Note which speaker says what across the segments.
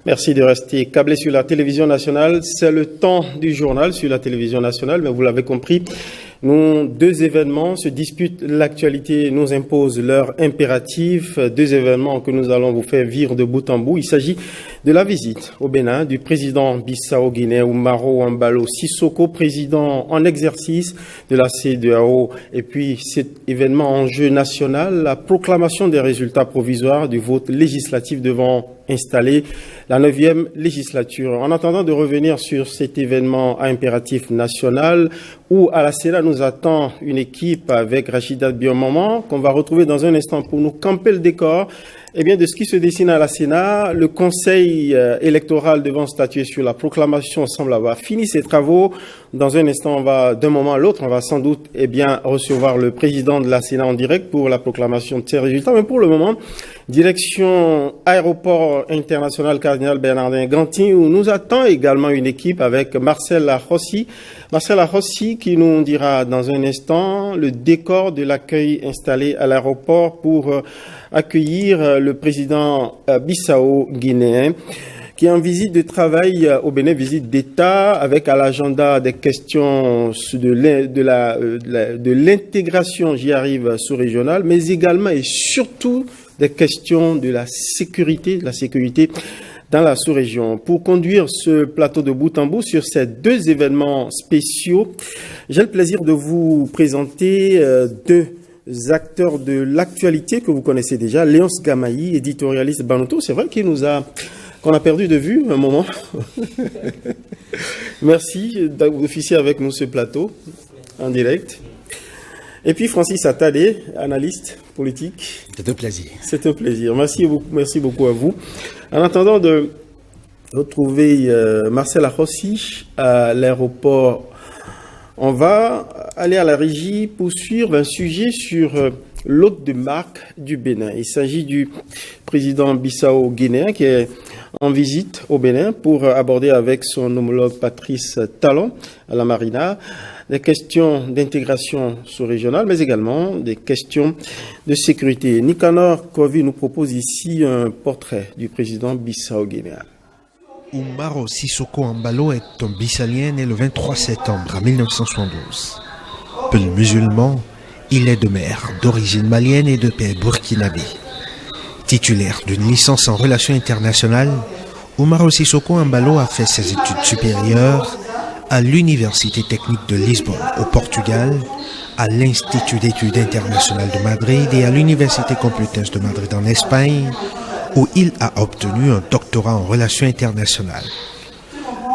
Speaker 1: Merci de rester câblé sur la télévision nationale. C'est le temps du journal sur la télévision nationale, mais vous l'avez compris, deux événements se disputent. L'actualité nous impose leur impératif. Deux événements que nous allons vous faire vivre de bout en bout. Il s'agit de la visite au Bénin du président bissau-guinéen Umaro Embalo Sissoko, président en exercice de la CEDEAO. Et puis cet événement en jeu national, la proclamation des résultats provisoires du vote législatif devant installer la 9e législature. En attendant de revenir sur cet événement à impératif national, où à la Sénat nous attend une équipe avec Rachida Biomaman, qu'on va retrouver dans un instant pour nous camper le décor, eh bien, de ce qui se dessine à la Sénat. Le Conseil électoral devant statuer sur la proclamation semble avoir fini ses travaux. Dans un instant, d'un moment à l'autre, on va sans doute, recevoir le président de la Sénat en direct pour la proclamation de ces résultats. Mais pour le moment, direction aéroport international Cardinal Bernardin Gantin, où nous attend également une équipe avec Marcel Rossi. Marcel Rossi qui nous dira dans un instant le décor de l'accueil installé à l'aéroport pour accueillir le président bissau-guinéen qui est en visite de travail au Bénin, visite d'État, avec à l'agenda des questions de l'intégration, j'y arrive, sous-régionale, mais également et surtout des questions de la sécurité dans la sous-région. Pour conduire ce plateau de bout en bout sur ces deux événements spéciaux, j'ai le plaisir de vous présenter deux acteurs de l'actualité que vous connaissez déjà. Léonce Gamaï, éditorialiste Banoto, c'est vrai qu'on a perdu de vue un moment. Merci d'officier avec nous ce plateau en direct. Et puis Francis Attalé, analyste politique.
Speaker 2: C'est un plaisir.
Speaker 1: C'est un plaisir. Merci beaucoup à vous. En attendant de retrouver Marcel Rossi à l'aéroport, on va aller à la régie pour suivre un sujet sur l'hôte de marque du Bénin. Il s'agit du président bissau-guinéen qui est en visite au Bénin pour aborder avec son homologue Patrice Talon à la Marina des questions d'intégration sous-régionale, mais également des questions de sécurité. Nicanor Kovi nous propose ici un portrait du président bissau-guinéen.
Speaker 3: Umaro Sissoko Embalo est un Bissalien né le 23 septembre 1972. Peu musulman, il est de mère d'origine malienne et de père burkinabé. Titulaire d'une licence en relations internationales, Umaro Sissoko Embalo a fait ses études supérieures à l'Université technique de Lisbonne au Portugal, à l'Institut d'études internationales de Madrid et à l'Université Complutense de Madrid en Espagne, où il a obtenu un doctorat en relations internationales.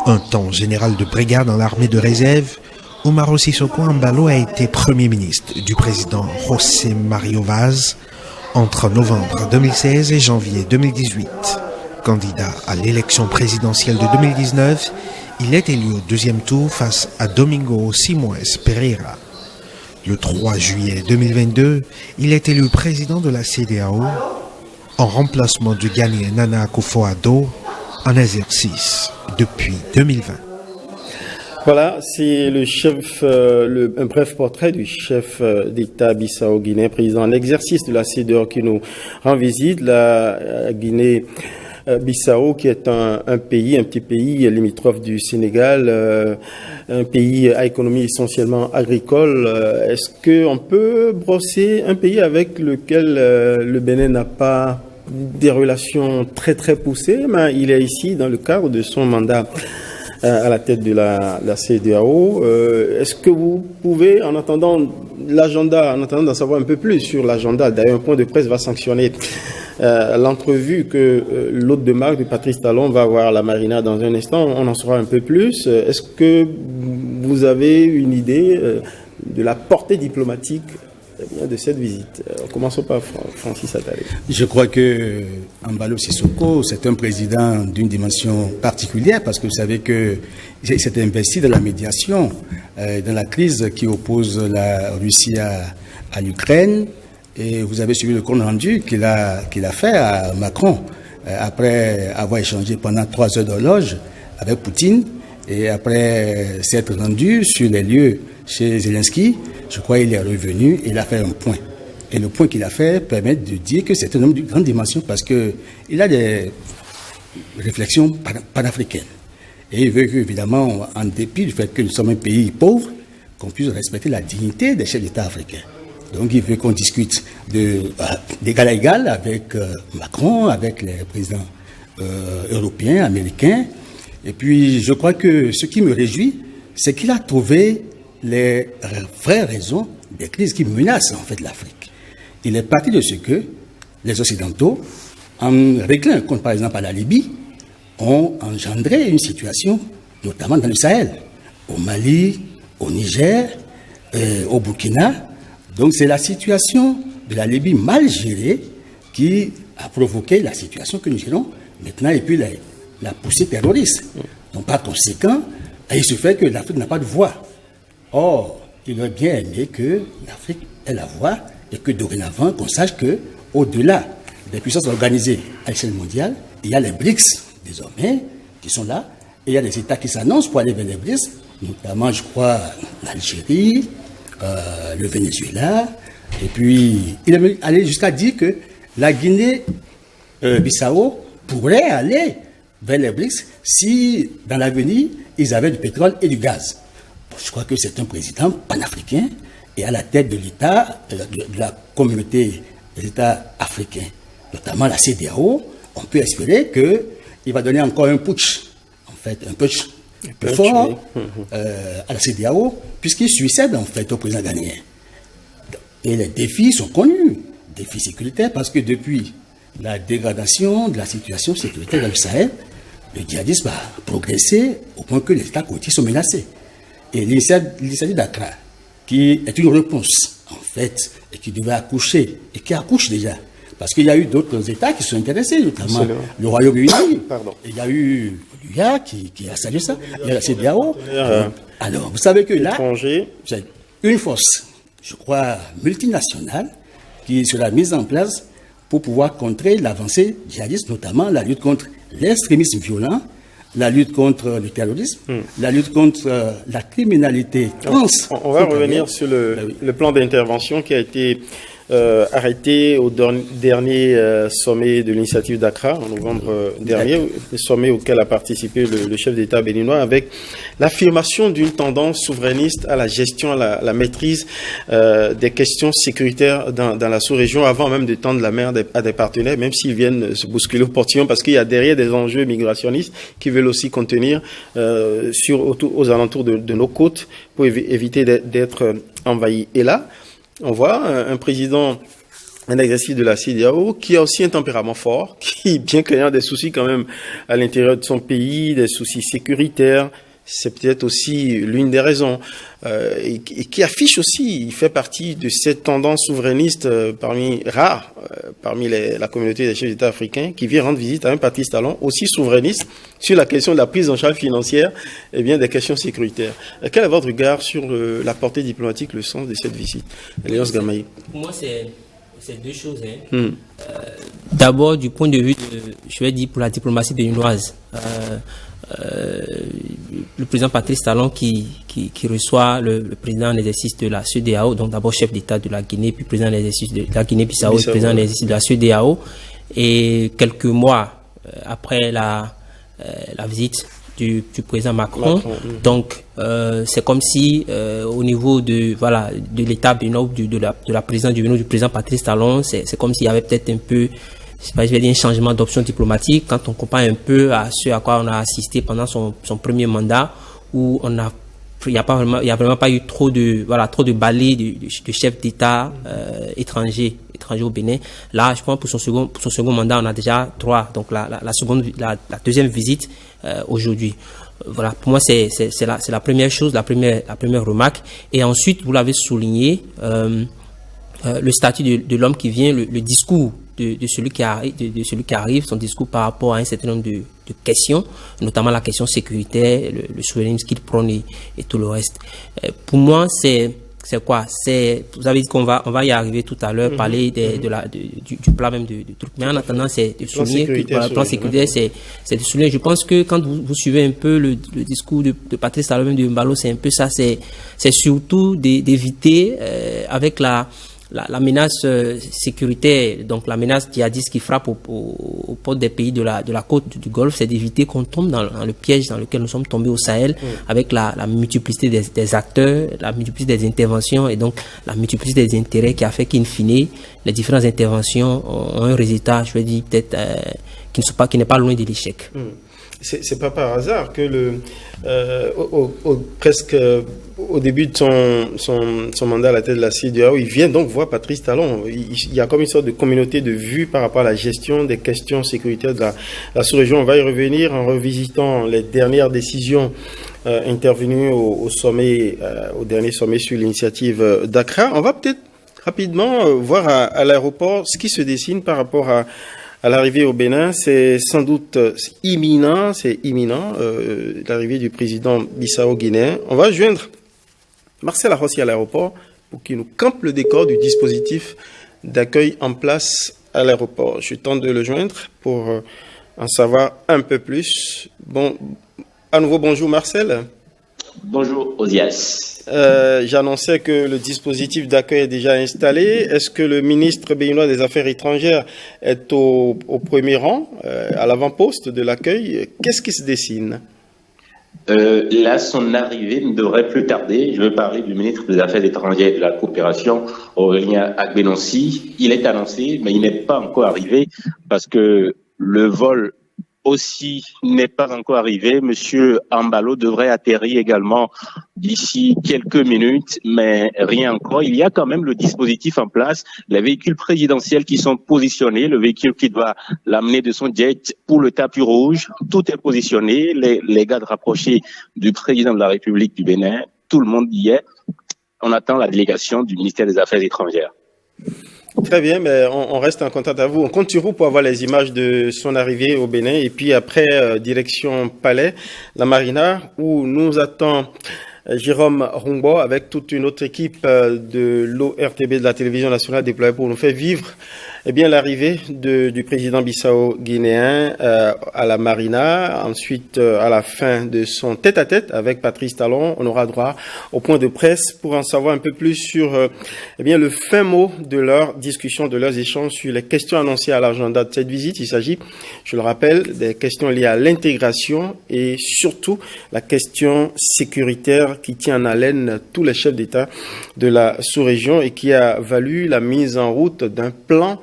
Speaker 3: Un temps général de brigade dans l'armée de réserve, Umaro Sissoko Embalo a été Premier ministre du président José Mario Vaz entre novembre 2016 et janvier 2018. Candidat à l'élection présidentielle de 2019, il est élu au deuxième tour face à Domingo Simões Pereira. Le 3 juillet 2022, il est élu président de la CEDEAO en remplacement du Ghanéen Nana Akufo-Addo en exercice depuis 2020.
Speaker 1: Voilà, c'est un bref portrait du chef d'État bissau-guinéen, président en exercice de la CEDEAO qui nous rend visite. La Guinée-Bissau qui est un petit pays limitrophe du Sénégal, un pays à économie essentiellement agricole. Est-ce qu'on peut brosser un pays avec lequel le Bénin n'a pas des relations très très poussées, mais il est ici dans le cadre de son mandat à la tête de la CEDEAO. Est-ce que vous pouvez, en attendant d'en savoir un peu plus sur l'agenda, d'ailleurs un point de presse va sanctionner l'entrevue que l'hôte de marque de Patrice Talon va avoir à la Marina dans un instant, on en saura un peu plus. Est-ce que vous avez une idée de la portée diplomatique de cette visite? Commençons par Francis Attalé.
Speaker 2: Je crois que Embalo Sissoko, c'est un président d'une dimension particulière parce que vous savez que s'est investi dans la médiation, dans la crise qui oppose la Russie à l'Ukraine. Et vous avez suivi le compte rendu qu'il a fait à Macron après avoir échangé pendant 3 heures d'horloge avec Poutine et après s'être rendu sur les lieux chez Zelensky. Je crois qu'il est revenu et il a fait un point. Et le point qu'il a fait permet de dire que c'est un homme de grande dimension parce qu'il a réflexion panafricaine. Et il veut qu'évidemment, en dépit du fait que nous sommes un pays pauvre, qu'on puisse respecter la dignité des chefs d'État africains. Donc il veut qu'on discute d'égal à égal avec Macron, avec les présidents européens, américains. Et puis je crois que ce qui me réjouit, c'est qu'il a trouvé les vraies raisons des crises qui menacent en fait l'Afrique. Il est parti de ce que les Occidentaux, en réglant un compte par exemple à la Libye, ont engendré une situation, notamment dans le Sahel, au Mali, au Niger, au Burkina. Donc c'est la situation de la Libye mal gérée qui a provoqué la situation que nous gérons maintenant et puis la poussée terroriste. Donc par conséquent, il se fait que l'Afrique n'a pas de voix. Or, il aurait bien aimé que l'Afrique ait la voix et que dorénavant, qu'on sache qu'au-delà des puissances organisées à l'échelle mondiale, il y a les BRICS désormais qui sont là et il y a des États qui s'annoncent pour aller vers les BRICS, notamment, je crois, l'Algérie, le Venezuela, et puis il est allé jusqu'à dire que la Guinée-Bissau pourrait aller vers les BRICS si, dans l'avenir, ils avaient du pétrole et du gaz. Bon, je crois que c'est un président panafricain et à la tête de l'État, de la communauté des États africains, notamment la CEDEAO, on peut espérer qu'il va donner encore un putsch, en fait, un putsch plus fort à la CEDEAO, puisqu'il succède en fait au président ghanéen. Et les défis sont connus, défis sécuritaires, parce que depuis la dégradation de la situation sécuritaire dans le Sahel, le djihadisme a progressé au point que les États côtiers sont menacés. Et l'initiative d'Accra, qui est une réponse, en fait, et qui devait accoucher, et qui accouche déjà, parce qu'il y a eu d'autres États qui sont intéressés, notamment le Royaume-Uni. Il y a eu l'UA qui a salué ça. Il y a la CEDEAO. Alors, vous savez que là, c'est une force, je crois, multinationale qui sera mise en place pour pouvoir contrer l'avancée djihadiste, notamment la lutte contre l'extrémisme violent, la lutte contre le terrorisme, la lutte contre la criminalité trans.
Speaker 1: On va revenir sur le plan d'intervention qui a été arrêté au dernier sommet de l'initiative d'Accra en novembre dernier, le sommet auquel a participé le chef d'État béninois, avec l'affirmation d'une tendance souverainiste à la gestion, à la maîtrise des questions sécuritaires dans la sous-région, avant même de tendre la main à des partenaires, même s'ils viennent se bousculer au portillon, parce qu'il y a derrière des enjeux migrationnistes qui veulent aussi contenir aux alentours de nos côtes pour éviter d'être envahis. Et là, on voit un président, un exercice de la CEDEAO qui a aussi un tempérament fort, qui, bien qu'il y ait des soucis quand même à l'intérieur de son pays, des soucis sécuritaires, c'est peut-être aussi l'une des raisons, et qui affiche aussi, il fait partie de cette tendance souverainiste parmi la communauté des chefs d'État africains, qui vient rendre visite à un Patrice Talon aussi souverainiste sur la question de la prise en charge financière et bien des questions sécuritaires. Quel est votre regard sur la portée diplomatique, le sens de cette visite? Léonce Gamaï.
Speaker 4: Pour moi, c'est deux choses. D'abord, du point de vue, je vais dire, pour la diplomatie béninoise, le président Patrice Talon qui reçoit le président en exercice de la CEDEAO, donc d'abord chef d'État de la Guinée, puis président en exercice de la Guinée-Bissau, président en exercice de la CEDEAO, et quelques mois après la visite du président Macron. Donc c'est comme si au niveau de l'État béninois, de la présidence du Bénin, du président Patrice Talon, c'est comme s'il y avait peut-être un peu, je vais dire, un changement d'option diplomatique quand on compare un peu à ce à quoi on a assisté pendant son premier mandat, où il n'y a vraiment pas eu trop de balais de chefs d'État étrangers au Bénin. Là, je pense pour son second mandat, on a déjà 3. Donc la deuxième visite aujourd'hui. Voilà, pour moi c'est la première chose, la première remarque. Et ensuite, vous l'avez souligné, le statut de l'homme qui vient, le discours de celui qui arrive, son discours par rapport à un certain nombre de questions, notamment la question sécuritaire, le souverainisme qu'il prône et tout le reste. Pour moi, c'est quoi? Vous avez dit qu'on va y arriver tout à l'heure, parler du plan même de trucs. Mais en attendant, c'est de souligner que le plan sécuritaire, c'est de souligner. Je pense que quand vous suivez un peu le discours de Patrice Talon, même de Mbalo, c'est un peu ça. C'est surtout d'éviter avec la la menace sécuritaire, donc la menace djihadiste qui frappe aux portes des pays de la côte du Golfe, c'est d'éviter qu'on tombe dans le piège dans lequel nous sommes tombés au Sahel, avec la multiplicité des acteurs, la multiplicité des interventions et donc la multiplicité des intérêts qui a fait qu'in fine, les différentes interventions ont un résultat, je veux dire, peut-être qui n'est pas loin de l'échec.
Speaker 1: C'est pas par hasard que presque au début de son mandat à la tête de la CEDEAO, il vient donc voir Patrice Talon. Il y a comme une sorte de communauté de vues par rapport à la gestion des questions sécuritaires de la sous-région. On va y revenir en revisitant les dernières décisions intervenues au dernier sommet sur l'initiative d'Accra. On va peut-être rapidement voir à l'aéroport ce qui se dessine par rapport à l'arrivée au Bénin. C'est sans doute imminent, l'arrivée du président bissau-guinéen. On va joindre Marcel Arrossi à l'aéroport pour qu'il nous campe le décor du dispositif d'accueil en place à l'aéroport. Je tente de le joindre pour en savoir un peu plus. Bon, à nouveau, bonjour Marcel.
Speaker 5: Bonjour Osias.
Speaker 1: J'annonçais que le dispositif d'accueil est déjà installé. Est-ce que le ministre béninois des Affaires étrangères est au premier rang, à l'avant-poste de l'accueil? Qu'est-ce qui se dessine?
Speaker 5: Là, son arrivée ne devrait plus tarder. Je veux parler du ministre des Affaires étrangères et de la coopération, Aurélien Agbenonsi. Il est annoncé, mais il n'est pas encore arrivé parce que le vol aussi n'est pas encore arrivé. Monsieur Ambalo devrait atterrir également d'ici quelques minutes, mais rien encore. Il y a quand même le dispositif en place, les véhicules présidentiels qui sont positionnés, le véhicule qui doit l'amener de son jet pour le tapis rouge, tout est positionné, les gardes rapprochés du président de la République du Bénin, tout le monde y est. On attend la délégation du ministère des Affaires étrangères.
Speaker 1: Très bien, mais on reste en contact avec vous. On compte sur vous pour avoir les images de son arrivée au Bénin et puis après, direction Palais, la Marina, où nous attend Jérôme Rungbo avec toute une autre équipe de l'ORTB de la télévision nationale déployée pour nous faire vivre l'arrivée du président bissau-guinéen à la Marina. Ensuite, à la fin de son tête-à-tête avec Patrice Talon, on aura droit au point de presse pour en savoir un peu plus sur le fin mot de leur discussion, de leurs échanges sur les questions annoncées à l'agenda de cette visite. Il s'agit, je le rappelle, des questions liées à l'intégration et surtout la question sécuritaire qui tient en haleine tous les chefs d'État de la sous-région et qui a valu la mise en route d'un plan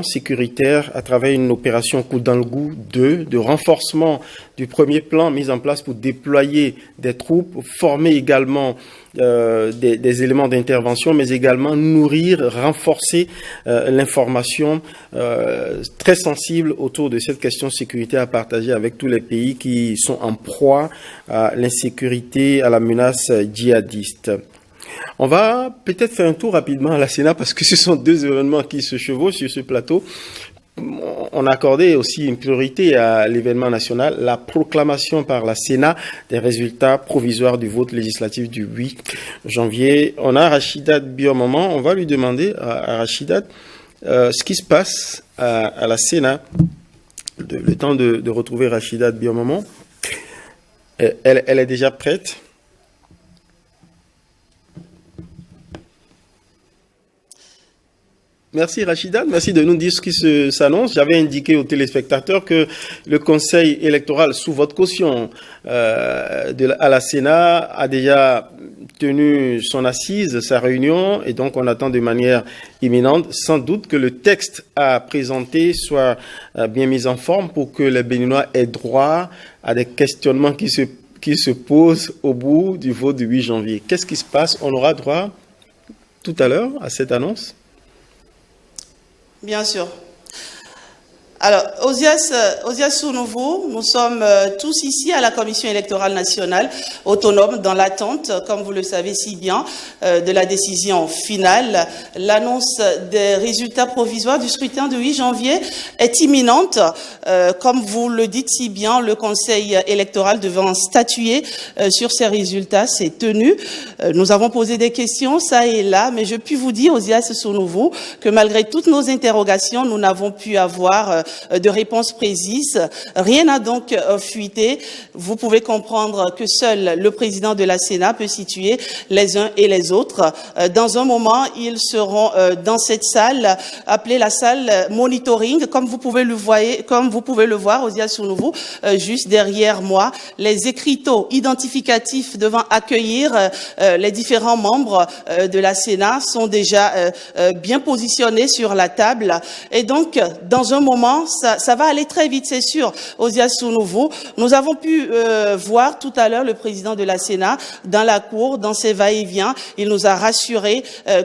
Speaker 1: sécuritaire à travers une opération Koudanlgou 2 de renforcement du premier plan mis en place pour déployer des troupes, former également des éléments d'intervention, mais également nourrir, renforcer l'information très sensible autour de cette question sécuritaire à partager avec tous les pays qui sont en proie à l'insécurité, à la menace djihadiste. On va peut-être faire un tour rapidement à la Sénat parce que ce sont deux événements qui se chevauchent sur ce plateau. On a accordé aussi une priorité à l'événement national, la proclamation par la Sénat des résultats provisoires du vote législatif du 8 janvier. On a Rachidat Biomaman. On va lui demander à Rachidat ce qui se passe à la Sénat. Le temps de retrouver Rachidat Biomaman. Elle est déjà prête. Merci Rachida, merci de nous dire ce qui s'annonce. J'avais indiqué aux téléspectateurs que le Conseil électoral, sous votre caution à la Sénat, a déjà tenu son assise, sa réunion, et donc on attend de manière imminente, sans doute, que le texte à présenter soit bien mis en forme pour que les Béninois aient droit à des questionnements qui se posent au bout du vote du 8 janvier. Qu'est-ce qui se passe? On aura droit tout à l'heure à cette annonce?
Speaker 6: Bien sûr. Alors, Osias Sounouvou, nous sommes tous ici à la Commission électorale nationale autonome dans l'attente, comme vous le savez si bien, de la décision finale. L'annonce des résultats provisoires du scrutin du 8 janvier est imminente. Comme vous le dites si bien, le Conseil électoral devant statuer sur ces résultats s'est tenu. Nous avons posé des questions, ça et là, mais je puis vous dire, Osias Sounouvou, que malgré toutes nos interrogations, nous n'avons pu avoir de réponse précise. Rien n'a donc fuité. Vous pouvez comprendre que seul le président de la Sénat peut situer les uns et les autres. Dans un moment, ils seront dans cette salle, appelée la salle monitoring, comme vous pouvez le voir, Osias Sounouvou, juste derrière moi. Les écriteaux identificatifs devant accueillir les différents membres de la Sénat sont déjà bien positionnés sur la table. Et donc, dans un moment, ça va aller très vite, c'est sûr, Osias Sounouvou. Nous avons pu voir tout à l'heure le président de la Sénat dans la cour, dans ses va-et-vient. Il nous a rassuré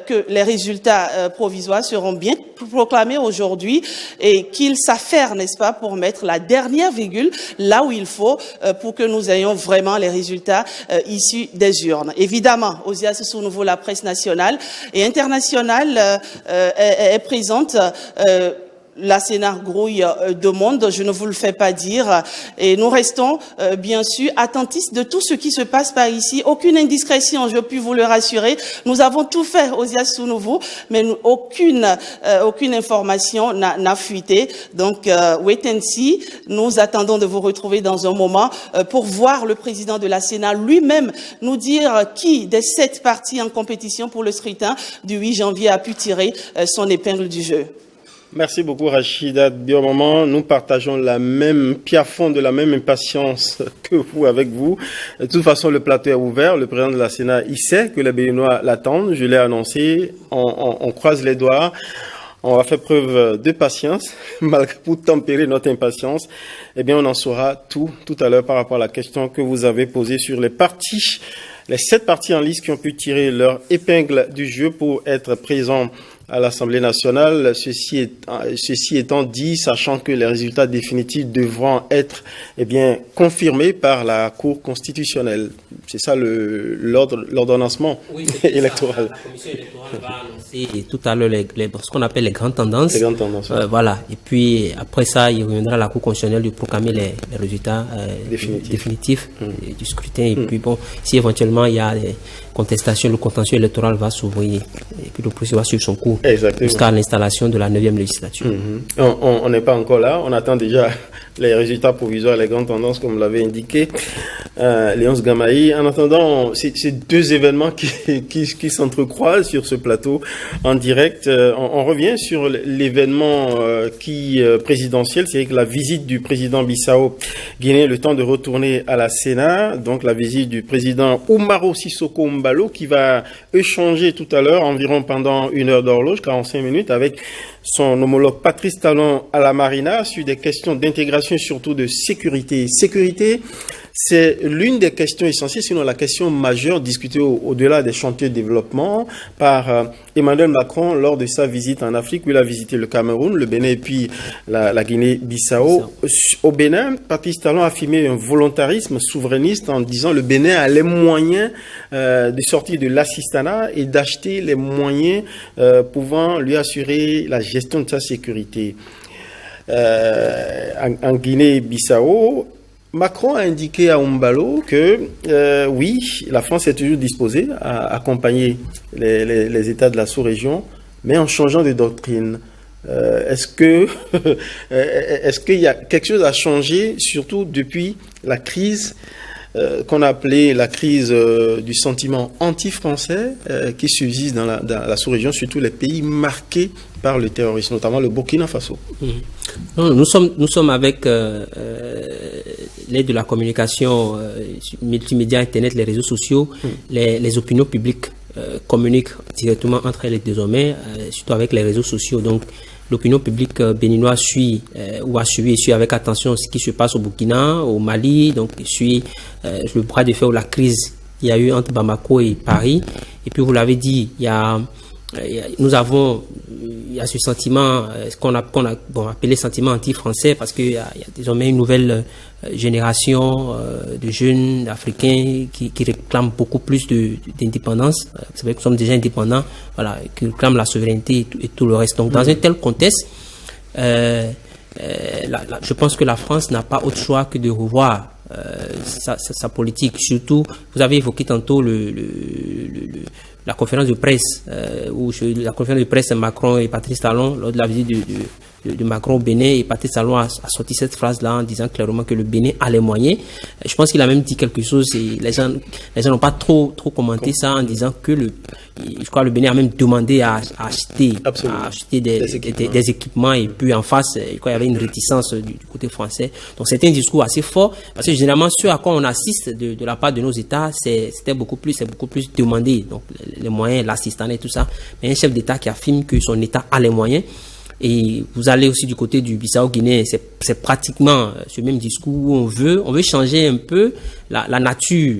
Speaker 6: que les résultats provisoires seront bien proclamés aujourd'hui et qu'il s'affaire, n'est-ce pas, pour mettre la dernière virgule là où il faut pour que nous ayons vraiment les résultats issus des urnes. Évidemment, Osias Sounouvou, la presse nationale et internationale est présente. La Sénat grouille de monde, je ne vous le fais pas dire. Et nous restons, bien sûr, attentifs de tout ce qui se passe par ici. Aucune indiscrétion, je puis vous le rassurer. Nous avons tout fait, Osias Sounouvou, mais aucune information n'a fuité. Donc, wait and see. Nous attendons de vous retrouver dans un moment pour voir le président de la Sénat lui-même nous dire qui des 7 partis en compétition pour le scrutin du 8 janvier a pu tirer son épingle du jeu.
Speaker 1: Merci beaucoup, Rachida Biomaman. Nous partageons la même piafond de la même impatience que vous avec vous. De toute façon, le plateau est ouvert. Le président de la Sénat, il sait que les Béninois l'attendent. Je l'ai annoncé. On croise les doigts. On va faire preuve de patience, malgré pour tempérer notre impatience. Eh bien, on en saura tout à l'heure par rapport à la question que vous avez posée sur les partis, les 7 partis en liste qui ont pu tirer leur épingle du jeu pour être présents à l'Assemblée nationale. Ceci étant dit, sachant que les résultats définitifs devront être confirmés par la Cour constitutionnelle. C'est ça l'ordonnancement électoral.
Speaker 4: La commission électorale va annoncer tout à l'heure ce qu'on appelle les grandes tendances.
Speaker 1: Les grandes tendances.
Speaker 4: Voilà. Et puis après ça, il reviendra à la Cour constitutionnelle de proclamer les résultats définitifs du scrutin. Et puis bon, si éventuellement il y a des contestations, le contentieux électoral va s'ouvrir et puis le processus va suivre son cours. Jusqu'à l'installation de la 9e législature.
Speaker 1: On n'est pas encore là, on attend déjà les résultats provisoires, les grandes tendances, comme l'avait indiqué Léonce Gamaï. En attendant, ces 2 événements qui s'entrecroisent sur ce plateau en direct, on revient sur l'événement présidentiel, c'est la visite du président Bissau Guinée, le temps de retourner à la Sénat, donc la visite du président Umaro Sissoko Mbalo, qui va échanger tout à l'heure environ pendant 1 heure d'horloge, 45 minutes, avec son homologue Patrice Talon à la Marina sur des questions d'intégration, surtout de sécurité. Sécurité, c'est l'une des questions essentielles, sinon la question majeure discutée au-delà des chantiers de développement par Emmanuel Macron lors de sa visite en Afrique, où il a visité le Cameroun, le Bénin et puis la Guinée-Bissau. Au Bénin, Patrice Talon a affirmé un volontarisme souverainiste en disant le Bénin a les moyens de sortir de l'assistanat et d'acheter les moyens pouvant lui assurer la gestion de sa sécurité. En Guinée-Bissau, Macron a indiqué à Mbalo que oui, la France est toujours disposée à accompagner les États de la sous-région, mais en changeant de doctrine. Est-ce qu'il y a quelque chose à changer, surtout depuis la crise qu'on a appelée la crise du sentiment anti-français qui subsiste dans la sous-région, surtout les pays marqués par le terrorisme, notamment le Burkina Faso.
Speaker 4: Nous sommes avec l'aide de la communication multimédia, Internet, les réseaux sociaux, les opinions publiques communiquent directement entre elles désormais, surtout avec les réseaux sociaux. Donc, l'opinion publique béninoise suit ou a suivi et suit avec attention ce qui se passe au Burkina, au Mali, donc suit le bras de fer ou la crise qu'il y a eu entre Bamako et Paris. Et puis vous l'avez dit, il y a ce sentiment, ce qu'on a appelé sentiment anti-français, parce qu'il y a désormais une nouvelle génération de jeunes africains qui réclament beaucoup plus d'indépendance. C'est vrai que nous sommes déjà indépendants, voilà, qui réclament la souveraineté et tout le reste. Donc, dans un tel contexte, je pense que la France n'a pas autre choix que de revoir sa politique. Surtout, vous avez évoqué tantôt la conférence de presse, la conférence de presse Macron et Patrice Talon lors de la visite de Macron au Bénin, et Patrice Talon a sorti cette phrase-là en disant clairement que le Bénin a les moyens. Je pense qu'il a même dit quelque chose, et les gens n'ont pas trop commenté ça en disant que je crois le Bénin a même demandé à acheter des équipements, et puis en face, je crois qu'il y avait une réticence du côté français. Donc c'était un discours assez fort, parce que généralement ce à quoi on assiste de la part de nos États, c'est beaucoup plus demandé. Donc les moyens, l'assistance et tout ça. Mais un chef d'État qui affirme que son État a les moyens. Et vous allez aussi du côté du Bissau-Guinée, c'est pratiquement ce même discours où on veut changer un peu la nature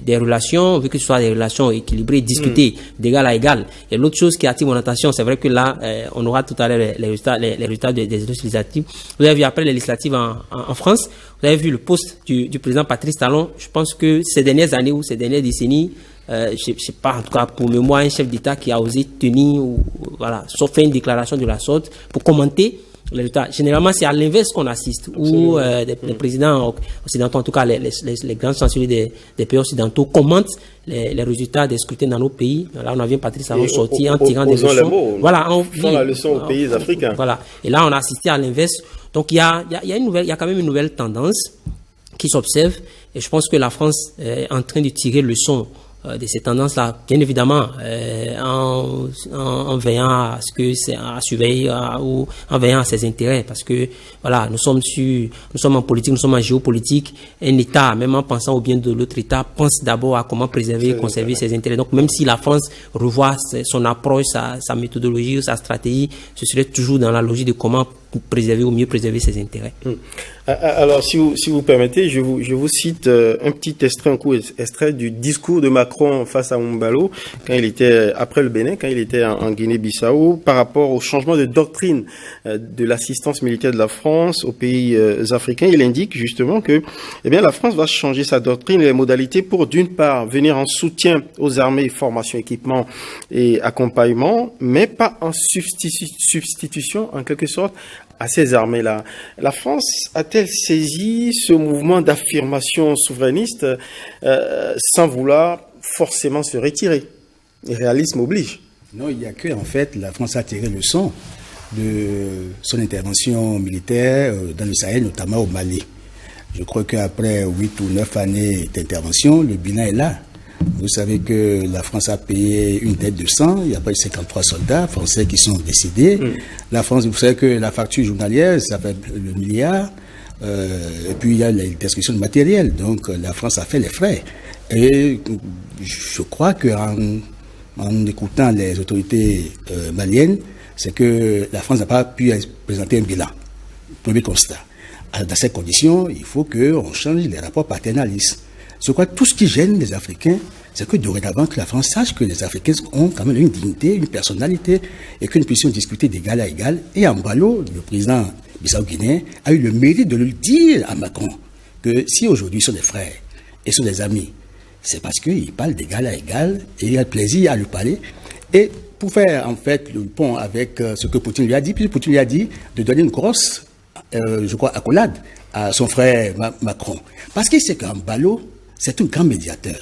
Speaker 4: des relations, on veut que ce soit des relations équilibrées, discutées d'égal à égal. Et l'autre chose qui attire mon attention, c'est vrai que là, on aura tout à l'heure les résultats des législatives. Vous avez vu après les législatives en France, vous avez vu le poste du président Patrice Talon. Je pense que ces dernières années ou ces dernières décennies, je sais pas, en tout cas pour moi, un chef d'État qui a osé tenir sauf faire une déclaration de la sorte pour commenter les résultats. Généralement, c'est à l'inverse qu'on assiste, où les présidents occidentaux, en tout cas les grands chanceliers des pays occidentaux, commentent les résultats des scrutins dans nos pays. Là, on a vu Patrice Talon sortir en tirant des leçons.
Speaker 1: Voilà, on fait la leçon aux pays africains.
Speaker 4: Voilà. Et là, on a assisté à l'inverse. Donc, il y a quand même une nouvelle tendance qui s'observe, et je pense que la France est en train de tirer leçon de ces tendances-là, bien évidemment, en veillant à ce que c'est à surveiller ou en veillant à ses intérêts, parce que voilà, nous sommes en politique, nous sommes en géopolitique. Un État, même en pensant au bien de l'autre État, pense d'abord à comment préserver et conserver ses intérêts. Donc, même si la France revoit son approche, sa méthodologie, sa stratégie, ce serait toujours dans la logique de comment préserver ou mieux préserver ses intérêts.
Speaker 1: Alors, si vous permettez, je vous cite un petit extrait du discours de Macron face à Mbalo, quand il était, après le Bénin, quand il était en Guinée-Bissau, par rapport au changement de doctrine de l'assistance militaire de la France aux pays africains. Il indique justement que, la France va changer sa doctrine et les modalités pour, d'une part, venir en soutien aux armées, formation, équipement et accompagnement, mais pas en substitution, en quelque sorte, à ces armées-là. La France a-t-elle saisi ce mouvement d'affirmation souverainiste sans vouloir forcément se retirer? Le réalisme oblige.
Speaker 2: Non, il n'y a que, en fait, la France a tiré le leçon de son intervention militaire dans le Sahel, notamment au Mali. Je crois qu'après 8 ou 9 années d'intervention, le bilan est là. Vous savez que la France a payé une dette de sang. Il y a pas eu 53 soldats français qui sont décédés. La France, vous savez que la facture journalière, ça fait le milliard. Et puis il y a les destructions de matériel. Donc la France a fait les frais. Et je crois qu'en écoutant les autorités maliennes, c'est que la France n'a pas pu présenter un bilan. Premier constat. Alors, dans ces conditions, il faut qu'on change les rapports paternalistes. Je crois que tout ce qui gêne les Africains, c'est que dorénavant que la France sache que les Africains ont quand même une dignité, une personnalité, et que nous puissions discuter d'égal à égal. Et Mbalo, le président bissau-guinéen, a eu le mérite de le dire à Macron, que si aujourd'hui ils sont des frères et sont des amis, c'est parce qu'ils parlent d'égal à égal, et il a le plaisir à lui parler. Et pour faire en fait le pont avec ce que Poutine lui a dit, puis Poutine lui a dit de donner une grosse, accolade à son frère Macron. Parce qu'il sait qu'Mbalo, c'est un grand médiateur.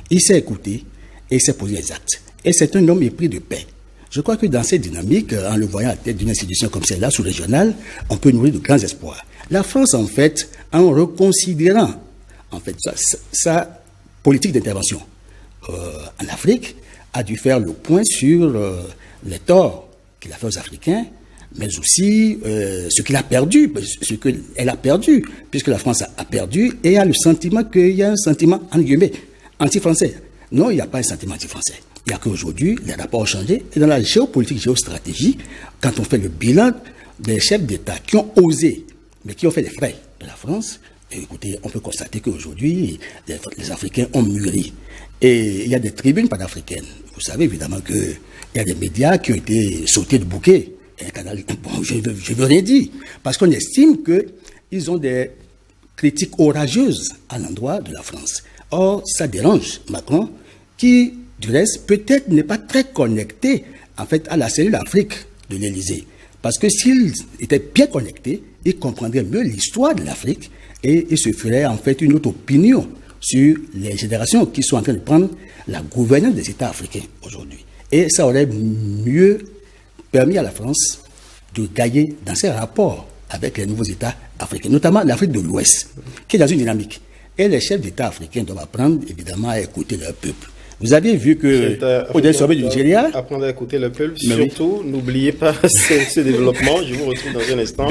Speaker 2: Il s'est écouté et il s'est posé les actes. Et c'est un homme épris de paix. Je crois que dans cette dynamique, en le voyant à la tête d'une institution comme celle-là, sous-régionale, on peut nourrir de grands espoirs. La France, en fait, en reconsidérant en fait, sa politique d'intervention en Afrique, a dû faire le point sur les torts qu'il a fait aux Africains, mais aussi ce qu'il a perdu, ce qu'elle a perdu, puisque la France a perdu et a le sentiment qu'il y a un sentiment, en guillemets, anti-français. Non, il n'y a pas un sentiment anti-français. Il n'y a qu'aujourd'hui, les rapports ont changé. Et dans la géopolitique, géostratégie, quand on fait le bilan des chefs d'État qui ont osé, mais qui ont fait les frais de la France, écoutez, on peut constater qu'aujourd'hui, les Africains ont mûri. Et il y a des tribunes panafricaines. Vous savez évidemment qu'il y a des médias qui ont été sautés de bouquet. Un canal, bon, je veux rien dire, parce qu'on estime qu'ils ont des critiques orageuses à l'endroit de la France. Or, ça dérange Macron, qui, du reste, peut-être n'est pas très connecté, en fait, à la cellule Afrique de l'Élysée. Parce que s'il était bien connecté, il comprendrait mieux l'histoire de l'Afrique et il se ferait, en fait, une autre opinion sur les générations qui sont en train de prendre la gouvernance des États africains aujourd'hui. Et ça aurait mieux permis à la France de gagner dans ses rapports avec les nouveaux États africains, notamment l'Afrique de l'Ouest, qui est dans une dynamique. Et les chefs d'État africains doivent apprendre, évidemment, à écouter leur peuple. Vous avez vu que au dernier sommet du Nigeria...
Speaker 1: Apprendre à écouter le peuple. Surtout, n'oubliez pas ce développement. Je vous retrouve dans un instant.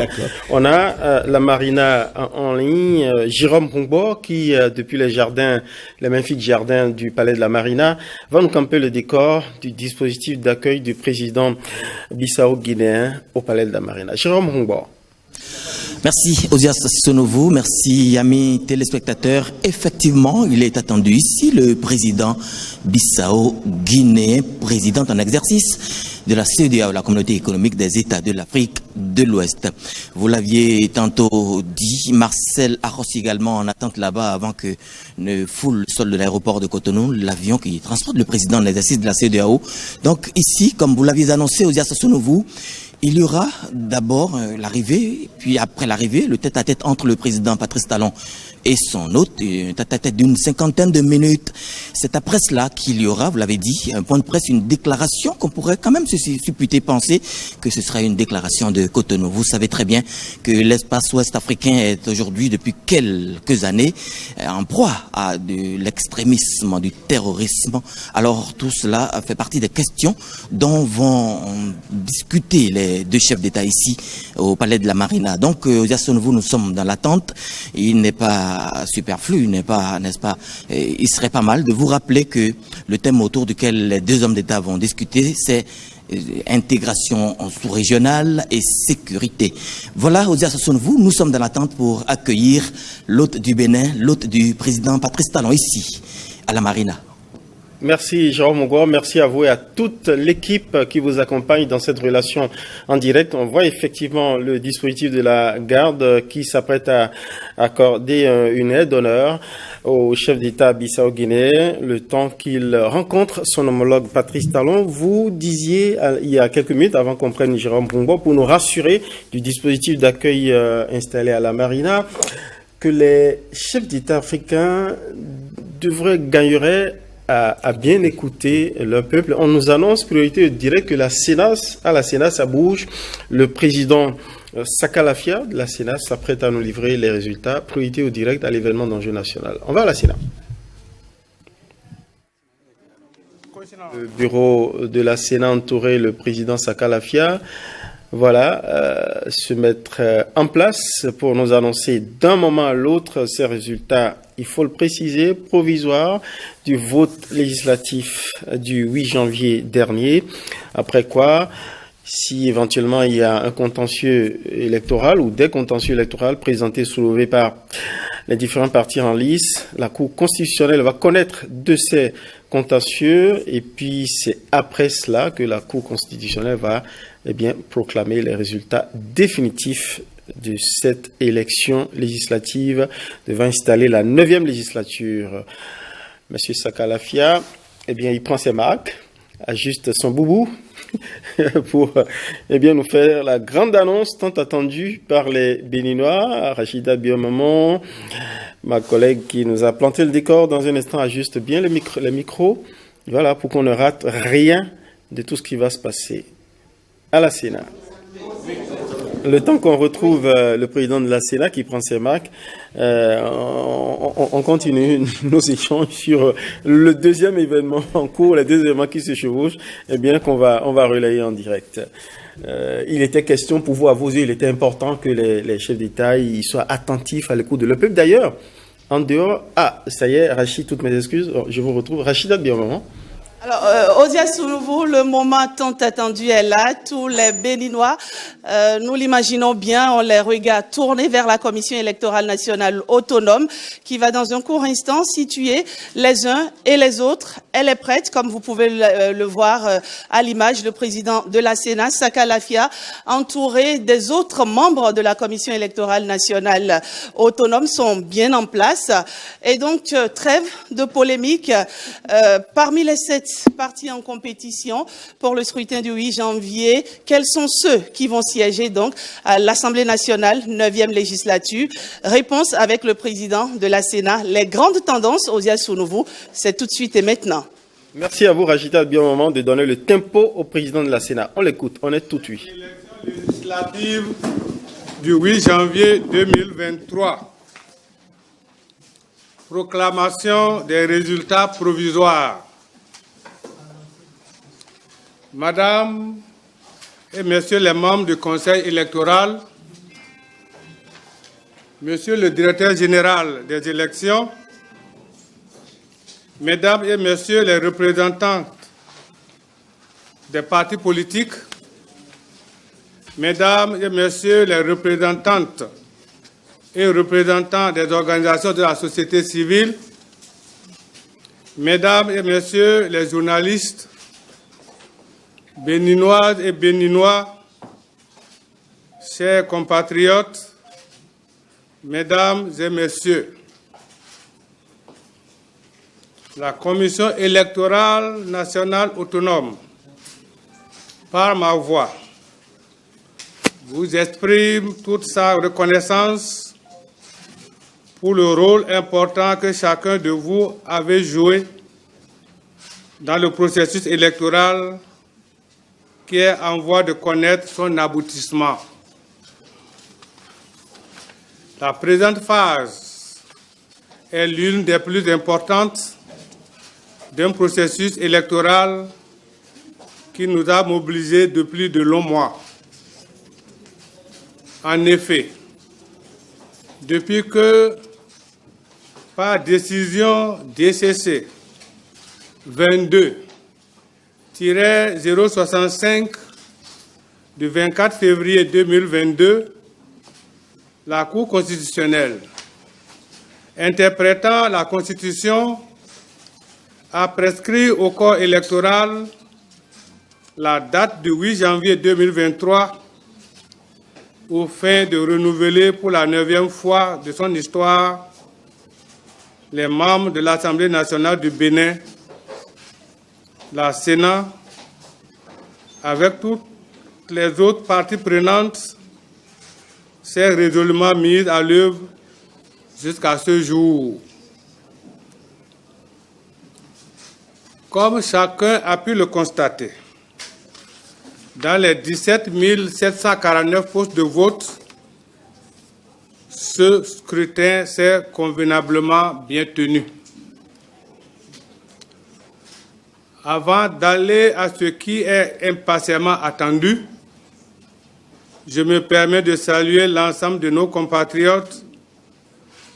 Speaker 1: On a la Marina en ligne. Jérôme Rungbo, qui, depuis les magnifiques jardins du palais de la Marina, va nous camper le décor du dispositif d'accueil du président bissau-guinéen au palais de la Marina. Jérôme Rungbo.
Speaker 7: Merci Osias Sonovo, merci amis téléspectateurs. Effectivement, il est attendu ici le président bissau-guinéen, président en exercice de la CEDEAO, la communauté économique des États de l'Afrique de l'Ouest. Vous l'aviez tantôt dit, Marcel Arros également en attente là-bas avant que ne foule le sol de l'aéroport de Cotonou, l'avion qui transporte le président en exercice de la CEDEAO. Donc ici, comme vous l'aviez annoncé Osias Sonovo, il y aura d'abord l'arrivée, puis après l'arrivée, le tête-à-tête entre le président Patrice Talon et son hôte, un tête-à-tête d'une 50aine de minutes. C'est après cela qu'il y aura, vous l'avez dit, un point de presse, une déclaration qu'on pourrait quand même se supputer penser que ce sera une déclaration de Cotonou. Vous savez très bien que l'espace ouest africain est aujourd'hui, depuis quelques années, en proie à de l'extrémisme, du terrorisme. Alors tout cela fait partie des questions dont vont discuter les deux chefs d'État ici au palais de la Marina. Donc, Yassonevou, nous sommes dans l'attente. Il n'est pas superflu, n'est-ce pas, il serait pas mal de vous rappeler que le thème autour duquel les deux hommes d'État vont discuter, c'est intégration sous-régionale et sécurité. Voilà, Osias Sonovo, nous sommes dans l'attente pour accueillir l'hôte du Bénin, l'hôte du président Patrice Talon ici, à la Marina.
Speaker 1: Merci Jérôme Rungbo, merci à vous et à toute l'équipe qui vous accompagne dans cette relation en direct. On voit effectivement le dispositif de la garde qui s'apprête à accorder une aide d'honneur au chef d'État bissau-guinéen le temps qu'il rencontre son homologue Patrice Talon. Vous disiez il y a quelques minutes, avant qu'on prenne Jérôme Rungbo, pour nous rassurer du dispositif d'accueil installé à la Marina, que les chefs d'État africains gagneraient à bien écouter le peuple. On nous annonce, priorité directe, que à la Sénat, ça bouge. Le président Sakalafia de la Sénat s'apprête à nous livrer les résultats. Priorité au direct à l'événement d'enjeu national. On va à la Sénat. Le bureau de la Sénat entourait le président Sakalafia. Voilà, se mettre en place pour nous annoncer d'un moment à l'autre ces résultats, il faut le préciser, provisoires du vote législatif du 8 janvier dernier. Après quoi, si éventuellement il y a un contentieux électoral ou des contentieux électoraux présentés, soulevés par les différents partis en lice, la Cour constitutionnelle va connaître de ces contentieux et puis c'est après cela que la Cour constitutionnelle va proclamer les résultats définitifs de cette élection législative devant installer la 9e législature. Monsieur Sakalafia, il prend ses marques, ajuste son boubou pour nous faire la grande annonce tant attendue par les Béninois. Rachida Biomamon, ma collègue qui nous a planté le décor dans un instant, ajuste bien les micros. Voilà, pour qu'on ne rate rien de tout ce qui va se passer à la Sénat. Le temps qu'on retrouve le président de la Sénat qui prend ses marques, on continue nos échanges sur le deuxième événement en cours, les deux événements qui se chevauchent, qu'on va relayer en direct. Il était question pour vous, à vos yeux, il était important que les chefs d'État soient attentifs à l'écoute de le peuple. D'ailleurs, en dehors, ça y est, Rachid, toutes mes excuses, je vous retrouve. Rachida Biomamon.
Speaker 6: Alors, Osias Sonovo, le moment tant attendu est là. Tous les Béninois, nous l'imaginons bien, on les regarde tourner vers la Commission électorale nationale autonome qui va dans un court instant situer les uns et les autres. Elle est prête, comme vous pouvez le voir à l'image, le président de la Sénat, Sakalafia, entouré des autres membres de la Commission électorale nationale autonome, sont bien en place. Et donc, trêve de polémique. Parmi les 7 partis en compétition pour le scrutin du 8 janvier. Quels sont ceux qui vont siéger donc à l'Assemblée nationale, 9e législature? Réponse avec le président de la Sénat. Les grandes tendances, Osias Sonovo, c'est tout de suite et maintenant.
Speaker 1: Merci à vous, Rachida Biomamon, de donner le tempo au président de la Sénat. On l'écoute, on est tout de suite.
Speaker 8: législatives du 8 janvier 2023. Proclamation des résultats provisoires. Madame et Messieurs les membres du Conseil électoral, Monsieur le Directeur général des élections, Mesdames et Messieurs les représentants des partis politiques, Mesdames et Messieurs les représentantes et représentants des organisations de la société civile, Mesdames et Messieurs les journalistes, béninoises et béninois, chers compatriotes, Mesdames et Messieurs, la Commission électorale nationale autonome, par ma voix, vous exprime toute sa reconnaissance pour le rôle important que chacun de vous avait joué dans le processus électoral qui est en voie de connaître son aboutissement. La présente phase est l'une des plus importantes d'un processus électoral qui nous a mobilisés depuis de longs mois. En effet, depuis que, par décision DCC 22-065 du 24 février 2022, la Cour constitutionnelle, interprétant la Constitution, a prescrit au corps électoral la date du 8 janvier 2023 aux fins de renouveler pour la 9e fois de son histoire les membres de l'Assemblée nationale du Bénin, la Sénat, avec toutes les autres parties prenantes, s'est résolument mise à l'œuvre jusqu'à ce jour. Comme chacun a pu le constater, dans les 17 749 postes de vote, ce scrutin s'est convenablement bien tenu. Avant d'aller à ce qui est impatiemment attendu, je me permets de saluer l'ensemble de nos compatriotes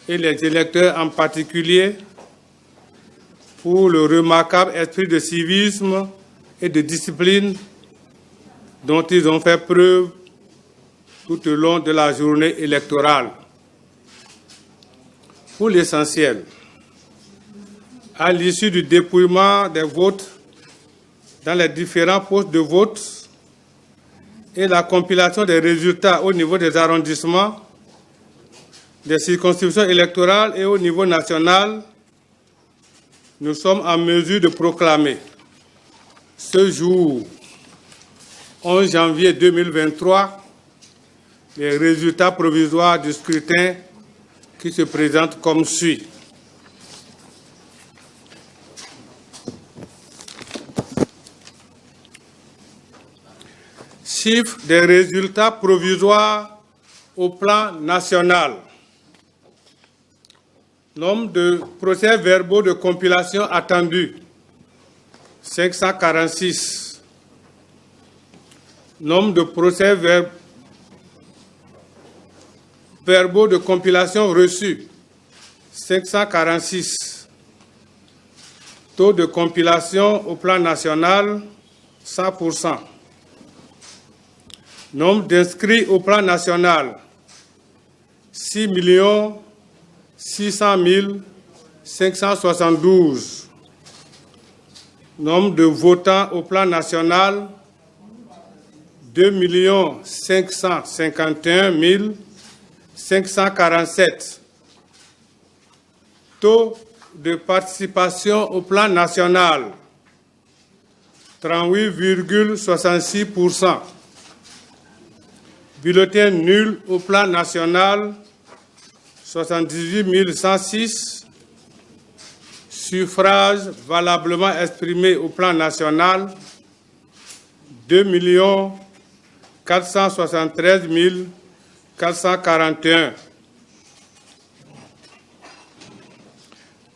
Speaker 8: et les électeurs en particulier pour le remarquable esprit de civisme et de discipline dont ils ont fait preuve tout au long de la journée électorale. Pour l'essentiel, à l'issue du dépouillement des votes dans les différents postes de vote et la compilation des résultats au niveau des arrondissements, des circonscriptions électorales et au niveau national, nous sommes en mesure de proclamer ce jour, 11 janvier 2023, les résultats provisoires du scrutin qui se présentent comme suit. Chiffre des résultats provisoires au plan national. Nombre de procès-verbaux de compilation attendus, 546. Nombre de procès-verbaux de compilation reçus, 546. Taux de compilation au plan national, 100%. Nombre d'inscrits au plan national, 6 600 572. Nombre de votants au plan national, 2 551 547. Taux de participation au plan national, 38,66%. Bulletins nuls au plan national, 78 106. Suffrages valablement exprimés au plan national, 2 473 441.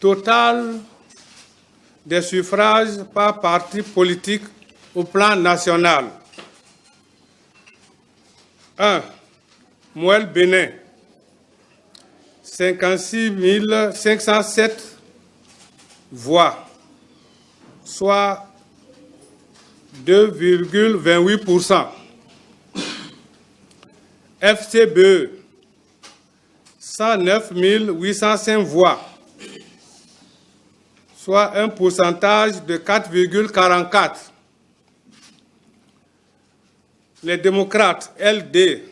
Speaker 8: Total des suffrages par parti politique au plan national. 1. Mouel Bénin, 56 507 voix, soit 2,28%. FCBE, 109 805 voix, soit un pourcentage de 4,44. Les démocrates, LD,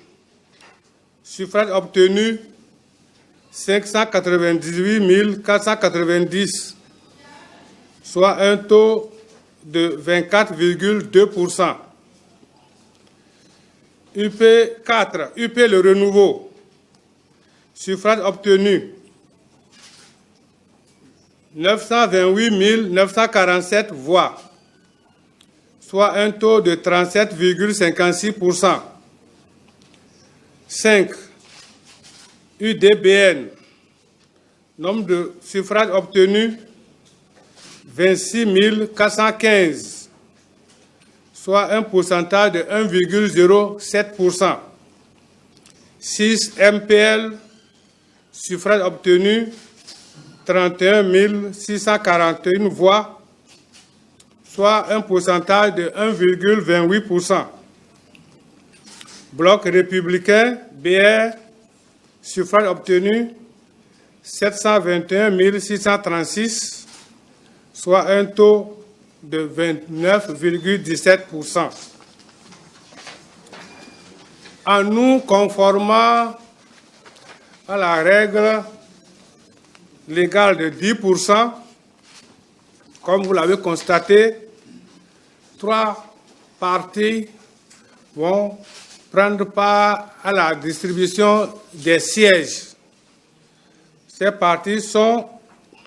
Speaker 8: suffrage obtenu 598 490, soit un taux de 24,2%. UP4, UP le renouveau, suffrage obtenu 928 947 voix, soit un taux de 37,56%. 5. UDBN, nombre de suffrages obtenus 26 415, soit un pourcentage de 1,07%. 6. MPL, suffrages obtenus 31 641 voix, soit un pourcentage de 1,28%. Bloc républicain, BR, suffrage obtenu 721 636, soit un taux de 29,17%. En nous conformant à la règle légale de 10%, comme vous l'avez constaté, 3 partis vont prendre part à la distribution des sièges. Ces partis sont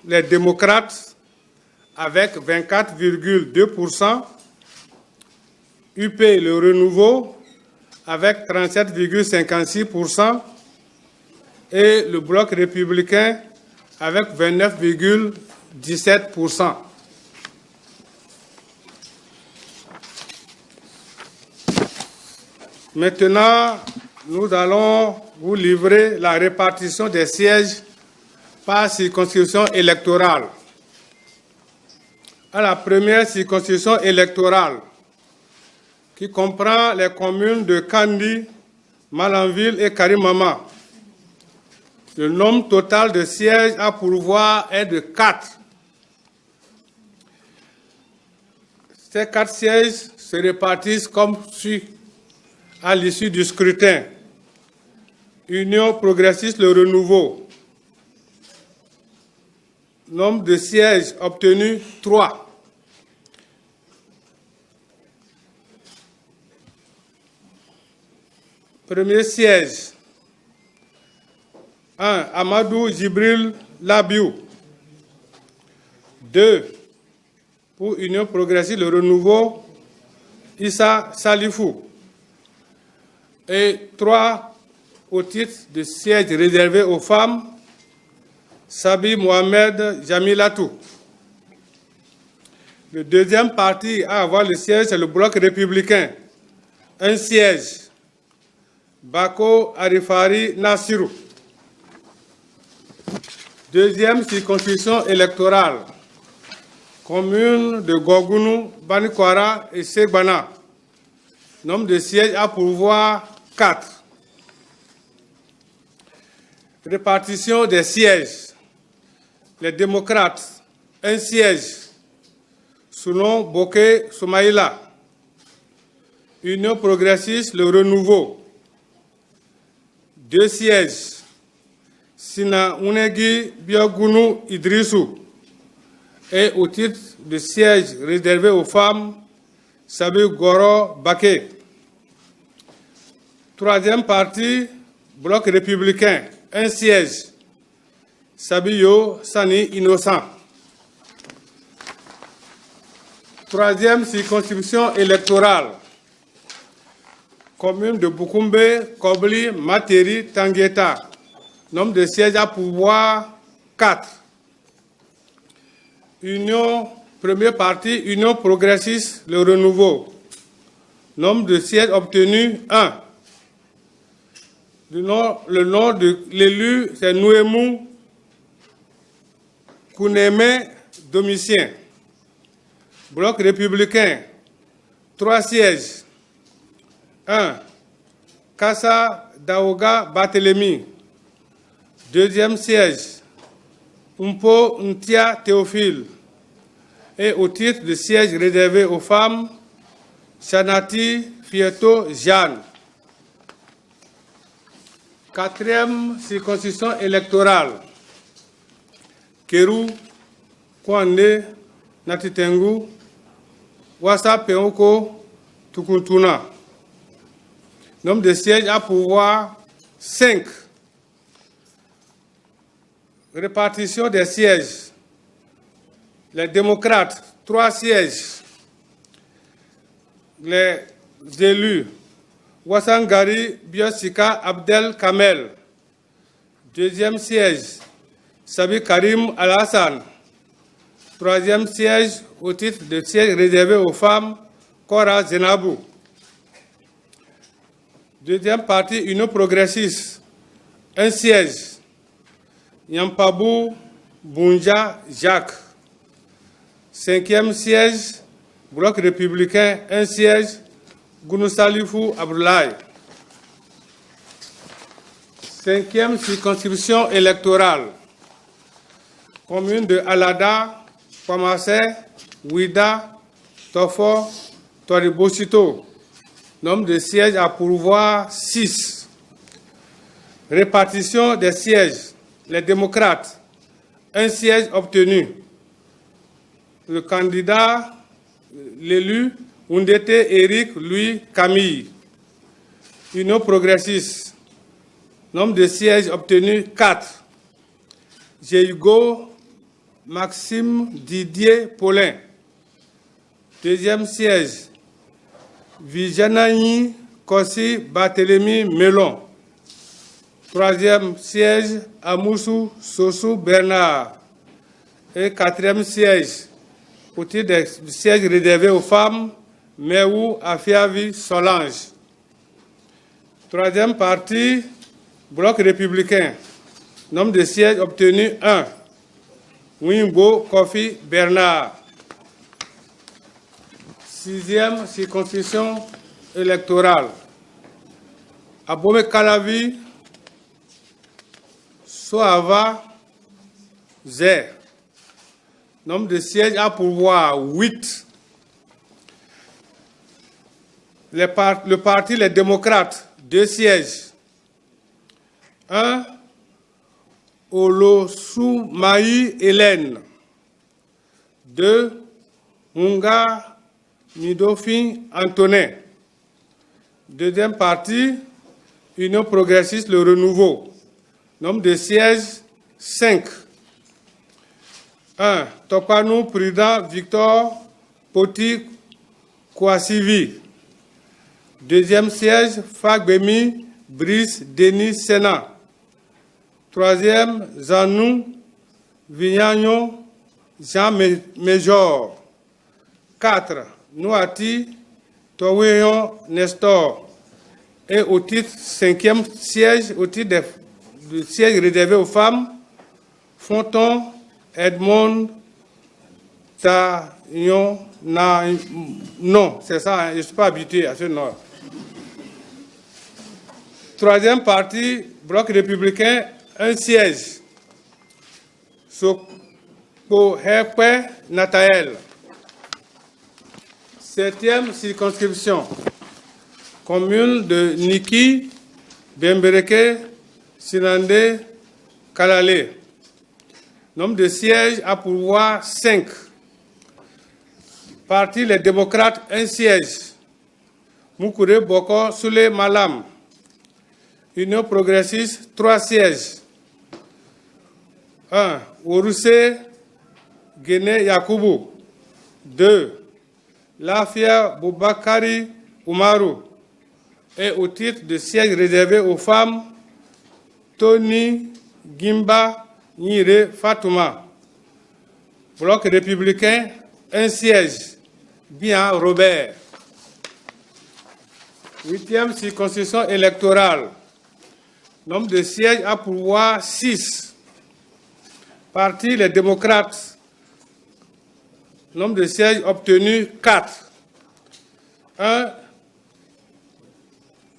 Speaker 8: les démocrates avec 24,2%, UP le renouveau avec 37,56% et le bloc républicain avec 29,17%. Maintenant, nous allons vous livrer la répartition des sièges par circonscription électorale. À la première circonscription électorale, qui comprend les communes de Kandi, Malanville et Karimama, le nombre total de sièges à pourvoir est de 4. Ces 4 sièges se répartissent comme suit à l'issue du scrutin. Union progressiste Le Renouveau. Nombre de sièges obtenus 3. Premier siège. 1. Amadou Jibril Labiou. 2. Pour Union progressiste Le Renouveau, Issa Salifou. Et 3. Au titre de siège réservé aux femmes, Sabi Mohamed Jamilatou. Le deuxième parti à avoir le siège, c'est le bloc républicain. Un siège. Bako Arifari Nassirou. Deuxième circonscription électorale. Commune de Gogounou, Banikwara et Segbana. Nombre de sièges à pourvoir 4. Répartition des sièges. Les démocrates, un siège. Selon Boké Soumaïla. Union progressiste, Le Renouveau. 2 sièges. Sina Unegi Biogounou Idrissou. Et au titre de siège réservé aux femmes, Sabi Goro Baké. Troisième parti, bloc républicain. Un siège. Sabiyo Sani Innocent. Troisième circonscription électorale. Commune de Bukumbe, Kobli, Materi, Tangueta. Nombre de sièges à pouvoir 4. Premier parti, Union progressiste, le renouveau. Nombre de sièges obtenus 1. Le nom de l'élu, c'est Nouemou Kouneme Domitien. Bloc républicain, 3 sièges. 1. Kassa Daouga Barthélemy. Deuxième siège, Umpo Ntia Théophile. Et au titre de siège réservé aux femmes, Chanati Fieto Jeanne. 4e circonscription électorale, Kéru, Kwande, Natitengu, Wassa Peoko, Tukuntuna. Nombre de sièges à pouvoir 5. Répartition des sièges. Les démocrates, 3 sièges. Les élus, Wassangari Biosika Abdel Kamel. Deuxième siège, Sabi Karim Al-Hassan. Troisième siège, au titre de siège réservé aux femmes, Kora Zenabou. Deuxième partie, Union progressiste, 1 siège, Yampabou Bounja Jacques. 5e siège, Bloc républicain, 1 siège, Gounousalifou Abdoulaye. 5e circonscription électorale, commune de Alada, Pamassé, Ouida, Tofo, Toribosito. Nombre de sièges à pourvoir 6. Répartition des sièges. Les démocrates, 1 siège obtenu. Le candidat, l'élu, Oundete Eric Louis Camille. Union progressiste. Nombre de sièges obtenus 4. Jéhugo Maxime Didier Paulin. Deuxième siège, Vijanani Kossi Barthélemy Melon. Troisième siège, Amoussou Sossou Bernard. Et 4e siège, au titre du siège réservé aux femmes, Meou Afiavi Solange. 3e partie, Bloc républicain. Nombre de sièges obtenus 1. Wimbo Kofi Bernard. 6e circonscription électorale. Abome Kalavi, Soava, Zé. Nombre de sièges à pourvoir 8. Le parti Les Démocrates, 2 sièges. 1. Olosoumaï Hélène. 2. Munga Midofin Antonin. Deuxième partie, Union progressiste Le Renouveau. Nombre de sièges 5. 1. Topanou Prudent Victor Poti Kouassivi. Deuxième siège, Fagbemi Brice Denis Sénat. Troisième, Zanou Vignagnon Jean Méjor. 4. Nouati Toweyon Nestor. Et au titre 5e siège, au titre du siège réservé aux femmes, Fonton Edmond Taillon. Non, c'est ça, je ne suis pas habitué à ce nom. 3e partie, Bloc républicain, 1 siège. Soko Hekwe Nataël. 7e circonscription, commune de Niki, Bembereke, Sinande, Kalale. Nombre de sièges à pourvoir 5. Parti Les Démocrates, 1 siège. Moukoure Boko Soule Malam. Union progressiste, 3 sièges. 1. Ourousse Guéné Yakoubou. 2. Lafia Boubakari Oumarou. Et au titre de siège réservé aux femmes, Tony Gimba Nire Fatouma. Bloc républicain, un siège, Bien Robert. 8e circonscription électorale. Nombre de sièges à pourvoir 6. Parti les démocrates. Nombre de sièges obtenus 4. 1.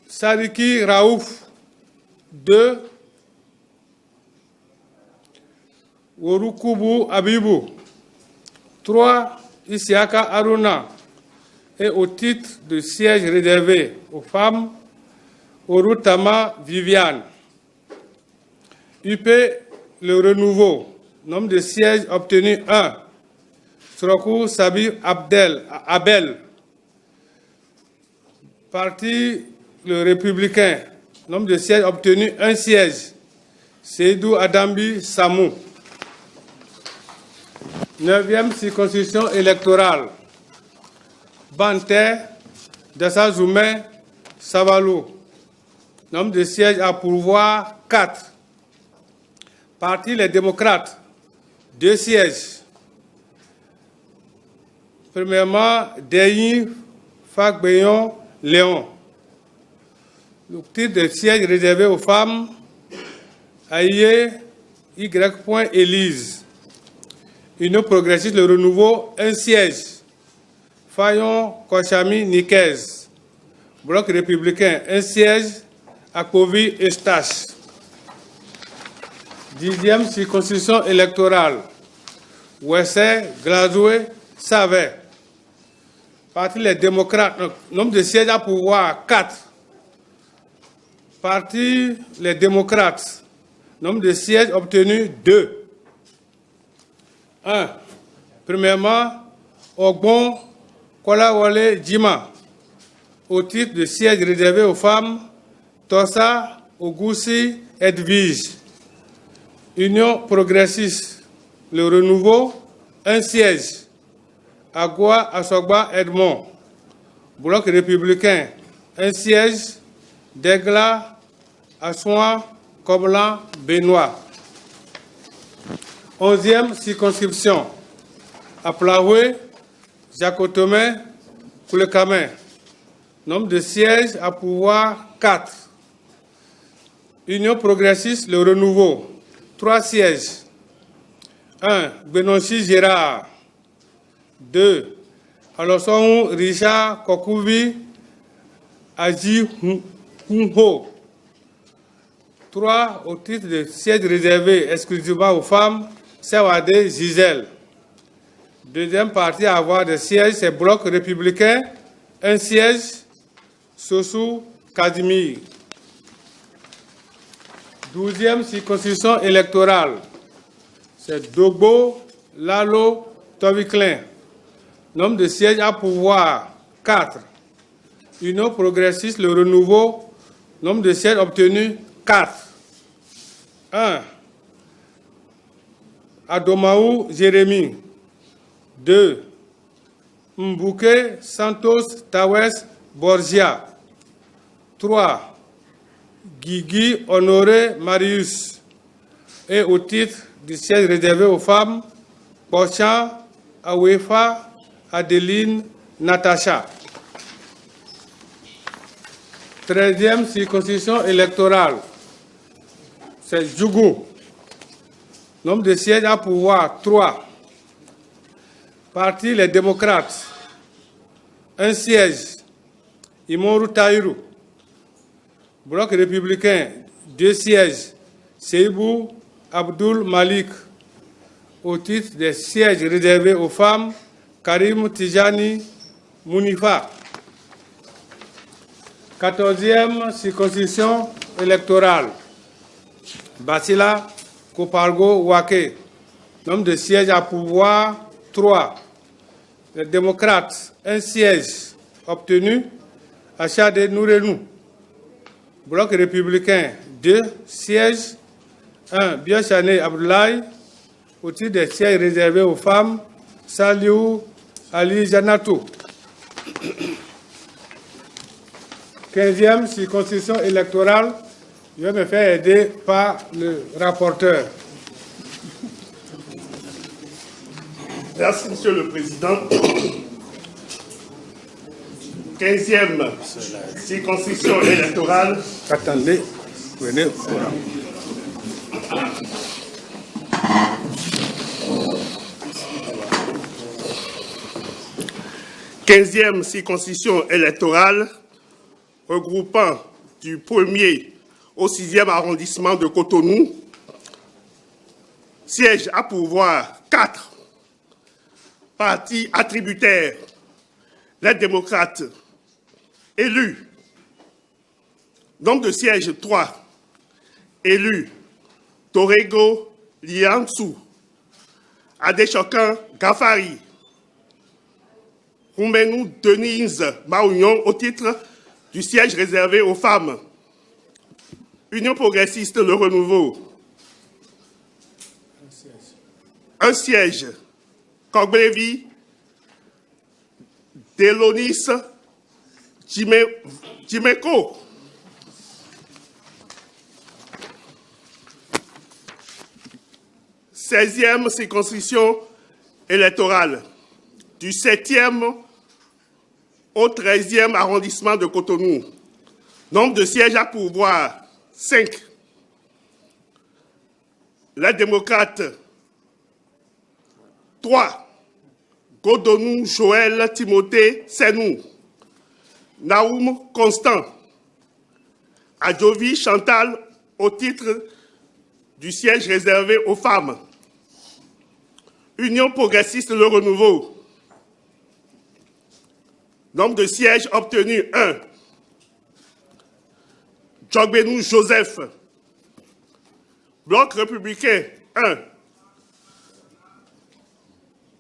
Speaker 8: Sadiki Raouf. 2. Worukubu Abibou. 3. Isiaka Aruna. Et au titre de siège réservé aux femmes, Orutama Viviane. UP Le Renouveau. Nombre de sièges obtenus 1. Srokou Sabir Abel. Parti Le Républicain. Nombre de sièges obtenus 1 siège. Seydou Adambi Samou. 9e circonscription électorale. Banter, Dassazoumé, Savalou. Nombre de sièges à pourvoir 4. Parti les démocrates, 2 sièges. Premièrement, Deyi Fagbeyon Léon. Le titre de siège réservé aux femmes, Aïe Y. Élise. Union progressiste Le Renouveau, 1 siège. Fayon Kochami Nikez. Bloc républicain, 1 siège. Akovi Eustache. 10e circonscription électorale. Ouessé, Glazoué, Savet. Parti les démocrates, nombre de sièges à pouvoir 4. Parti les démocrates, nombre de sièges obtenus 2. 1. Premièrement, Ogbon Kolawole Djima. Au titre de siège réservé aux femmes, Tossa Ogoussi Edwige. Union progressiste, Le Renouveau, 1 siège. Agua Asogba Edmond. Bloc républicain, 1 siège. Degla Assouan Koblan Benoît. 11e circonscription. Aplaoué, Jacotomé, Koulekamen. Nombre de sièges à pouvoir 4. Union progressiste, Le Renouveau, 3 sièges. 1. Benonchi Gérard. 2. Alosson Richard Kokouvi Aji Hunho. 3. Au titre de siège réservé exclusivement aux femmes, Sewade Gisèle. Deuxième parti à avoir des sièges, c'est Bloc républicain, 1 siège, Sossou Kadimir. 12e circonscription électorale, c'est Dogbo Lalo Toviklin. Nombre de sièges à pouvoir 4. Union progressiste Le Renouveau, nombre de sièges obtenus 4. 1. Adomaou Jérémy. 2. Mbouke Santos Tawes Borgia. 3. Guigui Honoré Marius. Et au titre du siège réservé aux femmes, Pochan Awefa Adeline Natacha. 13e circonscription électorale, c'est Djougou. Nombre de sièges à pouvoir 3. Parti les démocrates, 1 siège. Imoru Taïrou. Bloc républicain, 2 sièges. Seibou Abdul Malik. Au titre des sièges réservés aux femmes, Karim Tijani Mounifa. 14e circonscription électorale, Basila Kopargo Wake. Nombre de sièges à pouvoir 3. Les démocrates, 1 siège obtenu. Achade Nourenou. Bloc républicain, 2 sièges. 1. Biochane Abdoulaye. Au titre des sièges réservés aux femmes, Saliou Ali Janatou. 15e circonscription électorale. Je vais me faire aider par le rapporteur.
Speaker 9: Merci, Monsieur le Président. 15e circonscription électorale.
Speaker 8: Attendez, venez.
Speaker 9: 15e circonscription électorale regroupant du 1er au 6e arrondissement de Cotonou, siège à pourvoir 4, partis attributaires, les démocrates élus, nombre de sièges 3, élus, Torego Liansou, Adechokan Gafari, Roumenou Denise Maounion au titre du siège réservé aux femmes. Union progressiste Le Renouveau. Un siège. Kogbevi Delonis Jimeko. « 16e circonscription électorale du 7e au 13e arrondissement de Cotonou. Nombre de sièges à pourvoir, 5. Les démocrates, 3. Godonou Joël Timothée Senou. Naoum Constant. Adjovi Chantal au titre du siège réservé aux femmes. Union progressiste Le Renouveau. Nombre de sièges obtenus, 1. Djogbenou Joseph. Bloc républicain, 1.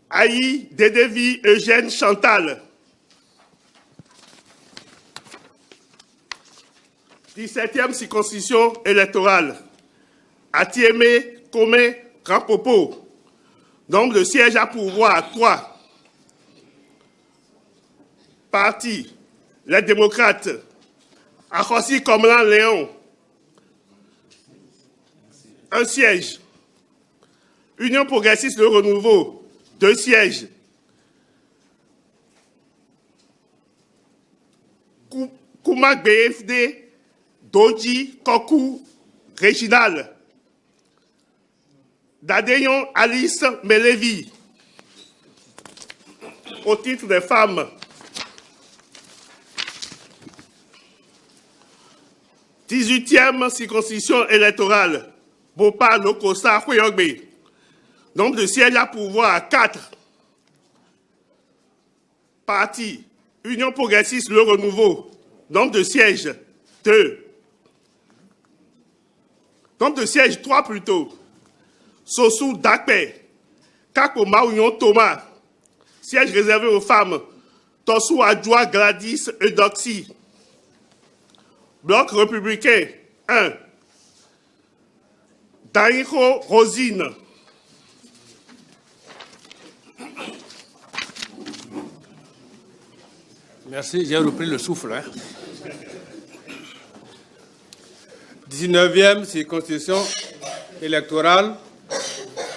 Speaker 9: Aïe Dédévi Eugène Chantal. 17e circonscription électorale. Atiémé Komé Rampopo. Nombre de sièges à pourvoir, 3. Parti, les démocrates, Akossi Komlan Léon, un siège. Union progressiste Le Renouveau, 2 sièges. Koumak BFD, Doji Kokou Réginal. Dadeyon Alice Melevi, au titre des femmes. 18e circonscription électorale, Bopa Lokosa Khoyogbe. Nombre de sièges à pourvoir, 4. Parti, Union progressiste Le Renouveau. Nombre de sièges, 2. Nombre de sièges, 3 plutôt. Sosou Dakpe, Kako Maounion Thomas. Siège réservé aux femmes. Tossou Adjoa Gladys Eudoxie. Bloc républicain, 1. Daïro Rosine.
Speaker 8: Merci, j'ai repris le souffle. 19e circonscription électorale,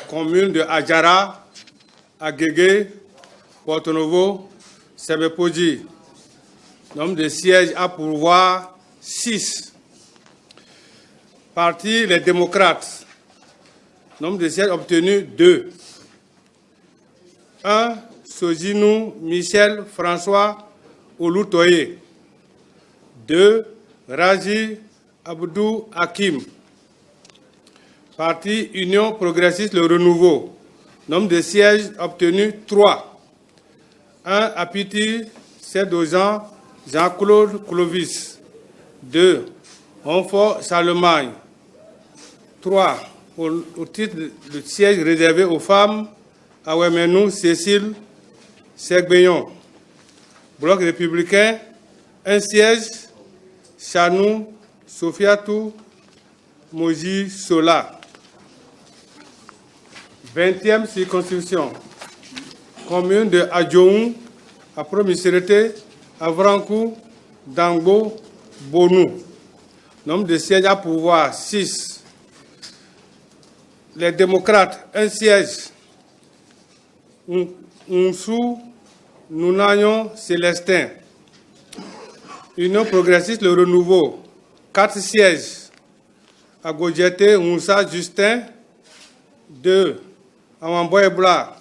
Speaker 8: commune de Adjara, Agégué, Porto Novo, Sebepoji. Nombre de sièges à pourvoir, 6. Parti les démocrates. Nombre de sièges obtenus, 2. 1. Sojinou Michel François Ouloutoye. 2. Raji Abdou Hakim. Parti Union progressiste Le Renouveau. Nombre de sièges obtenus, 3. 1. Apiti Sédojan Jean-Claude Clovis. 2. Honfort Charlemagne. 3. Au titre du siège réservé aux femmes, Awemenou Cécile Segbeyon. Bloc républicain, un siège, Chanou Sofiatou Moji Sola. 20e circonscription, commune de Adjoun, à Promisérité, Avrankou, Dango, Bonou. Nombre de sièges à pouvoir 6. Les démocrates, 1 siège. Nsou Nounagnon Célestin. Union progressiste Le Renouveau, 4 sièges. Agodjete Moussa Justin, 2. Amamboy Bla,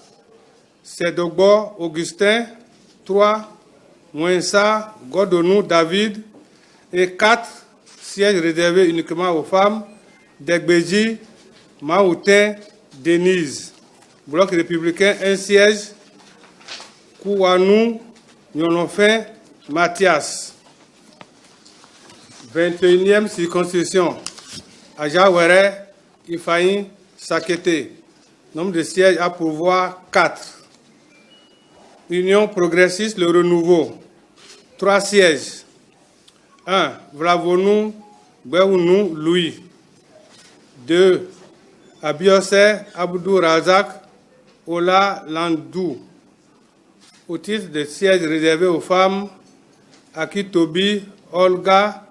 Speaker 8: Sedogbo Augustin, 3. Mouensa Godonou David, et 4 sièges réservés uniquement aux femmes, Degbeji Maoutin Denise. Bloc républicain, 1 siège. Kouanou Nyonofin Mathias. 21e circonscription. Ajawere Ifaïn Sakete. Nombre de sièges à pourvoir 4. Union progressiste Le Renouveau, 3 sièges. 1. Vlavonou Béounou Louis. 2. Abiose Abdou Razak Ola Landou. Au titre de sièges réservés aux femmes, Akitobi Olga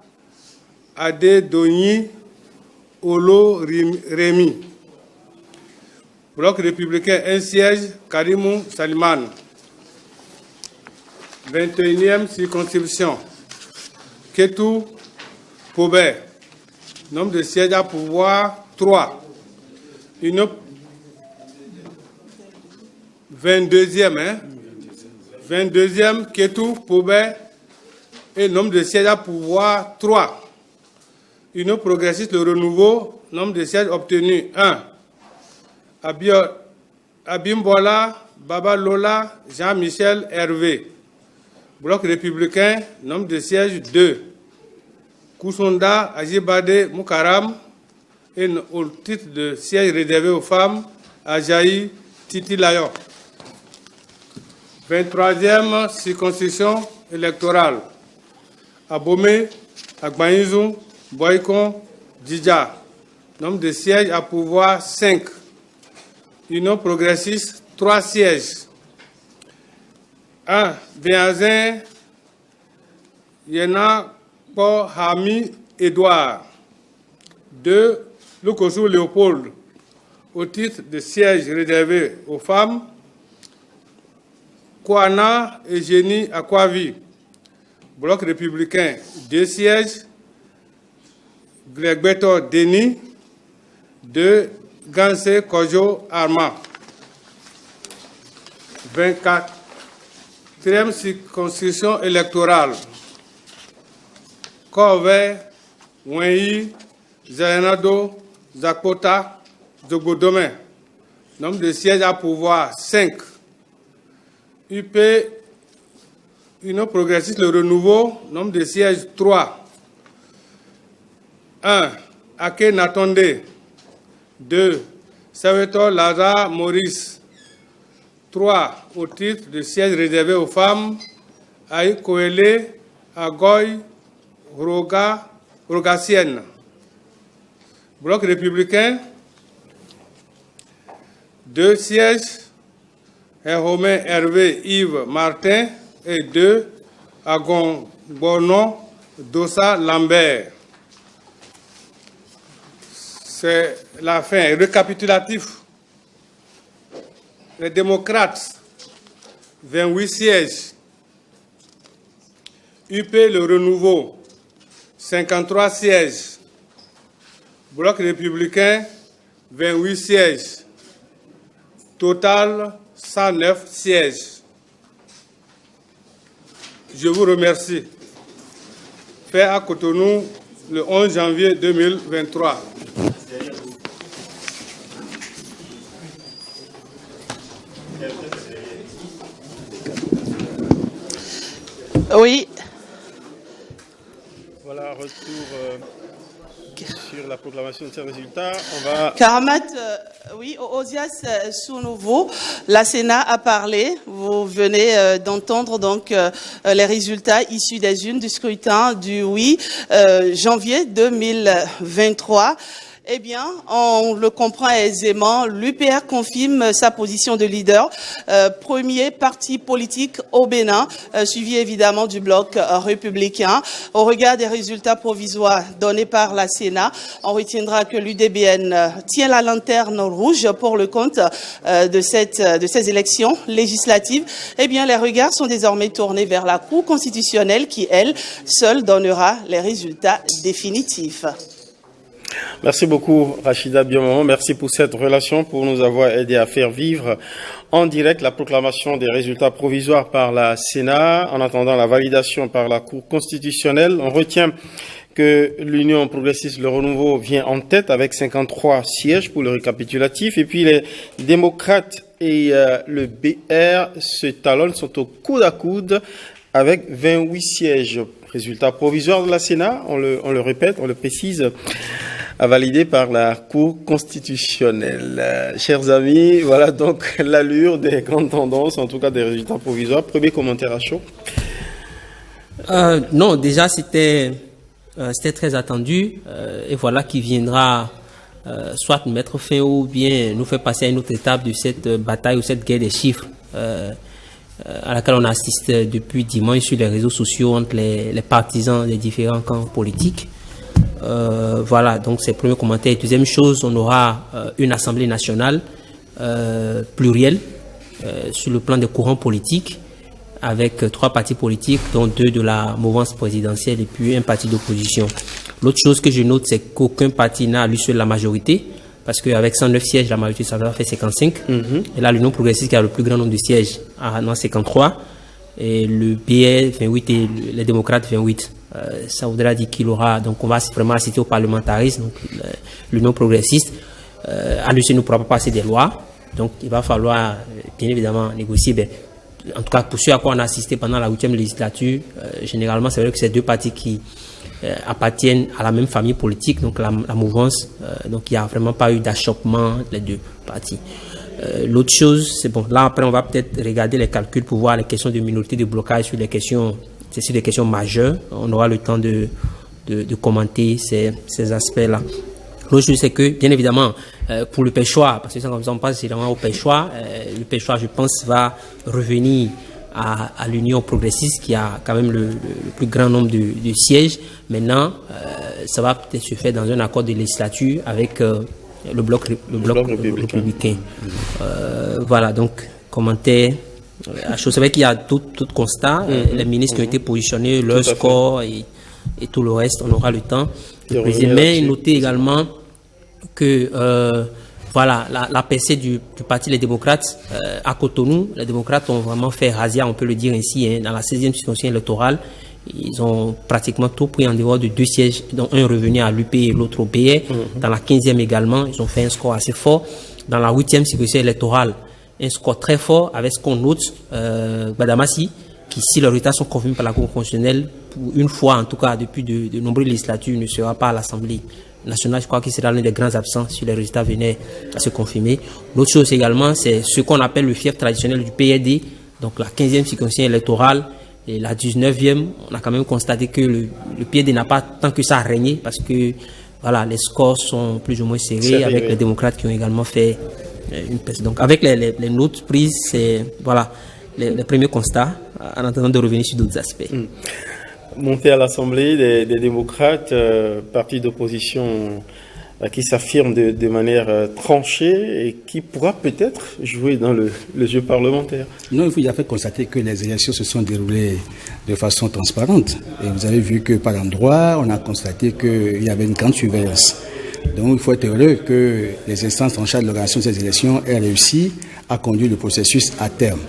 Speaker 8: Adedoni Olo Rémi. Bloc républicain, 1 siège, Karimou Saliman. 21e circonscription. Ketou Pobé. Nombre de sièges à pouvoir 3. Une 22e, 22e, Ketou Pobé. Et nombre de sièges à pouvoir 3. Union progressiste Le Renouveau, nombre de sièges obtenus 1. Abimbola Babalola Jean-Michel Hervé. Bloc républicain, nombre de sièges 2. Kousonda Ajibade Moukaram. Et au titre de siège réservé aux femmes, Ajaï Titilayo. 23e circonscription électorale. Abomé, Agbaïnzou, Boykon, Djidja. Nombre de sièges à pouvoir 5. Union progressiste, 3 sièges. 1. Béazin, Yena, Po, Hami, Edouard. 2. Lukosu Léopold, au titre de siège réservé aux femmes. Kouana Eugénie Akwavi. Bloc républicain, 2 sièges. Gregbeto Denis. 2. Gansé Kojo Arma. 24e circonscription électorale. Kove, Wenyi, Zayanado, Zakota, Zogodome. Nombre de sièges à pouvoir 5. UP, Union progressiste Le Renouveau, nombre de sièges 3. 1. Ake Natonde. 2. Saveto Laza Maurice. 3. Au titre de siège réservé aux femmes, Aïe Koele, Agoy, Rogasienne. Bloc républicain, 2 sièges, Romain Hervé Yves Martin et 2, Agon Bonon Dossa Lambert. C'est la fin. Récapitulatif. Les démocrates, 28 sièges. UP Le Renouveau, 53 sièges. Bloc républicain, 28 sièges. Total, 109 sièges. Je vous remercie. Fait à Cotonou le 11 janvier 2023.
Speaker 6: Oui.
Speaker 1: Voilà, retour sur la proclamation de ces résultats. On va...
Speaker 6: Karamat, oui, Osias Sounouveau, la Sénat a parlé. Vous venez d'entendre donc les résultats issus des urnes du scrutin du 8 janvier 2023. Eh bien, on le comprend aisément, l'UPR confirme sa position de leader, premier parti politique au Bénin, suivi évidemment du bloc républicain. Au regard des résultats provisoires donnés par la Sénat, on retiendra que l'UDBN tient la lanterne rouge pour le compte de ces élections législatives. Eh bien, les regards sont désormais tournés vers la Cour constitutionnelle qui, elle, seule donnera les résultats définitifs.
Speaker 1: Merci beaucoup, Rachida Biomon. Merci pour cette relation, pour nous avoir aidé à faire vivre en direct la proclamation des résultats provisoires par la Sénat, en attendant la validation par la Cour constitutionnelle. On retient que l'Union progressiste Le Renouveau vient en tête avec 53 sièges pour le récapitulatif. Et puis les démocrates et le BR se talonnent, sont au coude à coude avec 28 sièges. Résultat provisoire de la Sénat, on le répète, on le précise, validé par la Cour constitutionnelle. Chers amis, voilà donc l'allure des grandes tendances, en tout cas des résultats provisoires. Premier commentaire à chaud.
Speaker 4: Non, déjà c'était très attendu, et voilà qui viendra soit mettre fin ou bien nous faire passer à une autre étape de cette bataille ou cette guerre des chiffres à laquelle on assiste depuis dimanche sur les réseaux sociaux entre les partisans des différents camps politiques. Voilà, donc c'est le premier commentaire. Deuxième chose, on aura une Assemblée nationale plurielle sur le plan des courants politiques, avec 3 partis politiques, dont 2 de la mouvance présidentielle et puis un parti d'opposition. L'autre chose que je note, c'est qu'aucun parti n'a à lui seul la majorité, parce qu'avec 109 sièges, la majorité, ça va faire 55. Et là, l'Union progressiste qui a le plus grand nombre de sièges en a 53. Et le BR 28 et les démocrates 28. Ça voudra dire qu'il aura, donc on va vraiment assister au parlementarisme. Donc l'Union progressiste, à lui seul ne pourra pas passer des lois. Donc il va falloir bien évidemment négocier. En tout cas, pour ceux à quoi on a assisté pendant la 8e législature, généralement, c'est vrai que c'est 2 partis qui appartiennent à la même famille politique, donc la mouvance. Donc il n'y a vraiment pas eu d'achoppement les 2 partis. L'autre chose, c'est bon, là après on va peut-être regarder les calculs pour voir les questions de minorité de blocage sur les questions, c'est sur des questions majeures. On aura le temps de commenter ces aspects-là. L'autre chose, c'est que, bien évidemment, pour le pêchoir, parce que ça, comme ça, on passe vraiment au pêchoir, le pêchoir, je pense, va revenir à l'Union progressiste qui a quand même le plus grand nombre de sièges. Maintenant, ça va peut-être se faire dans un accord de législature avec le bloc républicain. Voilà, donc, commentaire. C'est vrai qu'il y a d'autres constats, les ministres qui ont été positionnés, leur score et tout le reste, on aura le temps de préciser. Notez également que voilà, la percée du parti Les Démocrates à Cotonou, les démocrates ont vraiment fait razzia, on peut le dire ainsi, dans la 16e circonscription électorale. Ils ont pratiquement tout pris en dehors de 2 sièges, dont un revenu à l'UP et l'autre au BR. Dans la 15e également, ils ont fait un score assez fort. Dans la 8e circonscription électorale, un score très fort avec ce qu'on note, Badamassi, qui, si les résultats sont confirmés par la Cour constitutionnelle, pour une fois en tout cas depuis de nombreuses législatures, ne sera pas à l'Assemblée nationale. Je crois qu'il sera l'un des grands absents si les résultats venaient à se confirmer. L'autre chose également, c'est ce qu'on appelle le fief traditionnel du PRD, donc la 15e circonscription électorale et la 19e. On a quand même constaté que le PRD n'a pas tant que ça régné parce que voilà, les scores sont plus ou moins serrés avec les démocrates qui ont également fait une peste. Donc avec les notes prises, c'est voilà, les premiers constats en attendant de revenir sur d'autres aspects.
Speaker 1: Monter à l'Assemblée des démocrates, parti d'opposition qui s'affirme de manière tranchée et qui pourra peut-être jouer dans le jeu parlementaire.
Speaker 2: Non, il faut y faire constater que les élections se sont déroulées de façon transparente. Et vous avez vu que par endroits, on a constaté qu'il y avait une grande surveillance. Donc il faut être heureux que les instances en charge de l'organisation de ces élections aient réussi à conduire le processus à terme.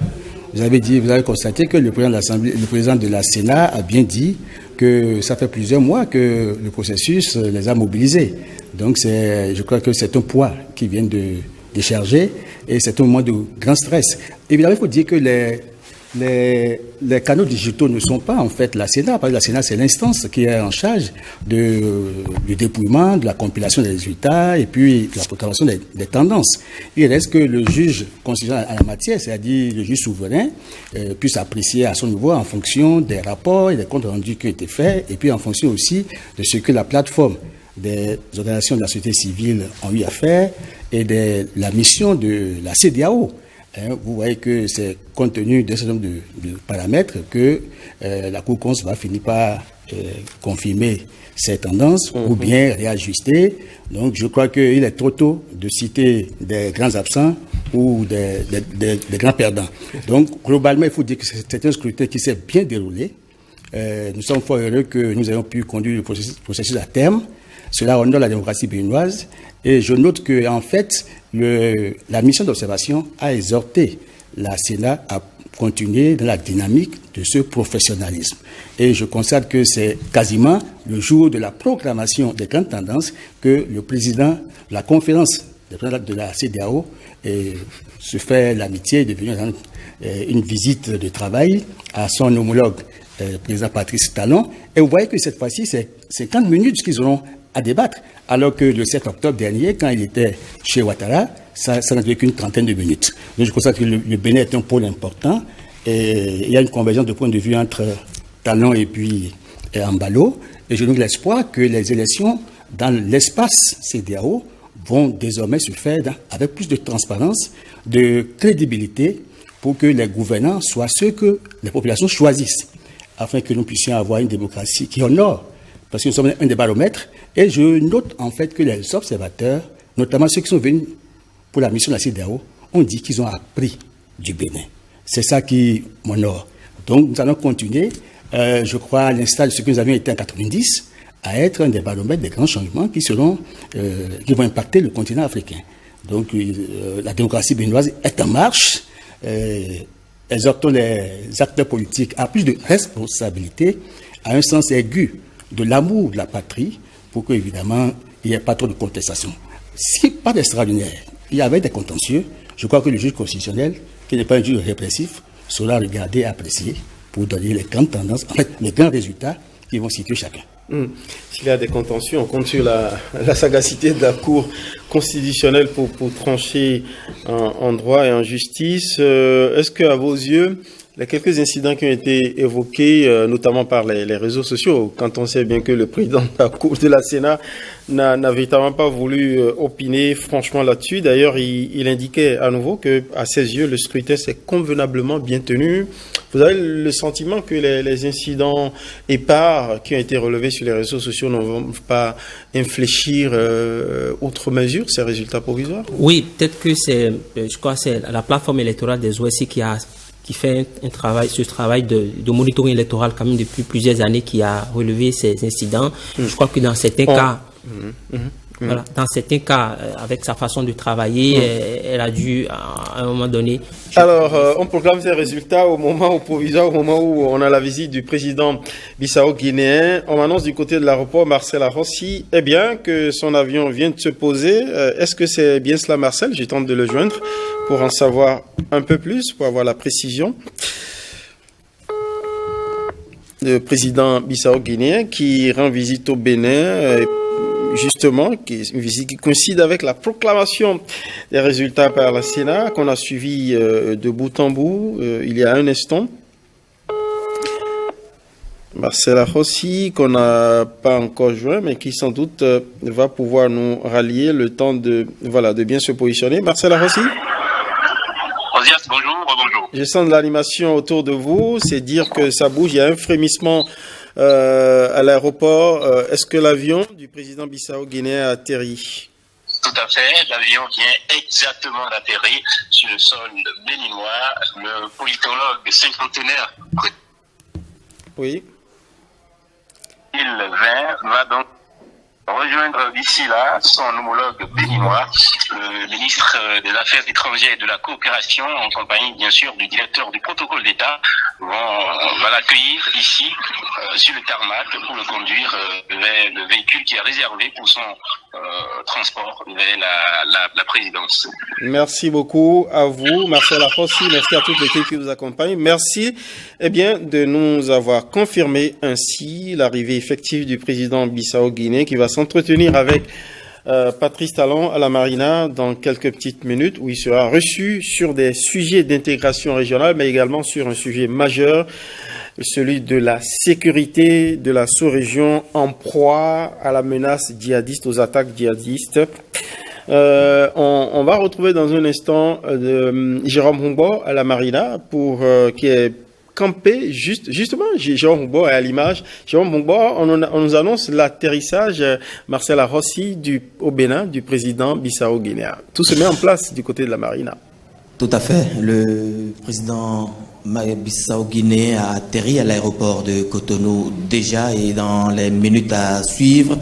Speaker 2: Vous avez constaté que le président de la Sénat a bien dit que ça fait plusieurs mois que le processus les a mobilisés. Donc je crois que c'est un poids qui vient de décharger et c'est un moment de grand stress. Évidemment, il faut dire que les canaux digitaux ne sont pas en fait la Sénat, parce que la Sénat c'est l'instance qui est en charge du dépouillement, de la compilation des résultats et puis de la proclamation des tendances. Il reste que le juge constitutionnel en la matière, c'est-à-dire le juge souverain, puisse apprécier à son niveau en fonction des rapports et des comptes rendus qui ont été faits et puis en fonction aussi de ce que la plateforme des organisations de la société civile ont eu à faire et de la mission de la CEDEAO. Vous voyez que c'est compte tenu d'un certain nombre de paramètres que la Cour cons va finir par confirmer ces tendances ou bien réajuster. Donc je crois qu'il est trop tôt de citer des grands absents ou des grands perdants. Donc globalement, il faut dire que c'est un scrutin qui s'est bien déroulé. Nous sommes fort heureux que nous ayons pu conduire le processus à terme. Cela honore la démocratie béninoise. Et je note que, en fait, la mission d'observation a exhorté la Sénat à continuer dans la dynamique de ce professionnalisme. Et je constate que c'est quasiment le jour de la proclamation des grandes tendances que le président, la conférence de la CEDEAO, se fait l'amitié de venir dans une visite de travail à son homologue, président Patrice Talon. Et vous voyez que cette fois-ci, c'est 50 minutes qu'ils auront à débattre, alors que le 7 octobre dernier, quand il était chez Ouattara, ça n'a duré qu'une trentaine de minutes. Donc je constate que le Bénin est un pôle important et il y a une convergence de points de vue entre Talon et puis Ambalo. Et je nourris l'espoir que les élections dans l'espace CEDEAO vont désormais se faire avec plus de transparence, de crédibilité, pour que les gouvernants soient ceux que les populations choisissent, afin que nous puissions avoir une démocratie qui honore. Parce que nous sommes un des baromètres, et je note en fait que les observateurs, notamment ceux qui sont venus pour la mission de la CEDEAO, ont dit qu'ils ont appris du Bénin. C'est ça qui m'honore. Donc nous allons continuer, je crois, à l'instar de ce que nous avions été en 90, à être un des baromètres des grands changements qui vont impacter le continent africain. Donc la démocratie béninoise est en marche. Exhortons les acteurs politiques à plus de responsabilité, à un sens aigu de l'amour de la patrie, pour qu'évidemment, il n'y ait pas trop de contestation. Ce qui n'est pas d'extraordinaire, il y avait des contentieux. Je crois que le juge constitutionnel, qui n'est pas un juge répressif, sera regardé et apprécié pour donner les grandes tendances, en fait, les grands résultats qui vont situer chacun.
Speaker 1: S'il y a des contentieux, on compte sur la sagacité de la Cour constitutionnelle pour trancher en droit et en justice. Est-ce qu'à vos yeux, les quelques incidents qui ont été évoqués, notamment par les réseaux sociaux, quand on sait bien que le président de la Sénat n'a véritablement pas voulu opiner franchement là-dessus. D'ailleurs, il indiquait à nouveau que, à ses yeux, le scrutin s'est convenablement bien tenu. Vous avez le sentiment que les incidents épars qui ont été relevés sur les réseaux sociaux ne vont pas infléchir outre mesure ces résultats provisoires?
Speaker 4: Oui, peut-être que je crois que c'est la plateforme électorale des OSI qui fait ce travail de monitoring électoral quand même depuis plusieurs années, qui a relevé ces incidents. Je crois que dans certains cas, voilà, dans certains cas, avec sa façon de travailler, elle a dû, à un moment donné...
Speaker 1: Alors, on proclame ces résultats au moment où on a la visite du président bissau-guinéen. On m'annonce du côté de l'aéroport Marcel Arrossi, que son avion vient de se poser. Est-ce que c'est bien cela, Marcel? Je tente de le joindre pour en savoir un peu plus, pour avoir la précision. Le président bissau-guinéen qui rend visite au Bénin, justement, une visite qui coïncide avec la proclamation des résultats par la Sénat, qu'on a suivi de bout en bout il y a un instant. Marcel Arrossi, qu'on n'a pas encore joint, mais qui sans doute va pouvoir nous rallier le temps de bien se positionner. Marcel Arrossi?
Speaker 10: Bonjour, bonjour.
Speaker 1: Je sens de l'animation autour de vous, c'est dire que ça bouge, il y a un frémissement à l'aéroport. Est-ce que l'avion du président bissau-guinéen a atterri?
Speaker 10: Tout à fait, l'avion vient exactement d'atterrir sur le sol béninois. Le politologue cinquantenaire,
Speaker 1: oui,
Speaker 10: il va donc rejoindre d'ici là son homologue béninois, le ministre des Affaires étrangères et de la coopération, en compagnie bien sûr du directeur du protocole d'État, va l'accueillir ici sur le tarmac pour le conduire vers le véhicule qui est réservé pour son transport vers la présidence.
Speaker 1: Merci beaucoup à vous, Marcel Arrossi. Merci à toute l'équipe qui vous accompagne. Merci de nous avoir confirmé ainsi l'arrivée effective du président bissau-guinéen qui va s'entretenir avec Patrice Talon à la Marina dans quelques petites minutes, où il sera reçu sur des sujets d'intégration régionale, mais également sur un sujet majeur, celui de la sécurité de la sous-région en proie à la menace djihadiste, aux attaques djihadistes. On va retrouver dans un instant Jérôme Humbo à la Marina qui est campé justement. Jérôme Humbo est à l'image. Jérôme Humbo, on nous annonce l'atterrissage Marcela Rossi au Bénin du président Bissau-Guinéen. Tout se met en place du côté de la Marina.
Speaker 7: Tout à fait. Le président Bissau-Guinée a atterri à l'aéroport de Cotonou déjà, et dans les minutes à suivre,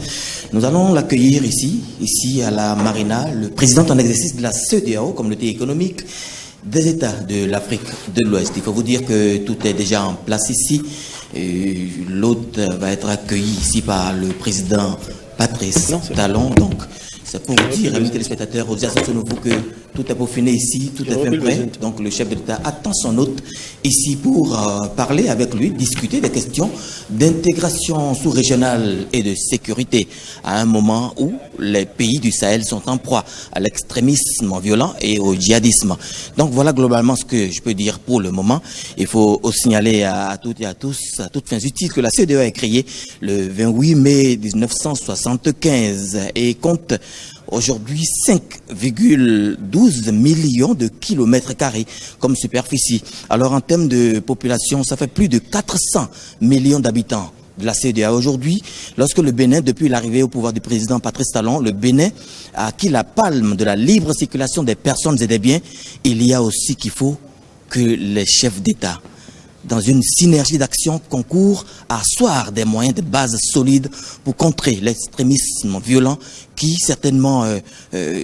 Speaker 7: nous allons l'accueillir ici à la Marina, le président en exercice de la CEDEAO, Communauté économique des États de l'Afrique de l'Ouest. Il faut vous dire que tout est déjà en place ici. L'hôte va être accueilli ici par le président Patrice Talon. Donc, c'est pour vous dire, amis téléspectateurs, aux Associations Nouveau, que tout est peaufiné ici, tout est fait prêt. Donc le chef de l'État attend son hôte ici pour parler avec lui, discuter des questions d'intégration sous-régionale et de sécurité à un moment où les pays du Sahel sont en proie à l'extrémisme violent et au djihadisme. Donc voilà globalement ce que je peux dire pour le moment. Il faut aussi signaler à toutes et à tous, à toutes fins utiles, que la CEDEAO est créée le 28 mai 1975 et compte aujourd'hui 5,12 millions de kilomètres carrés comme superficie. Alors en termes de population, ça fait plus de 400 millions d'habitants de la CEDEAO. Aujourd'hui, lorsque le Bénin, depuis l'arrivée au pouvoir du président Patrice Talon, le Bénin a acquis la palme de la libre circulation des personnes et des biens, il y a aussi qu'il faut que les chefs d'État, dans une synergie d'action, concourent à asseoir des moyens de base solides pour contrer l'extrémisme violent qui certainement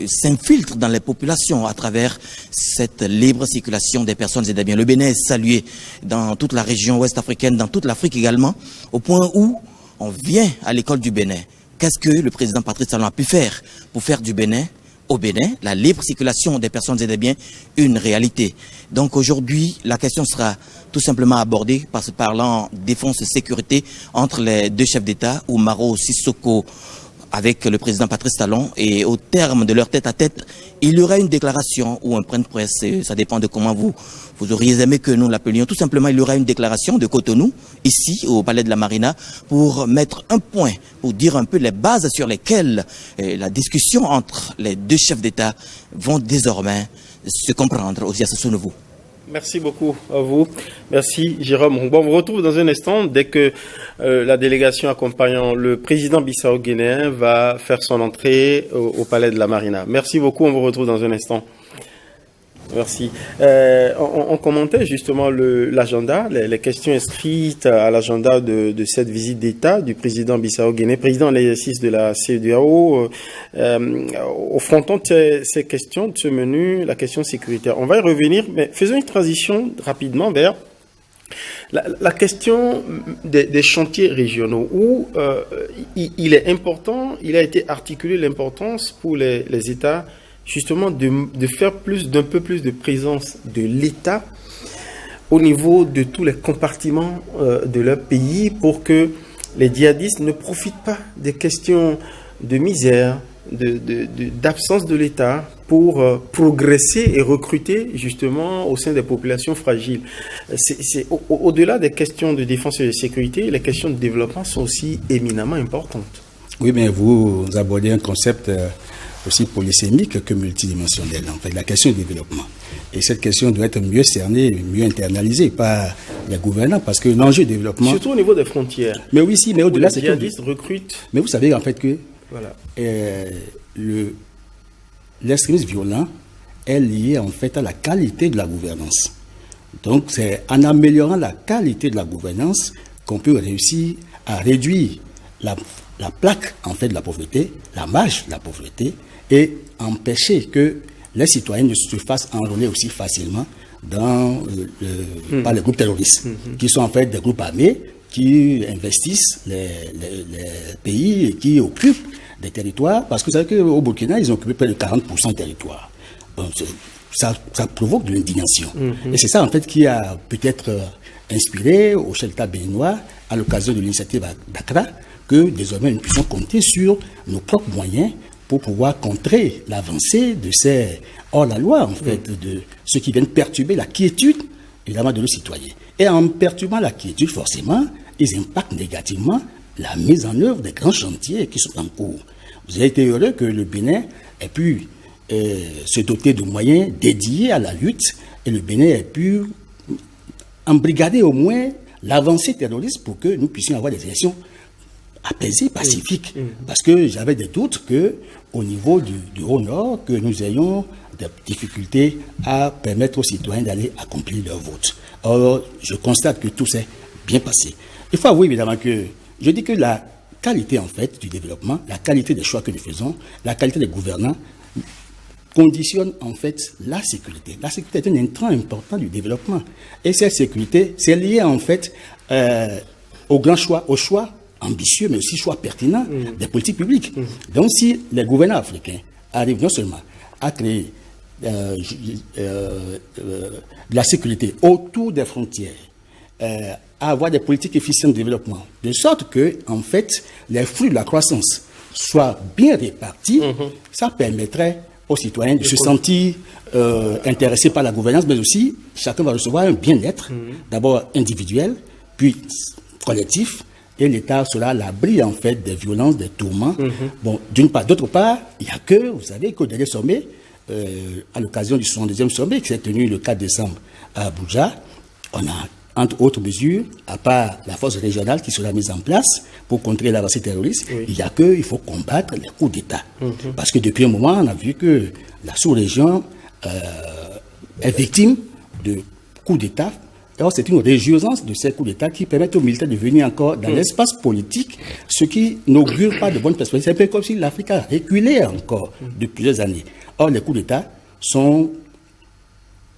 Speaker 7: s'infiltre dans les populations à travers cette libre circulation des personnes et des biens. Le Bénin est salué dans toute la région ouest africaine, dans toute l'Afrique également, au point où on vient à l'école du Bénin. Qu'est-ce que le président Patrice Talon a pu faire pour faire du Bénin, au Bénin, la libre circulation des personnes et des biens, une réalité? Donc aujourd'hui, la question sera tout simplement abordée parlant défense-sécurité entre les deux chefs d'État, Umaro Sissoko avec le président Patrice Talon, et au terme de leur tête-à-tête, il y aura une déclaration ou un point de presse, ça dépend de comment vous auriez aimé que nous l'appelions. Tout simplement, il y aura une déclaration de Cotonou, ici, au Palais de la Marina, pour mettre un point, pour dire un peu les bases sur lesquelles la discussion entre les deux chefs d'État vont désormais se comprendre aux Associations Nouveau.
Speaker 1: Merci beaucoup à vous. Merci Jérôme Humbo. On vous retrouve dans un instant dès que la délégation accompagnant le président bissau-guinéen va faire son entrée au Palais de la Marina. Merci beaucoup, on vous retrouve dans un instant. Merci. On commentait justement l'agenda, les questions inscrites à l'agenda de cette visite d'État du président bissau-guinéen, président en exercice de la CEDEAO. Au fronton de ces questions, de ce menu, la question sécuritaire. On va y revenir, mais faisons une transition rapidement vers la question des chantiers régionaux, où il est important, il a été articulé l'importance pour les États justement de faire d'un peu plus de présence de l'État au niveau de tous les compartiments de leur pays, pour que les djihadistes ne profitent pas des questions de misère, d'absence de l'État pour progresser et recruter justement au sein des populations fragiles. Au-delà des questions de défense et de sécurité, les questions de développement sont aussi éminemment importantes.
Speaker 2: Oui, mais vous abordez un concept aussi polysémique que multidimensionnel, en fait, la question du développement. Et cette question doit être mieux cernée, mieux internalisée par les gouvernants, parce que l'enjeu du développement...
Speaker 1: Surtout au niveau des frontières.
Speaker 2: Mais oui, si, mais au-delà...
Speaker 1: Les djihadistes recrutent...
Speaker 2: Mais vous savez en fait que
Speaker 1: voilà.
Speaker 2: L'extrémisme violent est lié en fait à la qualité de la gouvernance. Donc c'est en améliorant la qualité de la gouvernance qu'on peut réussir à réduire la plaque en fait de la pauvreté, la marge de la pauvreté, et empêcher que les citoyens ne se fassent enrôler aussi facilement par les groupes terroristes, qui sont en fait des groupes armés qui investissent les pays et qui occupent des territoires, parce que vous savez qu'au Burkina, ils ont occupé près de 40% du territoire. Donc, ça provoque de l'indignation. Et c'est ça en fait qui a peut-être inspiré au chef d'État béninois, à l'occasion de l'initiative d'Accra, que désormais nous puissions compter sur nos propres moyens pour pouvoir contrer l'avancée de ces hors-la-loi, en fait, de ceux qui viennent perturber la quiétude, évidemment, de nos citoyens. Et en perturbant la quiétude, forcément, ils impactent négativement la mise en œuvre des grands chantiers qui sont en cours. Vous avez été heureux que le Bénin ait pu se doter de moyens dédiés à la lutte et le Bénin ait pu embrigader au moins l'avancée terroriste pour que nous puissions avoir des élections apaisées, pacifiques. Parce que j'avais des doutes qu'au niveau du Haut-Nord, que nous ayons des difficultés à permettre aux citoyens d'aller accomplir leur vote. Or, je constate que tout s'est bien passé. Il faut avouer évidemment que je dis que la qualité en fait du développement, la qualité des choix que nous faisons, la qualité des gouvernants conditionne en fait la sécurité. La sécurité est un intrant important du développement. Et cette sécurité, c'est lié en fait aux grands choix, aux choix ambitieux, mais aussi choix pertinents des politiques publiques. Donc si les gouvernants africains arrivent non seulement à créer de la sécurité autour des frontières, à avoir des politiques efficientes de développement, de sorte que, en fait, les fruits de la croissance soient bien répartis, ça permettrait aux citoyens de se sentir intéressés par la gouvernance, mais aussi, chacun va recevoir un bien-être, d'abord individuel, puis collectif, et l'État sera à l'abri, en fait, des violences, des tourments. Bon, d'une part. D'autre part, il n'y a que, vous savez, qu'au dernier sommet, à l'occasion du 72e sommet qui s'est tenu le 4 décembre à Abuja, on a, entre autres mesures, à part la force régionale qui sera mise en place pour contrer l'avancée terroriste, il y a que, il faut combattre les coups d'État. Parce que depuis un moment, on a vu que la sous-région est victime de coups d'État. Alors, c'est une réjouissance de ces coups d'État qui permettent aux militaires de venir encore dans l'espace politique, ce qui n'augure pas de bonnes perspectives. C'est un peu comme si l'Afrique a reculé encore de plusieurs années. Or, les coups d'État sont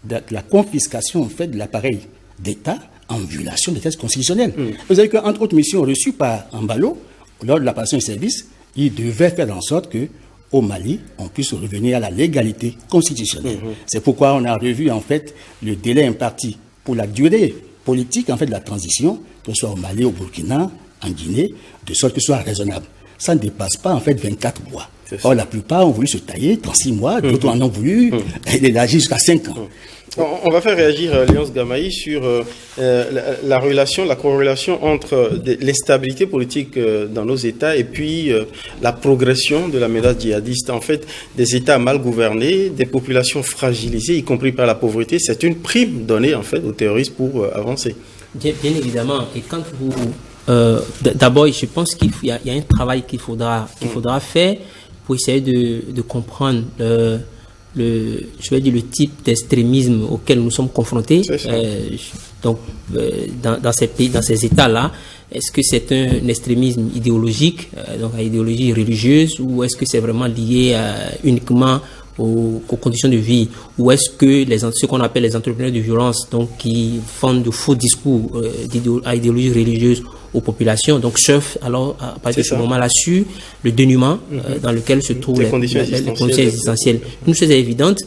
Speaker 2: de la confiscation en fait, de l'appareil d'État en violation des textes constitutionnels. Vous savez qu'entre autres missions reçues par Embalo, lors de la passation de service, il devait faire en sorte qu'au Mali, on puisse revenir à la légalité constitutionnelle. C'est pourquoi on a revu en fait le délai imparti pour la durée politique en fait de la transition, que ce soit au Mali, au Burkina, en Guinée, de sorte que ce soit raisonnable. Ça ne dépasse pas en fait 24 mois. Or, la plupart ont voulu se tailler 36 mois, d'autres en ont voulu élargir jusqu'à 5 ans.
Speaker 1: On va faire réagir Léonce Gamaï sur la relation, la corrélation entre l'instabilité politique dans nos États et puis la progression de la menace djihadiste. En fait, des États mal gouvernés, des populations fragilisées, y compris par la pauvreté, c'est une prime donnée en fait aux terroristes pour avancer.
Speaker 4: Bien évidemment. Et quand vous d'abord, je pense qu'il y a un travail qu'il faudra faire pour essayer de comprendre je vais dire le type d'extrémisme auquel nous sommes confrontés. Donc, dans ces pays, dans ces États-là, est-ce que c'est un extrémisme idéologique, donc à idéologie religieuse, ou est-ce que c'est vraiment lié uniquement aux conditions de vie, ou est-ce que ce qu'on appelle les entrepreneurs de violence, donc qui font de faux discours à idéologie religieuse aux populations, donc surfent alors à partir de ce moment-là sur le dénuement dans lequel se trouvent les conditions existentielles. Une chose est évidente,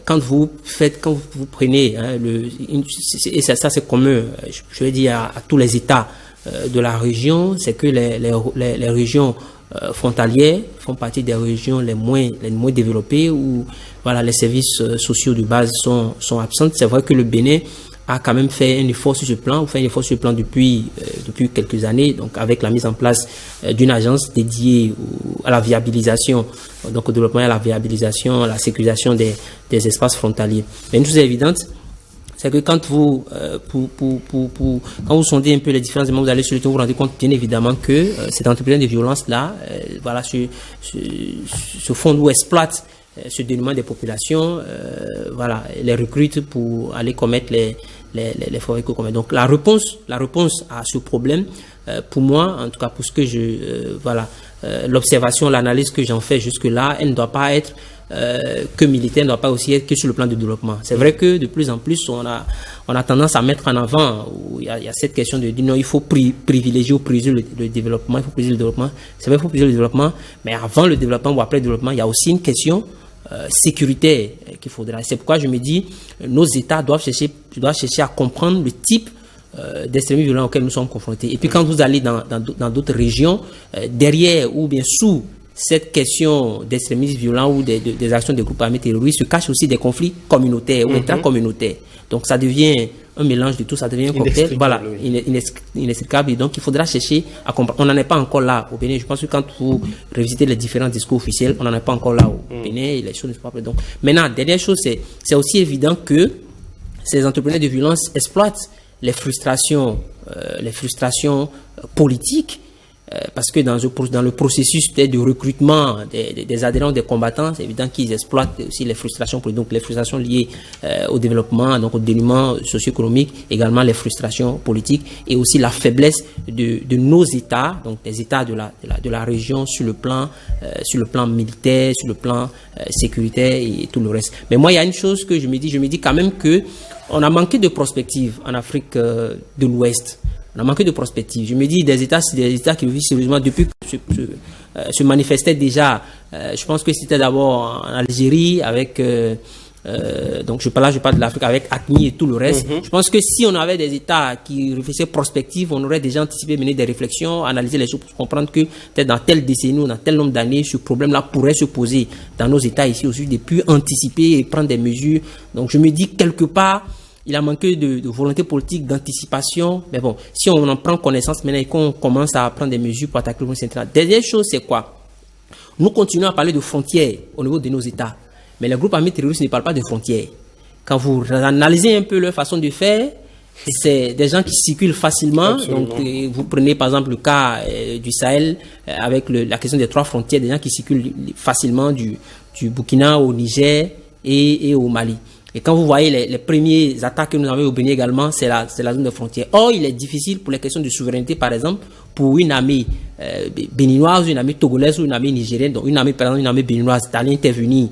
Speaker 4: quand vous prenez et ça c'est commun, je vais dire à tous les États de la région, c'est que les régions frontalières font partie des régions les moins développées où voilà, les services sociaux de base sont absents. C'est vrai que le Bénin a quand même fait un effort sur ce plan, depuis quelques années, donc avec la mise en place d'une agence dédiée à la viabilisation, donc au développement et à la viabilisation, à la sécurisation des espaces frontaliers. Mais une chose est évidente, c'est que quand vous quand vous sondez un peu les différents éléments, vous allez sur le terrain, vous vous rendez compte bien évidemment que cet entrepreneur de violence là, voilà, ce fonds où exploite ce dénuement des populations, voilà, les recrutent pour aller commettre les faits qu'ils commettent. Donc la réponse à ce problème, pour moi, en tout cas pour ce que l'observation, l'analyse que j'en fais jusque là, elle ne doit pas être que militaire, ne doit pas aussi être que sur le plan du développement. C'est vrai que de plus en plus, on a tendance à mettre en avant, il y a cette question de dire non, il faut privilégier ou privilégier le développement, il faut privilégier le développement. C'est vrai, il faut privilégier le développement, mais avant le développement ou après le développement, il y a aussi une question sécuritaire qu'il faudra. C'est pourquoi je me dis, nos États doivent chercher à comprendre le type d'extrémisme violent auquel nous sommes confrontés. Et puis quand vous allez dans d'autres régions, derrière ou bien sous cette question d'extrémisme violent ou des actions des groupes armés terroristes se cache aussi des conflits communautaires ou intracommunautaires. Donc ça devient un mélange de tout, ça devient un cocktail, voilà, inextricable. Et donc il faudra chercher à comprendre. On n'en est pas encore là au Bénin. Je pense que quand vous revisitez les différents discours officiels, on n'en est pas encore là au Bénin et les choses ne sont pas prêtes. Donc maintenant, dernière chose, c'est aussi évident que ces entrepreneurs de violence exploitent les frustrations politiques. Parce que dans le processus de recrutement des adhérents, des combattants, c'est évident qu'ils exploitent aussi les frustrations, donc les frustrations liées au développement, donc au développement socio-économique, également les frustrations politiques et aussi la faiblesse de nos États, donc des États de la région sur le plan militaire, sur le plan sécuritaire et tout le reste. Mais moi, il y a une chose que je me dis quand même que on a manqué de prospective en Afrique de l'Ouest. On a manqué de prospective. Je me dis des États qui vivent sérieusement depuis que se manifestaient déjà. Je pense que c'était d'abord en Algérie avec donc je parle de l'Afrique avec ACMI et tout le reste. Je pense que si on avait des États qui réfléchissaient prospective, on aurait déjà anticipé, mené des réflexions, analysé les choses pour comprendre que peut-être dans telle décennie ou dans tel nombre d'années, ce problème-là pourrait se poser dans nos États ici aussi, de plus anticiper et prendre des mesures. Donc je me dis quelque part, il a manqué de volonté politique, d'anticipation. Mais bon, si on en prend connaissance maintenant et qu'on commence à prendre des mesures pour attaquer le monde central. Deuxième chose, c'est quoi? Nous continuons à parler de frontières au niveau de nos États. Mais les groupes armés terroristes ne parlent pas de frontières. Quand vous analysez un peu leur façon de faire, c'est des gens qui circulent facilement. Absolument. Donc, vous prenez par exemple le cas du Sahel avec la question des 3 frontières, des gens qui circulent facilement du Burkina au Niger et au Mali. Et quand vous voyez les premières attaques que nous avons au Bénin également, c'est la zone de frontière. Or, il est difficile pour les questions de souveraineté, par exemple, pour une armée béninoise, une armée togolaise ou une armée nigérienne, donc une armée, par exemple, une armée béninoise, d'aller intervenir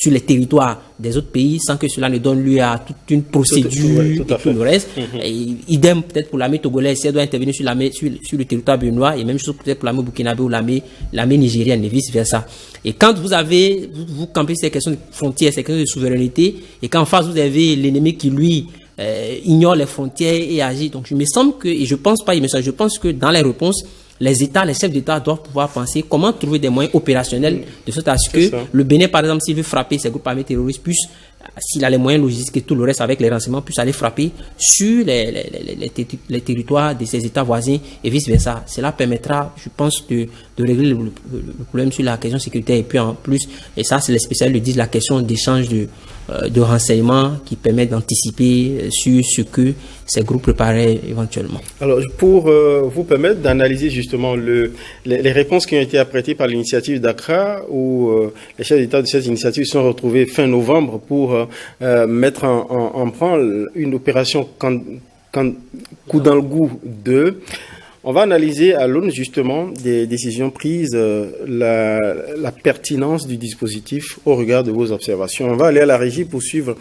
Speaker 4: sur les territoires des autres pays sans que cela ne donne lieu à toute une procédure et tout le reste. Et idem peut-être pour l'armée togolaise, si elle doit intervenir sur le territoire béninois, et même chose peut-être pour l'armée burkinabé ou l'armée nigérienne et vice versa. Et quand vous campez sur ces questions de frontières, ces questions de souveraineté, et qu'en face vous avez l'ennemi qui lui ignore les frontières et agit. Donc je pense que dans les réponses, les États, les chefs d'État doivent pouvoir penser comment trouver des moyens opérationnels de sorte à ce que le Bénin, par exemple, s'il veut frapper ces groupes armés terroristes, puisse, s'il a les moyens logistiques et tout le reste avec les renseignements, puisse aller frapper sur les territoires de ces États voisins et vice versa. Cela permettra, je pense, de régler le problème sur la question sécuritaire. Et puis en plus, et ça c'est les spécialistes le disent, la question d'échange de renseignements qui permet d'anticiper sur ce que ces groupes préparaient éventuellement.
Speaker 1: Alors, pour vous permettre d'analyser justement les réponses qui ont été apprêtées par l'initiative d'Accra, où les chefs d'État de cette initiative sont retrouvés fin novembre pour mettre en branle une opération coup dans le goût 2. On va analyser à l'aune justement des décisions prises, la pertinence du dispositif au regard de vos observations. On va aller à la régie pour suivre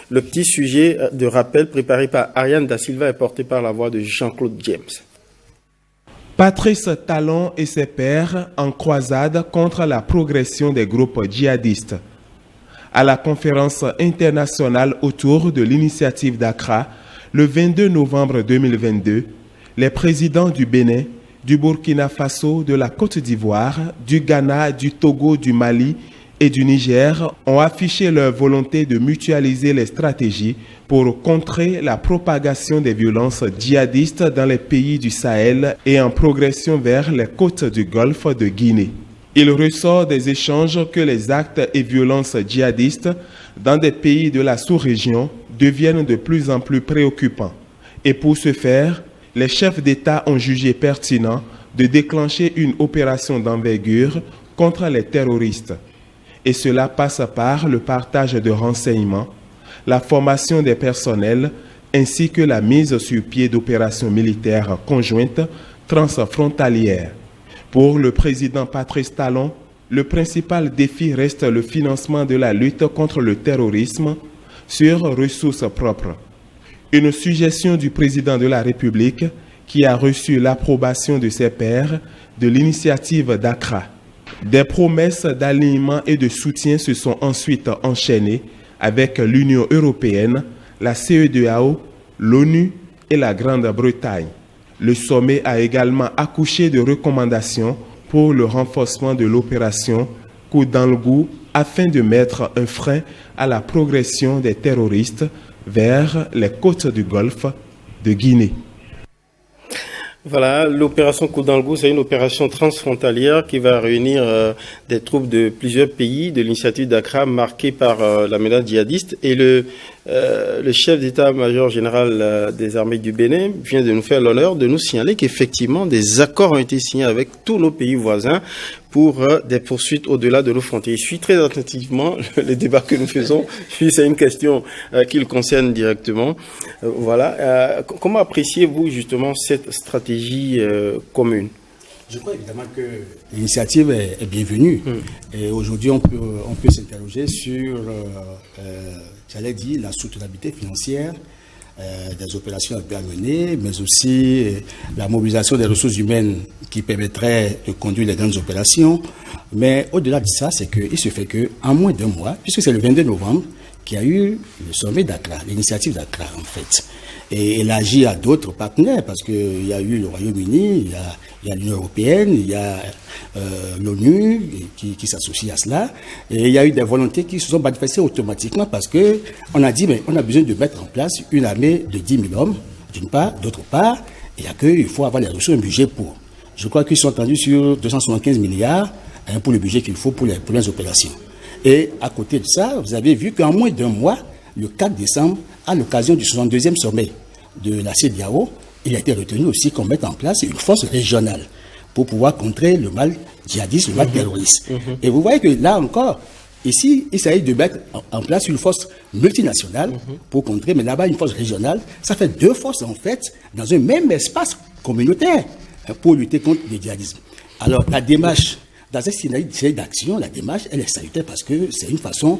Speaker 1: le petit sujet de rappel préparé par Ariane Da Silva et porté par la voix de Jean-Claude James.
Speaker 11: Patrice Talon et ses pairs en croisade contre la progression des groupes djihadistes. À la conférence internationale autour de l'initiative d'Accra, le 22 novembre 2022, les présidents du Bénin, du Burkina Faso, de la Côte d'Ivoire, du Ghana, du Togo, du Mali et du Niger ont affiché leur volonté de mutualiser les stratégies pour contrer la propagation des violences djihadistes dans les pays du Sahel et en progression vers les côtes du Golfe de Guinée. Il ressort des échanges que les actes et violences djihadistes dans des pays de la sous-région deviennent de plus en plus préoccupants. Et pour ce faire, les chefs d'État ont jugé pertinent de déclencher une opération d'envergure contre les terroristes. Et cela passe par le partage de renseignements, la formation des personnels ainsi que la mise sur pied d'opérations militaires conjointes transfrontalières. Pour le président Patrice Talon, le principal défi reste le financement de la lutte contre le terrorisme sur ressources propres. Une suggestion du président de la République qui a reçu l'approbation de ses pairs de l'initiative d'Accra. Des promesses d'alignement et de soutien se sont ensuite enchaînées avec l'Union européenne, la CEDEAO, l'ONU et la Grande-Bretagne. Le sommet a également accouché de recommandations pour le renforcement de l'opération Coup dans le goût afin de mettre un frein à la progression des terroristes vers les côtes du Golfe de Guinée.
Speaker 1: Voilà, l'opération Coup dans le goût, c'est une opération transfrontalière qui va réunir des troupes de plusieurs pays de l'initiative d'Accra marquée par la menace djihadiste. Et le chef d'état-major général des armées du Bénin vient de nous faire l'honneur de nous signaler qu'effectivement des accords ont été signés avec tous nos pays voisins pour des poursuites au-delà de nos frontières. Je suis très attentivement le débat que nous faisons. C'est une question qui le concerne directement. Voilà. Comment appréciez-vous justement cette stratégie commune?
Speaker 2: Je crois évidemment que l'initiative est bienvenue. Et aujourd'hui, on peut s'interroger sur, j'allais dire, la soutenabilité financière des opérations à mener, mais aussi la mobilisation des ressources humaines qui permettrait de conduire les grandes opérations. Mais au-delà de ça, c'est qu'il se fait qu'en moins d'un mois, puisque c'est le 22 novembre, qu'il y a eu le sommet d'Accra, l'initiative d'Accra en fait. Et élargi à d'autres partenaires, parce qu'il y a eu le Royaume-Uni, il y a l'Union européenne, il y a l'ONU qui s'associe à cela. Et il y a eu des volontés qui se sont manifestées automatiquement parce qu'on a dit, mais on a besoin de mettre en place une armée de 10 000 hommes, d'une part. D'autre part, il faut avoir les ressources, un budget pour. Je crois qu'ils sont attendus sur 275 milliards pour le budget qu'il faut pour les opérations. Et à côté de ça, vous avez vu qu'en moins d'un mois, le 4 décembre, à l'occasion du 62e sommet de la CEDEAO, il a été retenu aussi qu'on mette en place une force régionale pour pouvoir contrer le mal djihadiste, le mal terroriste. Et vous voyez que là encore, ici, il s'agit de mettre en place une force multinationale pour contrer, mais là-bas, une force régionale. Ça fait deux forces, en fait, dans un même espace communautaire pour lutter contre le djihadisme. Alors, la démarche, dans cette série d'actions, la démarche, elle est salutaire parce que c'est une façon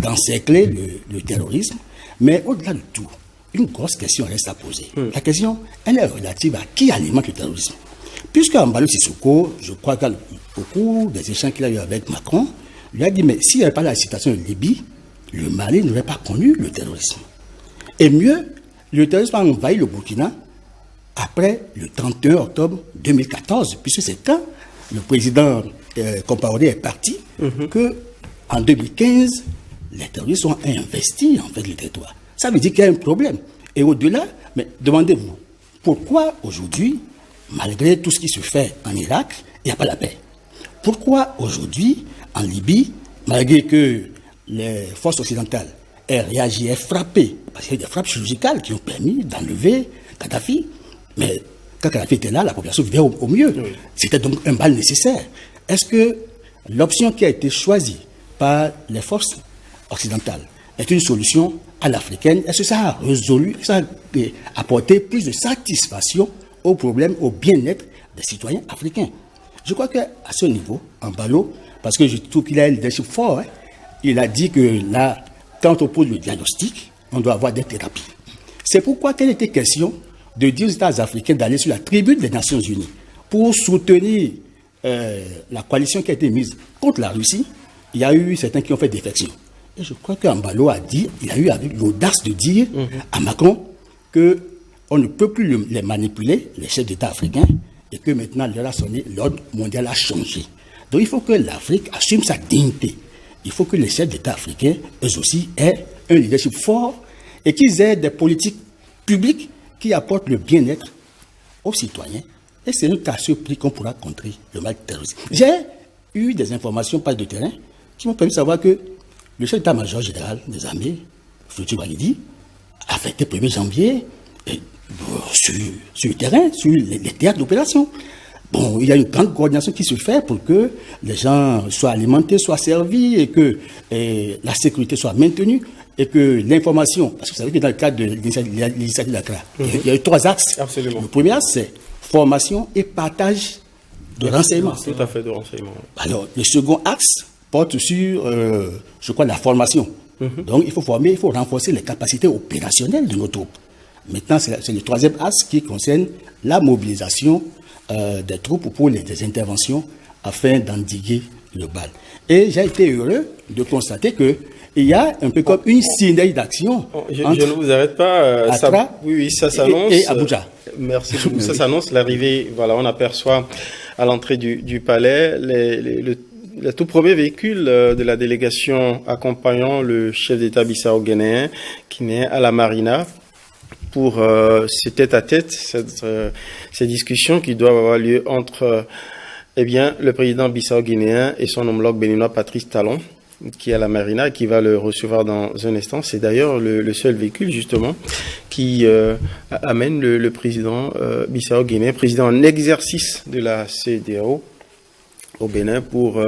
Speaker 2: d'encercler le terrorisme. Mais au-delà de tout, une grosse question reste à poser. La question, elle est relative à qui alimente le terrorisme. Puisque Embalo Sissoko, je crois qu'au cours des échanges qu'il a eu avec Macron, lui a dit, mais s'il n'y avait pas la situation de Libye, le Mali n'aurait pas connu le terrorisme. Et mieux, le terrorisme a envahi le Burkina après le 31 octobre 2014, puisque c'est quand le président Compaoré est parti, qu'en 2015, les terroristes ont investi en fait le territoire. Ça veut dire qu'il y a un problème. Et au-delà, mais demandez-vous, pourquoi aujourd'hui, malgré tout ce qui se fait en Irak, il n'y a pas la paix? Pourquoi aujourd'hui, en Libye, malgré que les forces occidentales aient réagi, aient frappé, parce qu'il y a des frappes chirurgicales qui ont permis d'enlever Kadhafi, mais quand Kadhafi était là, la population vivait au mieux. C'était donc un mal nécessaire. Est-ce que l'option qui a été choisie par les forces occidentales est une solution à l'africaine? Est-ce que ça a résolu, ça a apporté plus de satisfaction aux problèmes, au bien-être des citoyens africains? Je crois qu'à ce niveau, Embalo, parce que je trouve qu'il a un leadership fort, il a dit que là, quand on pose le diagnostic, on doit avoir des thérapies. C'est pourquoi il était question de dire aux États africains d'aller sur la tribune des Nations Unies pour soutenir la coalition qui a été mise contre la Russie. Il y a eu certains qui ont fait défection. Et je crois qu'Embalo a dit, il a eu l'audace de dire à Macron qu'on ne peut plus les manipuler, les chefs d'État africains, et que maintenant l'heure a sonné, l'ordre mondial a changé. Donc il faut que l'Afrique assume sa dignité. Il faut que les chefs d'État africains, eux aussi, aient un leadership fort et qu'ils aient des politiques publiques qui apportent le bien-être aux citoyens. Et c'est à ce prix qu'on pourra contrer le mal terroriste. J'ai eu des informations par de terrain qui m'ont permis de savoir que le chef d'état-major général des armées, Fouti Walidi, a fêté le 1er janvier sur le terrain, sur les théâtres d'opération. Bon, il y a une grande coordination qui se fait pour que les gens soient alimentés, soient servis et que la sécurité soit maintenue et que l'information, parce que vous savez que dans le cadre de l'initiative d'Accra, il y a eu 3 axes.
Speaker 1: Absolument.
Speaker 2: Le premier axe, c'est formation et partage de renseignements.
Speaker 1: Tout à fait, de renseignements.
Speaker 2: Alors, le second axe porte sur, je crois, la formation. Donc, il faut former, il faut renforcer les capacités opérationnelles de nos troupes. Maintenant, c'est le troisième axe qui concerne la mobilisation des troupes pour des interventions afin d'endiguer le bal. Et j'ai été heureux de constater qu'il y a un peu comme une synergie d'action.
Speaker 1: Je ne vous arrête pas.
Speaker 2: Accra,
Speaker 1: oui, ça s'annonce.
Speaker 2: Et Abuja.
Speaker 1: Merci beaucoup. Ça s'annonce, l'arrivée, voilà, on aperçoit à l'entrée du palais. Le tout premier véhicule de la délégation accompagnant le chef d'État bissau-guinéen qui naît à la Marina pour ce tête-à-tête, ces discussions qui doivent avoir lieu entre le président bissau-guinéen et son homologue béninois Patrice Talon, qui est à la Marina et qui va le recevoir dans un instant. C'est d'ailleurs le seul véhicule, justement, qui amène le président bissau-guinéen, président en exercice de la CEDEAO, au Bénin pour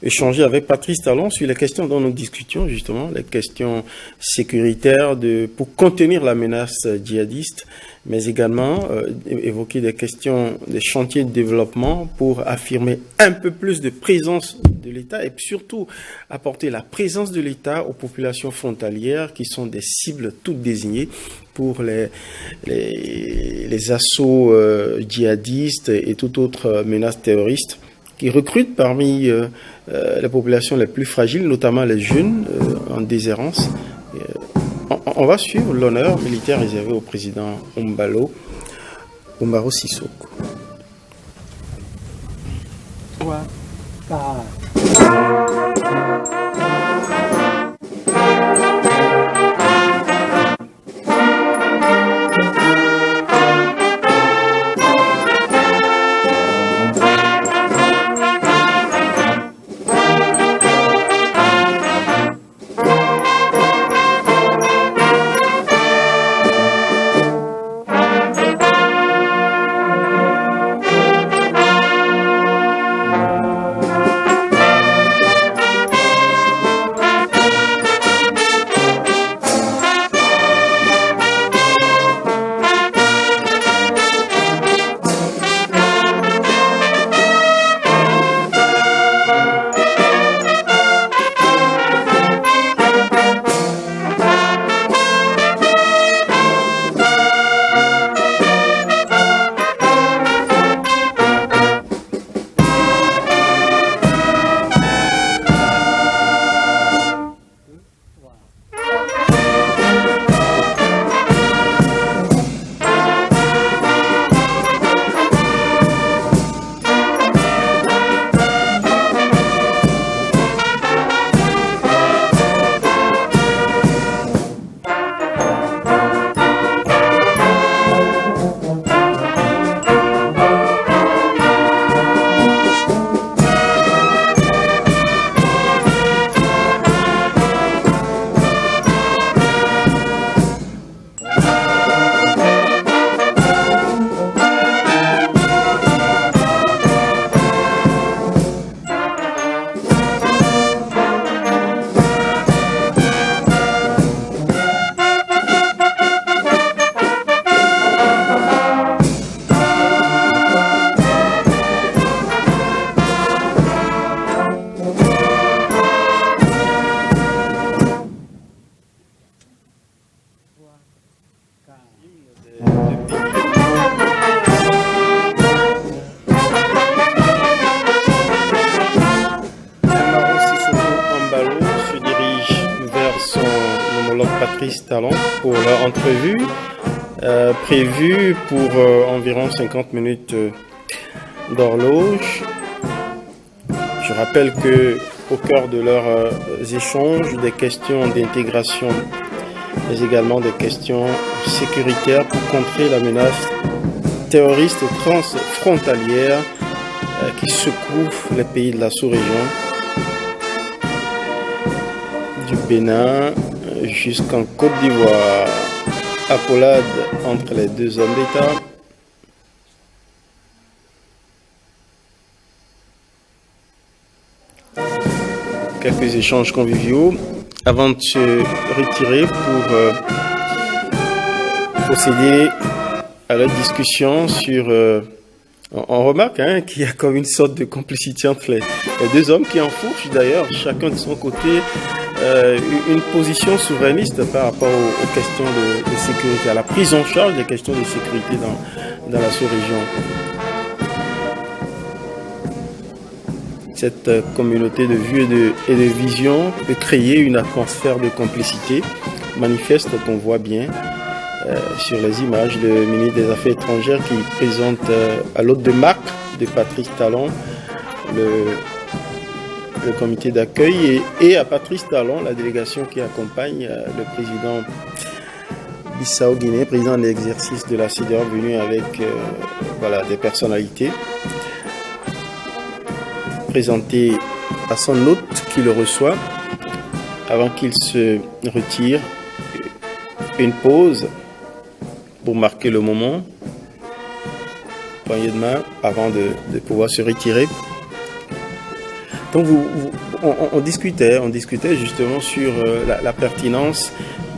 Speaker 1: échanger avec Patrice Talon sur les questions dont nous discutions, justement, les questions sécuritaires pour contenir la menace djihadiste, mais également évoquer des questions, des chantiers de développement pour affirmer un peu plus de présence de l'État et surtout apporter la présence de l'État aux populations frontalières qui sont des cibles toutes désignées pour les assauts djihadistes et toute autre menace terroriste qui recrutent parmi les populations les plus fragiles, notamment les jeunes en déshérence. On va suivre l'honneur militaire réservé au président Umaro Sissoko. Patrice Talon pour leur entrevue prévue pour environ 50 minutes d'horloge. Je rappelle que au cœur de leurs échanges, des questions d'intégration, mais également des questions sécuritaires pour contrer la menace terroriste transfrontalière qui secoue les pays de la sous-région, du Bénin jusqu'en Côte d'Ivoire. Accolade entre les deux hommes d'État. Quelques échanges conviviaux avant de se retirer pour procéder à la discussion sur... on remarque qu'il y a comme une sorte de complicité entre les deux hommes qui enfourchent d'ailleurs chacun de son côté une position souverainiste par rapport aux questions de sécurité, à la prise en charge des questions de sécurité dans la sous-région. Cette communauté de vue et de vision peut créer une atmosphère de complicité manifeste qu'on voit bien sur les images le ministre des Affaires étrangères qui présente à l'hôte de marque de Patrice Talon le comité d'accueil et à Patrice Talon la délégation qui accompagne le président Bissau-Guinée, président de l'exercice de la CEDEAO, venu avec des personnalités présentées à son hôte qui le reçoit avant qu'il se retire. Une pause pour marquer le moment, poignée de main avant de pouvoir se retirer. Donc on discutait justement sur la pertinence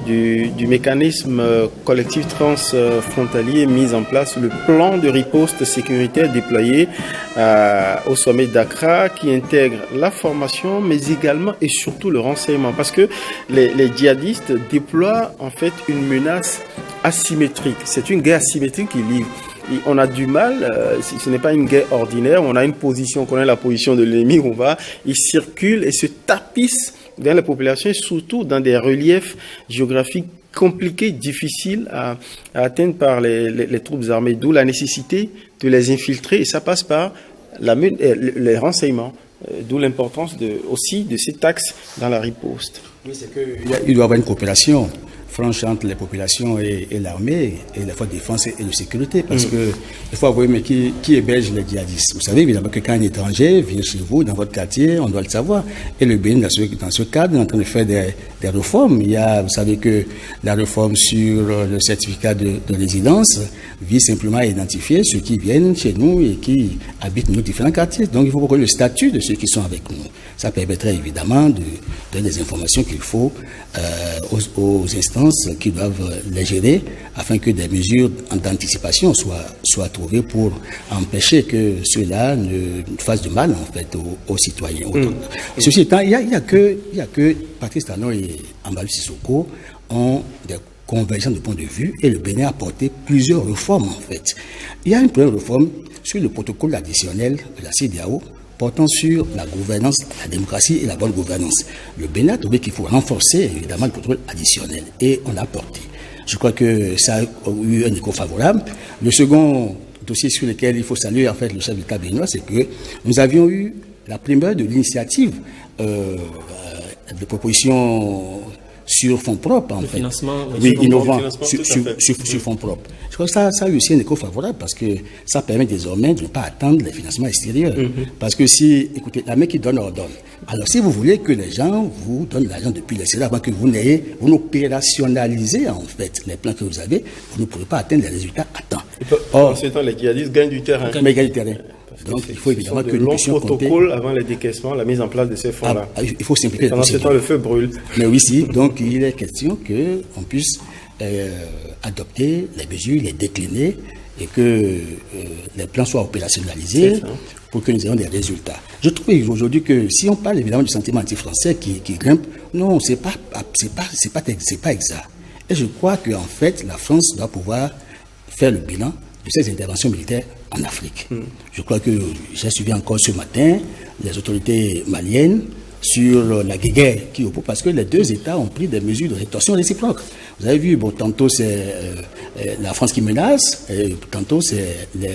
Speaker 1: du mécanisme collectif transfrontalier mis en place, le plan de riposte sécuritaire déployé au sommet d'Accra qui intègre la formation mais également et surtout le renseignement, parce que les djihadistes déploient en fait une menace asymétrique. C'est une guerre asymétrique qui livre. Et on a du mal, ce n'est pas une guerre ordinaire, on a une position, on connaît la position de l'ennemi, il circule et se tapisse dans la population et surtout dans des reliefs géographiques compliqués, difficiles à atteindre par les troupes armées, d'où la nécessité de les infiltrer et ça passe par les renseignements, d'où l'importance aussi de cet axe dans la riposte.
Speaker 2: Oui, c'est qu'il doit y avoir une coopération franche entre les populations et l'armée et la force de défense et de sécurité, parce que il faut avoir, mais qui héberge les djihadistes. Vous savez évidemment que quand un étranger vient chez vous, dans votre quartier, on doit le savoir. Et le Bénin, dans ce cadre, est en train de faire des réformes. Vous savez que la réforme sur le certificat de résidence vise simplement à identifier ceux qui viennent chez nous et qui habitent nos différents quartiers. Donc il faut reconnaître le statut de ceux qui sont avec nous. Ça permettrait évidemment de donner des informations qu'il faut aux instances qui doivent les gérer afin que des mesures d'anticipation soient trouvées pour empêcher que ceux-là ne fassent de mal en fait aux citoyens. Ceci étant, il y a que Patrice Talon et Ambalou Sissoko ont des convergences de point de vue et le Bénin a apporté plusieurs réformes en fait. Il y a une première réforme sur le protocole additionnel de la CEDEAO portant sur la gouvernance, la démocratie et la bonne gouvernance. Le Bénin a trouvé qu'il faut renforcer évidemment le protocole additionnel et on l'a porté. Je crois que ça a eu un écho favorable. Le second dossier sur lequel il faut saluer en fait le chef de l'État béninois, c'est que nous avions eu la primeur de l'initiative de proposition sur fonds propres, en fait.
Speaker 4: Financement,
Speaker 2: oui, innovant, sur fonds propres. Je crois que ça a eu aussi un écho favorable parce que ça permet désormais de ne pas attendre les financements extérieurs. Parce que écoutez, la main qui donne ordonne. Alors, si vous voulez que les gens vous donnent l'argent depuis l'extérieur avant que vous n'opérationnalisez, en fait, les plans que vous avez, vous ne pourrez pas atteindre les résultats à temps.
Speaker 1: En ce temps, les djihadistes gagnent du terrain.
Speaker 2: Mais ils gagnent du terrain. Donc, il faut évidemment que nous puissions compter.
Speaker 1: Protocole avant les décaissements, la mise en place de ces fonds-là.
Speaker 2: Il faut simplifier.
Speaker 1: Pendant ce temps, le feu brûle.
Speaker 2: Mais oui, si. Donc, il est question qu'on puisse adopter les mesures, les décliner et que les plans soient opérationnalisés pour que nous ayons des résultats. Je trouve aujourd'hui que si on parle évidemment du sentiment anti-français qui grimpe, non, c'est pas exact. Et je crois qu'en fait, la France doit pouvoir faire le bilan de ces interventions militaires en Afrique. Je crois que j'ai suivi encore ce matin les autorités maliennes sur la guerre qui oppose, parce que les deux États ont pris des mesures de rétorsion réciproque. Vous avez vu, tantôt c'est la France qui menace, et tantôt c'est les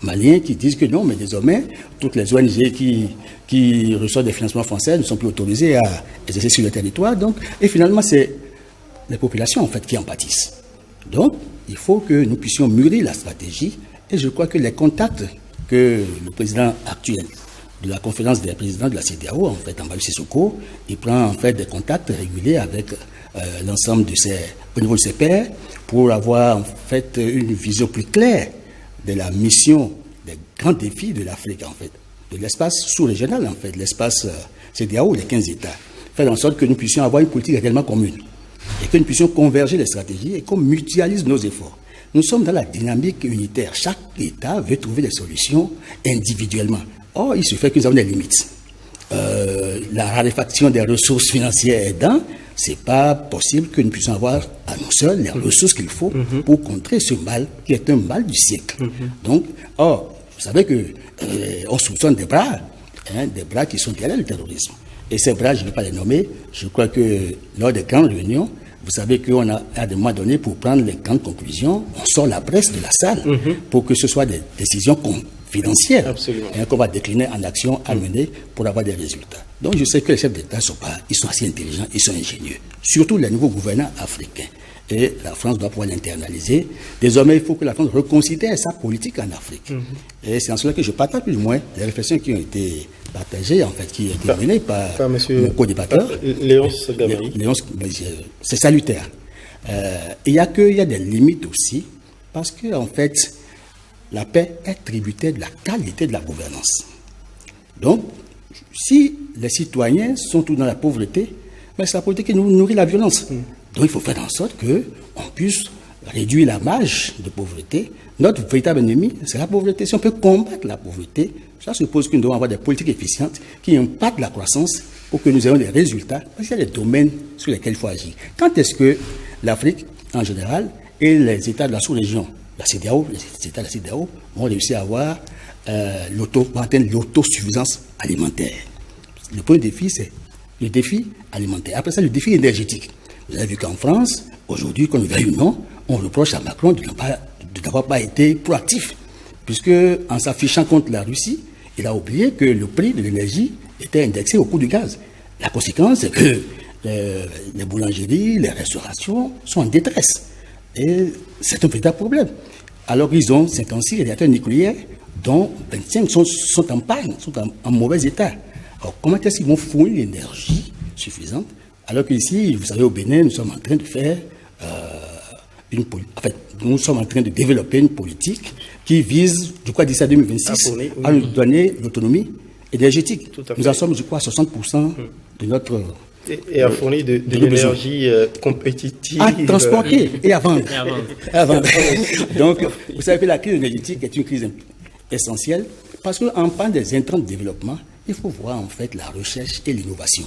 Speaker 2: Maliens qui disent que non, mais désormais, toutes les ONG qui reçoivent des financements français ne sont plus autorisées à exercer sur le territoire. Donc, et finalement, c'est les populations en fait qui en pâtissent. Donc, il faut que nous puissions mûrir la stratégie. Et je crois que les contacts que le président actuel de la conférence des présidents de la CEDEAO, en fait, Ambalou Sissoko, il prend en fait des contacts réguliers avec l'ensemble au niveau de ses pairs pour avoir en fait une vision plus claire de la mission, des grands défis de l'Afrique, en fait, de l'espace sous-régional, en fait, l'espace CEDEAO, les 15 États. Faire en sorte que nous puissions avoir une politique réellement commune et que nous puissions converger les stratégies et qu'on mutualise nos efforts. Nous sommes dans la dynamique unitaire. Chaque État veut trouver des solutions individuellement. Or, il se fait que nous avons des limites. La raréfaction des ressources financières aidant, c'est pas possible que nous puissions avoir à nous seuls les ressources qu'il faut pour contrer ce mal qui est un mal du siècle. Donc, vous savez que on soupçonne des bras qui sont derrière le terrorisme. Et ces bras, je ne vais pas les nommer. Je crois que lors des grandes réunions, Vous savez qu'on a, à des moments donnés, pour prendre les grandes conclusions, on sort la presse de la salle pour que ce soit des décisions confidentielles.
Speaker 1: Absolument.
Speaker 2: Et qu'on va décliner en action à mener pour avoir des résultats. Donc je sais que les chefs d'État ils sont assez intelligents, ils sont ingénieux. Surtout les nouveaux gouvernants africains. Et la France doit pouvoir l'internaliser. Désormais, il faut que la France reconsidère sa politique en Afrique. Et c'est en cela que je partage plus ou moins les réflexions qui ont été partagées, en fait, qui ont été menées par mon co-débatteur.
Speaker 1: Léonce Gamay.
Speaker 2: C'est salutaire. Il y a des limites aussi, parce que, en fait, la paix est tributaire de la qualité de la gouvernance. Donc, si les citoyens sont tous dans la pauvreté, ben c'est la politique qui nourrit la violence. Donc il faut faire en sorte qu'on puisse réduire la marge de pauvreté. Notre véritable ennemi, c'est la pauvreté. Si on peut combattre la pauvreté, ça suppose que nous devons avoir des politiques efficientes qui impactent la croissance pour que nous ayons des résultats, parce qu'il y a des domaines sur lesquels il faut agir. Quand est-ce que l'Afrique, en général, et les États de la sous-région, la CEDEAO, les États de la CEDEAO, vont réussir à avoir atteindre l'autosuffisance alimentaire? Le premier défi, c'est le défi alimentaire. Après ça, le défi énergétique. Vous avez vu qu'en France, aujourd'hui, qu'on le veuille ou non, on reproche à Macron de n'avoir pas été proactif. Puisque, en s'affichant contre la Russie, il a oublié que le prix de l'énergie était indexé au coût du gaz. La conséquence, c'est que les boulangeries, les restaurations sont en détresse. Et c'est un véritable problème. Alors qu'ils ont 56 réacteurs nucléaires, dont 25 sont en panne, sont en mauvais état. Alors, comment est-ce qu'ils vont fournir l'énergie suffisante? Alors qu'ici, vous savez, au Bénin, nous sommes en train de faire nous sommes en train de développer une politique qui vise, je crois, d'ici à 2026, à nous donner l'autonomie énergétique. Nous en sommes, je crois, à 60% de notre...
Speaker 1: Et à fournir de l'énergie compétitive.
Speaker 2: À transporter et à vendre. Donc, vous savez que la crise énergétique est une crise essentielle parce qu'en parlant des intrants de développement, il faut voir en fait la recherche et l'innovation.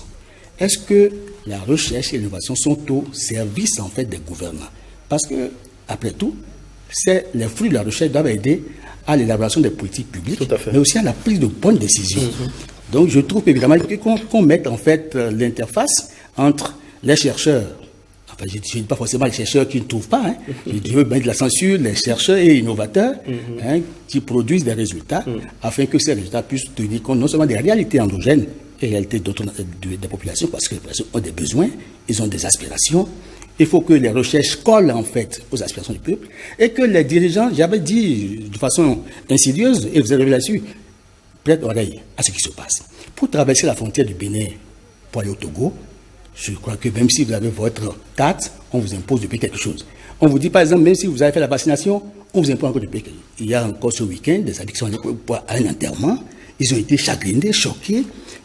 Speaker 2: Est-ce que la recherche et l'innovation sont au service en fait des gouvernants? Parce que, après tout, les fruits de la recherche doivent aider à l'élaboration des politiques publiques, mais aussi à la prise de bonnes décisions. Donc, je trouve évidemment qu'on mette en fait l'interface entre les chercheurs, enfin, je ne dis pas forcément les chercheurs qui ne trouvent pas, je veux mettre de la censure, les chercheurs et innovateurs qui produisent des résultats, afin que ces résultats puissent tenir compte non seulement des réalités endogènes et des réalités des populations, parce que les populations ont des besoins, ils ont des aspirations. Il faut que les recherches collent en fait aux aspirations du peuple et que les dirigeants, j'avais dit de façon insidieuse, et vous avez vu là-dessus, prêtent oreille à ce qui se passe. Pour traverser la frontière du Bénin pour aller au Togo, je crois que même si vous avez votre carte, on vous impose de payer quelque chose. On vous dit par exemple, même si vous avez fait la vaccination, on vous impose encore de payer quelque chose. Il y a encore ce week-end des addictions pour un enterrement. Ils ont été chagrinés, choqués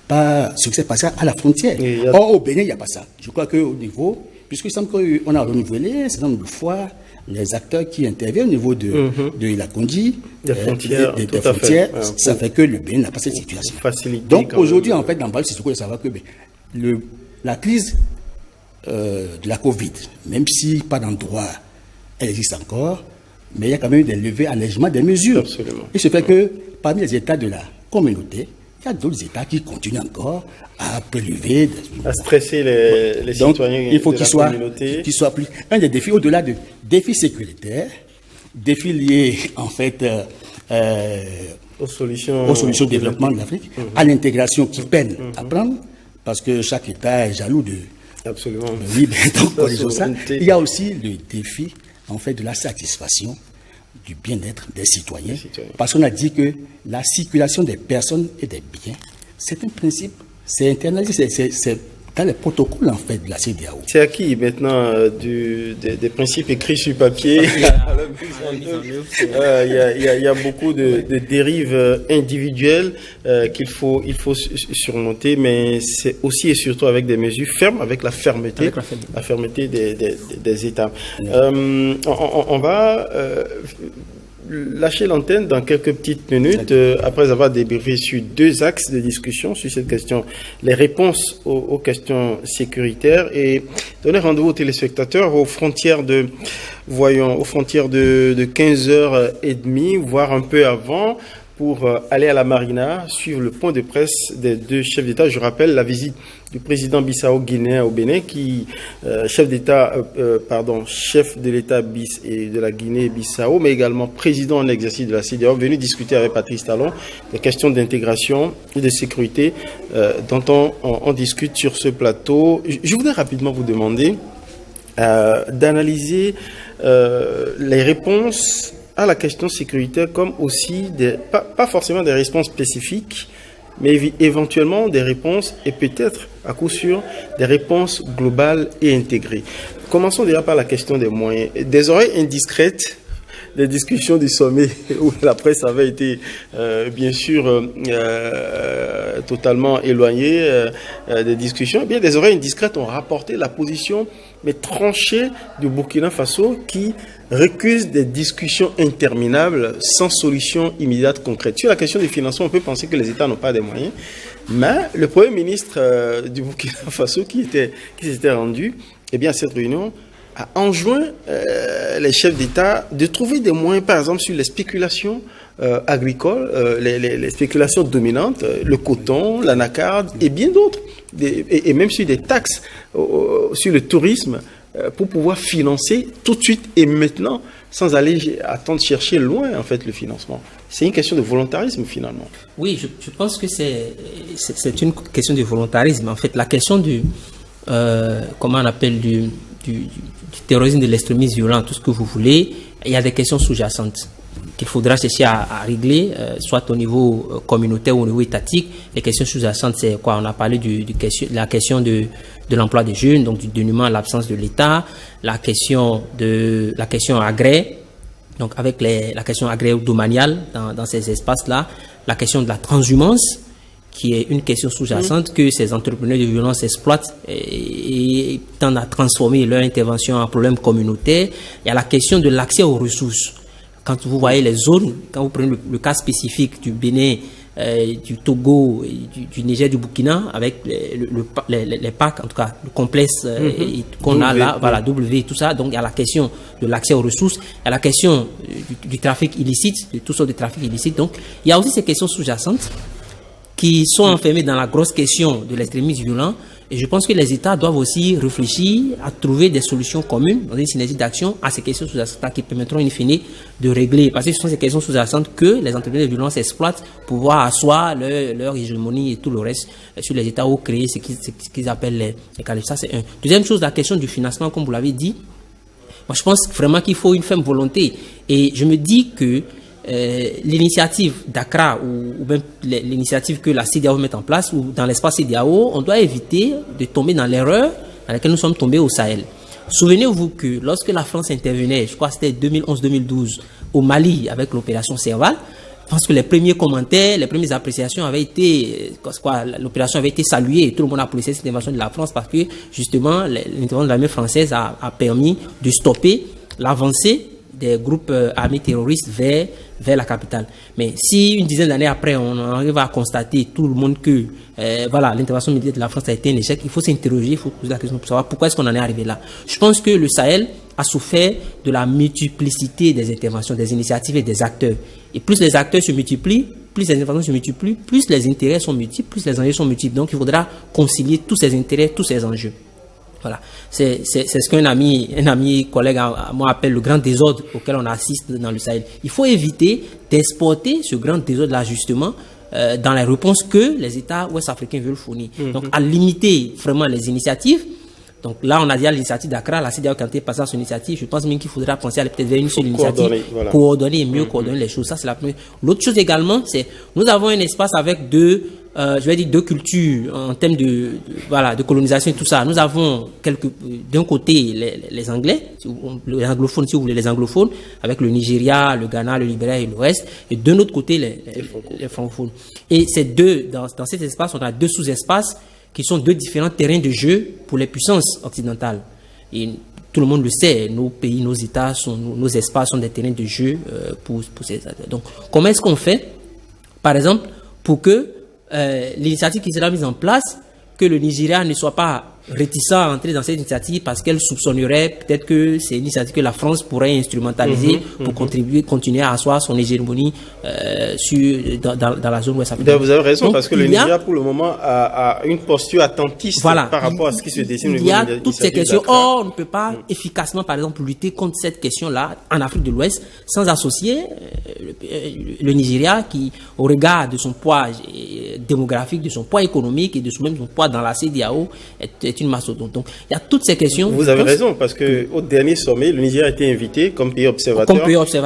Speaker 2: par ce qui s'est passé à la frontière. Or, au Bénin, il n'y a pas ça. Je crois qu'au niveau, puisqu'il semble qu'on a renouvelé un certain nombre de fois les acteurs qui interviennent au niveau de la Kondi,
Speaker 1: des frontières,
Speaker 2: ça fait que le Bénin n'a pas cette situation. Donc aujourd'hui, en fait, dans le Mbalo Sissoko, il faut savoir que la crise de la Covid, même si pas d'endroit, elle existe encore, mais il y a quand même eu des levées, allègements des mesures.
Speaker 1: Absolument.
Speaker 2: Et ce fait que parmi les États de la communauté, il y a d'autres États qui continuent encore à prélever,
Speaker 1: à stresser les
Speaker 2: donc,
Speaker 1: citoyens.
Speaker 2: Il faut qu'il soit plus. Un des défis, au-delà de défis sécuritaires, défis liés en fait
Speaker 1: aux solutions
Speaker 2: de développement de l'Afrique, à l'intégration qui peine à prendre, parce que chaque État est jaloux de.
Speaker 1: Absolument.
Speaker 2: Donc, ça. Il y a aussi le défi en fait de la satisfaction du bien-être des citoyens. Parce qu'on a dit que la circulation des personnes et des biens, c'est un principe, c'est internalisé, c'est dans les protocoles en fait de la CEDEAO.
Speaker 1: C'est acquis maintenant des principes écrits sur papier. Il y a beaucoup de dérives individuelles qu'il faut surmonter, mais c'est aussi et surtout avec des mesures fermes, avec la fermeté des États. On va lâcher l'antenne dans quelques petites minutes après avoir débriefé sur deux axes de discussion sur cette question, les réponses aux questions sécuritaires, et donner rendez-vous aux téléspectateurs aux frontières de 15h30, voire un peu avant, pour aller à la marina, suivre le point de presse des deux chefs d'État. Je rappelle la visite du président Bissau-Guinéen au Bénin, chef de l'État et de la Guinée-Bissau, mais également président en exercice de la CEDEAO, venu discuter avec Patrice Talon des questions d'intégration et de sécurité dont on discute sur ce plateau. Je voudrais rapidement vous demander d'analyser les réponses à la question sécuritaire comme aussi, pas forcément des réponses spécifiques, mais éventuellement des réponses et peut-être à coup sûr des réponses globales et intégrées. Commençons déjà par la question des moyens. Des oreilles indiscrètes, des discussions du sommet où la presse avait été bien sûr totalement éloignée des discussions. Eh bien, des oreilles indiscrètes ont rapporté la position mais tranchée du Burkina Faso qui récuse des discussions interminables sans solution immédiate concrète. Sur la question du financement, on peut penser que les États n'ont pas de moyens, mais le Premier ministre du Burkina Faso qui s'était rendu, eh bien, à cette réunion, a enjoint les chefs d'État de trouver des moyens, par exemple, sur les spéculations agricoles, les spéculations dominantes, le coton, l'anacarde et bien d'autres, et même sur des taxes sur le tourisme, pour pouvoir financer tout de suite et maintenant, sans aller attendre chercher loin, en fait, le financement. C'est une question de volontarisme, finalement.
Speaker 4: Oui, je pense que c'est une question de volontarisme. En fait, la question du, comment on appelle, du terrorisme, de l'extrémisme violent, tout ce que vous voulez, il y a des questions sous-jacentes qu'il faudra chercher à régler, soit au niveau communautaire ou au niveau étatique. Les questions sous-jacentes, c'est quoi? On a parlé de la question de l'emploi des jeunes, donc du dénuement, l'absence de l'État, la question agraire, donc avec la question agraire domaniale dans ces espaces-là, la question de la transhumance, qui est une question sous-jacente que ces entrepreneurs de violence exploitent et tendent à transformer leur intervention en problème communautaire. Il y a la question de l'accès aux ressources. Quand vous voyez les zones, quand vous prenez le cas spécifique du Bénin, du Togo, du Niger, du Burkina, avec les parcs, en tout cas le complexe qu'on a là, voilà, W, tout ça. Donc il y a la question de l'accès aux ressources, il y a la question du trafic illicite, de toutes sortes de trafic illicite. Donc il y a aussi ces questions sous-jacentes qui sont enfermées dans la grosse question de l'extrémisme violent. Et je pense que les États doivent aussi réfléchir à trouver des solutions communes dans une synergie d'action à ces questions sous-jacentes qui permettront in fine de régler. Parce que ce sont ces questions sous-jacentes que les entreprises de violence exploitent pour pouvoir asseoir leur hégémonie et tout le reste sur les États ou créer ce qu'ils appellent les califs. Ça, c'est un. Deuxième chose, la question du financement, comme vous l'avez dit. Moi, je pense vraiment qu'il faut une ferme volonté. Et je me dis que l'initiative d'Accra ou même l'initiative que la CEDEAO met en place ou dans l'espace CEDEAO, on doit éviter de tomber dans l'erreur dans laquelle nous sommes tombés au Sahel. Souvenez-vous que lorsque la France intervenait, je crois que c'était 2011-2012, au Mali avec l'opération Serval, je pense que les premiers commentaires, les premières appréciations avaient été, l'opération avait été saluée et tout le monde a apprécié cette intervention de la France parce que justement l'intervention de l'armée française a permis de stopper l'avancée des groupes armés terroristes vers la capitale. Mais si une dizaine d'années après, on arrive à constater tout le monde que l'intervention militaire de la France a été un échec, il faut s'interroger, il faut poser la question pour savoir pourquoi est-ce qu'on en est arrivé là. Je pense que le Sahel a souffert de la multiplicité des interventions, des initiatives et des acteurs. Et plus les acteurs se multiplient, plus les interventions se multiplient, plus les intérêts sont multiples, plus les enjeux sont multiples. Donc il faudra concilier tous ces intérêts, tous ces enjeux. Voilà, c'est ce qu'un ami collègue à moi appelle le grand désordre auquel on assiste dans le Sahel. Il faut éviter d'exporter ce grand désordre-là justement dans les réponses que les États ouest-africains veulent fournir. Donc à limiter vraiment les initiatives. Donc là, on a déjà l'initiative d'Accra, la CEDEAO quand elle passe à son initiative, je pense même qu'il faudra penser à aller peut-être vers une seule initiative, coordonner et mieux coordonner les choses. Ça, c'est la première. L'autre chose également, c'est nous avons un espace avec deux cultures en termes de colonisation et tout ça. Nous avons d'un côté les Anglais, les anglophones, si vous voulez, les anglophones, avec le Nigeria, le Ghana, le Libéria et le reste, et de l'autre côté les francophones. Et ces deux, dans cet espace, on a deux sous-espaces qui sont deux différents terrains de jeu pour les puissances occidentales. Et tout le monde le sait, nos pays, nos États, nos espaces sont des terrains de jeu pour ces États. Donc, comment est-ce qu'on fait, par exemple, pour que l'initiative qui sera mise en place, que le Nigeria ne soit pas réticents à entrer dans cette initiative parce qu'elle soupçonnerait peut-être que c'est une initiative que la France pourrait instrumentaliser pour continuer à asseoir son hégémonie dans la zone ouest africaine.
Speaker 1: Vous avez raison, donc, parce que le Nigeria, pour le moment, a une posture attentiste par rapport à ce qui se dessine au niveau de l'initiative.
Speaker 4: Il y a toutes ces questions. Or, on ne peut pas efficacement, par exemple, lutter contre cette question-là en Afrique de l'Ouest sans associer le Nigeria qui, au regard de son poids démographique, de son poids économique et de son poids dans la CEDEAO, est une mastodonte. Donc, il y a toutes ces questions.
Speaker 1: Vous avez raison, parce qu'au dernier sommet, le Nigeria a été invité comme pays observateur,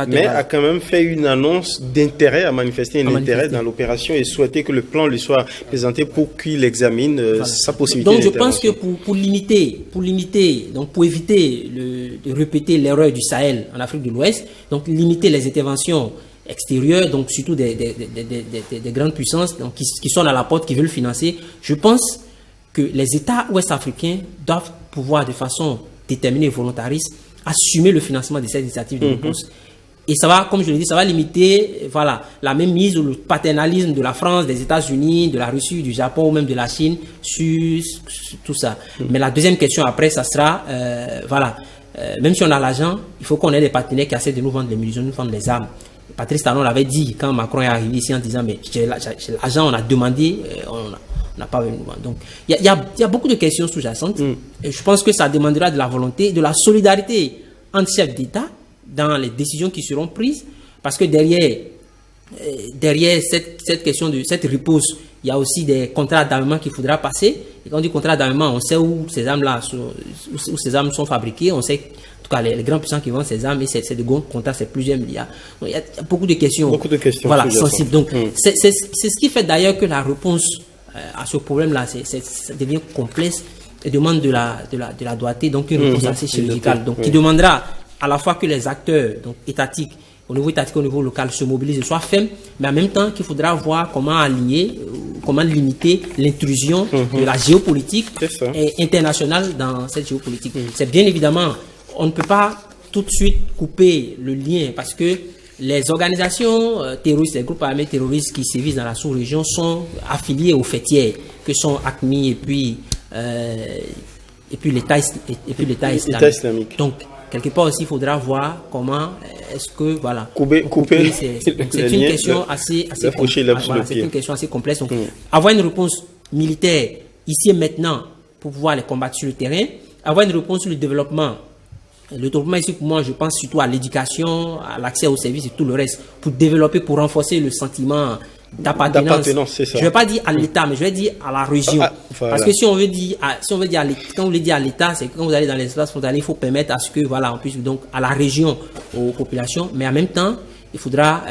Speaker 1: mais a quand même fait une annonce d'intérêt, a manifesté un intérêt dans l'opération et souhaité que le plan lui soit présenté pour qu'il examine sa possibilité.
Speaker 4: Donc, je pense que pour limiter, donc pour éviter de répéter l'erreur du Sahel en Afrique de l'Ouest, donc limiter les interventions extérieures, donc surtout des grandes puissances donc qui sont à la porte, qui veulent financer, je pense que les États ouest-africains doivent pouvoir de façon déterminée et volontariste assumer le financement de cette initiative de réponse. Et ça va, comme je l'ai dit, ça va limiter la même mise ou le paternalisme de la France, des États-Unis, de la Russie, du Japon ou même de la Chine sur tout ça. Mais la deuxième question après, ça sera, même si on a l'argent, il faut qu'on ait des partenaires qui essaient de nous vendre les munitions, nous vendre les armes. Patrice Talon l'avait dit quand Macron est arrivé ici en disant mais j'ai l'argent, on a demandé, on n'a pas venu. Donc il y a beaucoup de questions sous-jacentes. Et je pense que ça demandera de la volonté, de la solidarité entre chefs d'État dans les décisions qui seront prises, parce que derrière cette question de cette riposte, il y a aussi des contrats d'armement qu'il faudra passer. Et quand on dit contrat d'armement, on sait où ces armes-là où ces armes sont fabriquées, on sait en tout cas les grands puissants qui vendent ces armes, et c'est de grands contrats, c'est plusieurs milliards. Donc, il y a beaucoup de questions. Voilà, sensibles. Donc c'est ce qui fait d'ailleurs que la réponse à ce problème-là, ça devient complexe et demande de la doigté, donc une réponse assez chirurgicale, donc qui demandera à la fois que les acteurs donc étatiques, au niveau étatique, au niveau local, se mobilisent et soient fermes, mais en même temps qu'il faudra voir comment aligner, comment limiter l'intrusion de la géopolitique internationale dans cette géopolitique. C'est bien évidemment, on ne peut pas tout de suite couper le lien parce que les organisations terroristes, les groupes armés terroristes qui sévissent dans la sous-région sont affiliés aux fêtières que sont AQMI et puis l'État islamique. Donc, quelque part aussi, il faudra voir comment est-ce que couper c'est une question assez c'est une question assez complexe. Donc, avoir une réponse militaire ici et maintenant pour pouvoir les combattre sur le terrain, avoir une réponse sur le développement. Le développement ici, pour moi, je pense surtout à l'éducation, à l'accès aux services et tout le reste, pour développer, pour renforcer le sentiment d'appartenance. C'est ça. Je ne vais pas dire à l'État, mais je vais dire à la région. Parce que si on veut dire à l'État, quand vous voulez dire à l'État, c'est que quand vous allez dans les espaces frontaliers, il faut permettre à ce que, on puisse donc à la région, aux populations, mais en même temps, il faudra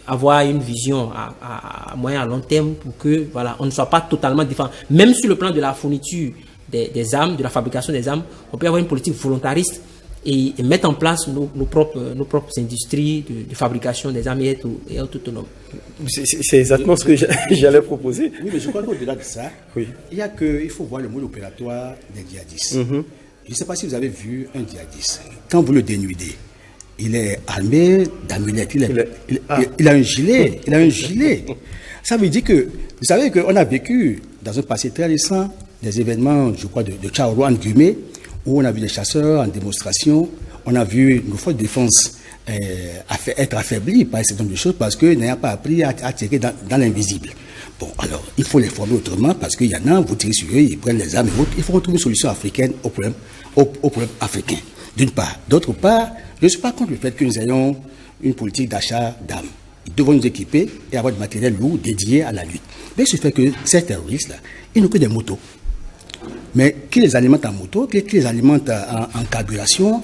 Speaker 4: avoir une vision à moyen, à long terme pour que, on ne soit pas totalement différent. Même sur le plan de la fourniture des armes, de la fabrication des armes, on peut avoir une politique volontariste et mettre en place nos propres industries de fabrication des armes et être autonomes.
Speaker 1: C'est exactement ce que j'allais proposer.
Speaker 2: Oui, mais je crois qu'au-delà de ça, il faut voir le mode opératoire des djihadistes. Je ne sais pas si vous avez vu un djihadiste. Quand vous le dénudez, il est armé d'amulettes, il a un gilet. Il a un gilet. Ça veut dire que, vous savez qu'on a vécu dans un passé très récent des événements, je crois, de Tchaouro en Guinée, où on a vu des chasseurs en démonstration, on a vu nos forces de défense être affaiblis par un certain nombre de choses parce qu'ils n'ont pas appris à tirer dans l'invisible. Bon, alors, il faut les former autrement parce qu'il y en a, vous tirez sur eux, ils prennent les armes et autres. Il faut retrouver une solution africaine au problème africain, d'une part. D'autre part, je ne suis pas contre le fait que nous ayons une politique d'achat d'armes. Ils devront nous équiper et avoir du matériel lourd dédié à la lutte. Mais ce fait que ces terroristes-là, ils n'ont que des motos. Mais qui les alimente en moto, qui les alimente en carburation,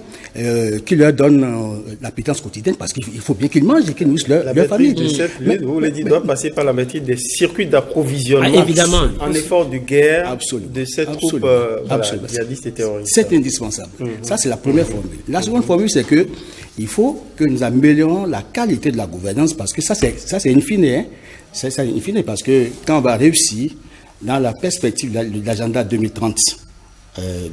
Speaker 2: qui leur donne l'appétence quotidienne, parce qu'il faut bien qu'ils mangent et qu'ils nourrissent leur famille.
Speaker 1: Vous voulez dire, doit passer par la maîtrise des circuits d'approvisionnement en effort de guerre de cette troupe djihadiste et terroriste.
Speaker 2: C'est indispensable. Ça, c'est la première formule. La seconde formule, c'est que il faut que nous améliorons la qualité de la gouvernance, parce que ça, c'est in fine. Hein. C'est in fine, parce que quand on va réussir dans la perspective de l'agenda 2030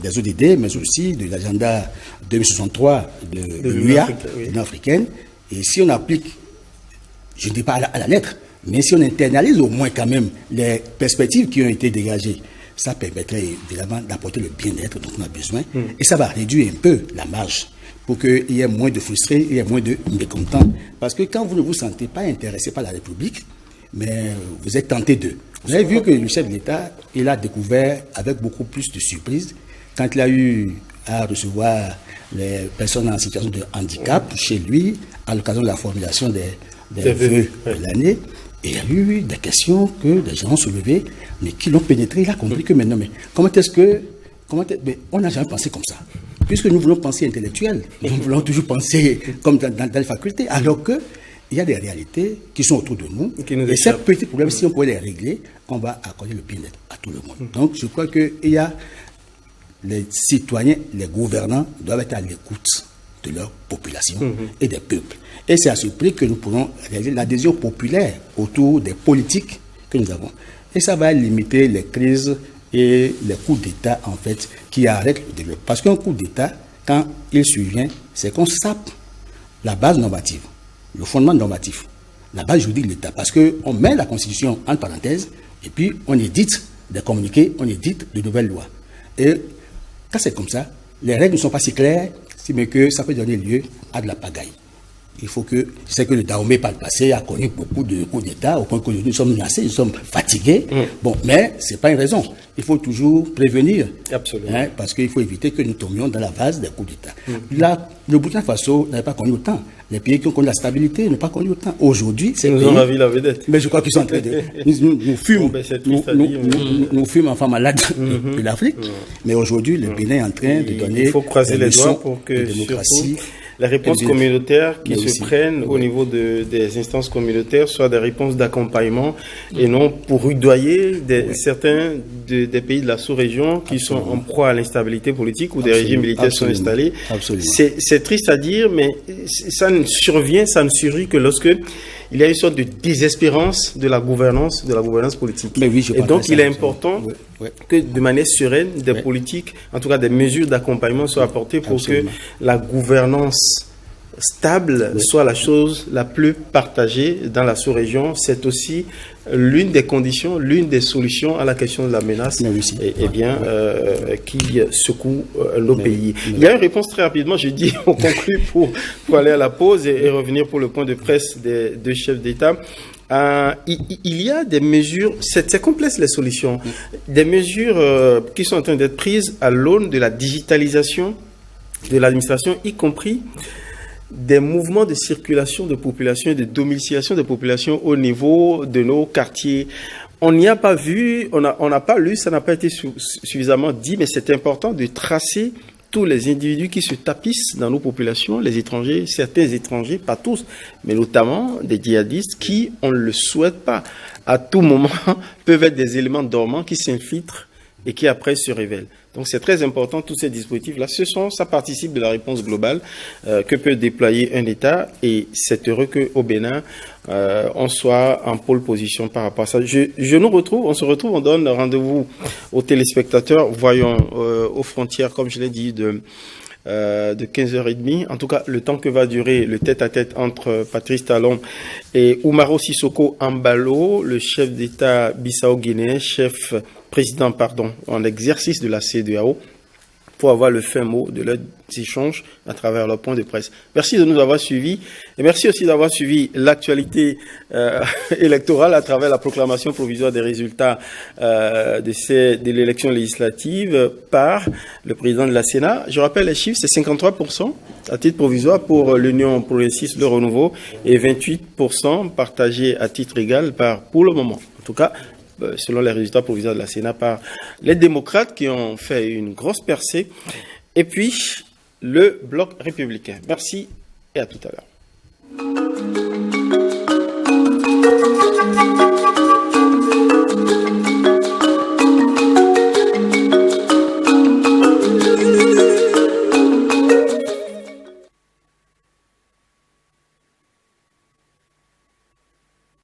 Speaker 2: des ODD, mais aussi de l'agenda 2063 de l'UA, l'Union africaine, et si on applique, je ne dis pas à la lettre, mais si on internalise au moins quand même les perspectives qui ont été dégagées ça permettrait évidemment d'apporter le bien-être dont on a besoin. Et ça va réduire un peu la marge pour qu'il y ait moins de frustrés, il y ait moins de mécontents. Parce que quand vous ne vous sentez pas intéressé par la République, mais vous êtes tenté d'eux. Vous avez vu que le chef de l'État, il a découvert avec beaucoup plus de surprise quand il a eu à recevoir les personnes en situation de handicap chez lui à l'occasion de la formulation des vœux de l'année. Et il y a eu des questions que des gens ont soulevées, mais qui l'ont pénétré. Il a compris que maintenant, mais comment est-ce que... mais on n'a jamais pensé comme ça. Puisque nous voulons penser intellectuel, nous voulons toujours penser comme dans les facultés, alors que il y a des réalités qui sont autour de nous. Et ces petits problèmes, si on pouvait les régler, on va accorder le bien-être à tout le monde. Donc, je crois qu'il y a les citoyens, les gouvernants doivent être à l'écoute de leur population et des peuples. Et c'est à ce prix que nous pourrons réaliser l'adhésion populaire autour des politiques que nous avons. Et ça va limiter les crises et les coups d'État, en fait, qui arrêtent le développement. Parce qu'un coup d'État, quand il survient, c'est qu'on sape la base normative, le fondement normatif, la base juridique de l'État. Parce qu'on met la Constitution entre parenthèses, et puis on édite des communiqués, on édite de nouvelles lois. Et quand c'est comme ça, les règles ne sont pas si claires, mais que ça peut donner lieu à de la pagaille. Il faut que, je sais que le Dahomey par le passé a connu beaucoup de coups d'État, au point que nous sommes menacés, nous sommes fatigués. Bon, mais ce n'est pas une raison. Il faut toujours prévenir.
Speaker 1: Absolument.
Speaker 2: Hein, parce qu'il faut éviter que nous tombions dans la vase des coups d'État. Là, le Burkina Faso n'avait pas connu autant. Les pays qui ont connu la stabilité n'ont pas connu autant. Aujourd'hui, c'est.
Speaker 1: Nous en avons vu la vedette.
Speaker 2: Mais je crois qu'ils sont en train de. Nous fûmes. Nous fûmes enfants malades de l'Afrique. Mais aujourd'hui, le Bénin est en train de donner.
Speaker 1: Il faut croiser les doigts pour que
Speaker 2: démocratie.
Speaker 1: Les réponses communautaires qui se prennent au niveau des instances communautaires soient des réponses d'accompagnement et non pour rudoyer certains des pays de la sous-région qui sont en proie à l'instabilité politique où des régimes militaires sont installés. C'est triste à dire, mais ça ne surgit que lorsque il y a une sorte de désespérance de la gouvernance politique. Et donc, il est important que de manière sereine, des politiques, en tout cas des mesures d'accompagnement soient apportées pour que la gouvernance stable soit la chose la plus partagée dans la sous-région. C'est aussi l'une des conditions, l'une des solutions à la question de la menace qui secoue nos pays. Il y a une réponse très rapidement, je dis, on conclut pour aller à la pause et revenir pour le point de presse des deux chefs d'État. Il y a des mesures, c'est complexe les solutions, des mesures qui sont en train d'être prises à l'aune de la digitalisation de l'administration, y compris des mouvements de circulation de population et de domiciliation de population au niveau de nos quartiers. On n'y a pas vu, on n'a pas lu, ça n'a pas été suffisamment dit, mais c'est important de tracer tous les individus qui se tapissent dans nos populations, les étrangers, certains étrangers, pas tous, mais notamment des djihadistes qui, on ne le souhaite pas, à tout moment, peuvent être des éléments dormants qui s'infiltrent et qui après se révèlent. Donc c'est très important, tous ces dispositifs-là, ça participe de la réponse globale que peut déployer un État, et c'est heureux qu'au Bénin, on soit en pole position par rapport à ça. On se retrouve, on donne rendez-vous aux téléspectateurs, voyons aux frontières, comme je l'ai dit, de 15h30, en tout cas le temps que va durer le tête-à-tête entre Patrice Talon et Umaro Sissoko Embalo, le chef d'État bissau-guinéen, président en exercice de la CEDEAO, pour avoir le fin mot de leurs échanges à travers leur point de presse. Merci de nous avoir suivis et merci aussi d'avoir suivi l'actualité électorale à travers la proclamation provisoire des résultats de l'élection législative par le président de la Sénat. Je rappelle les chiffres, c'est 53% à titre provisoire pour l'Union progressiste Le Renouveau et 28% partagés à titre égal pour le moment. En tout cas, selon les résultats provisoires de la Sénat, par les démocrates qui ont fait une grosse percée, et puis le bloc républicain. Merci et à tout à l'heure.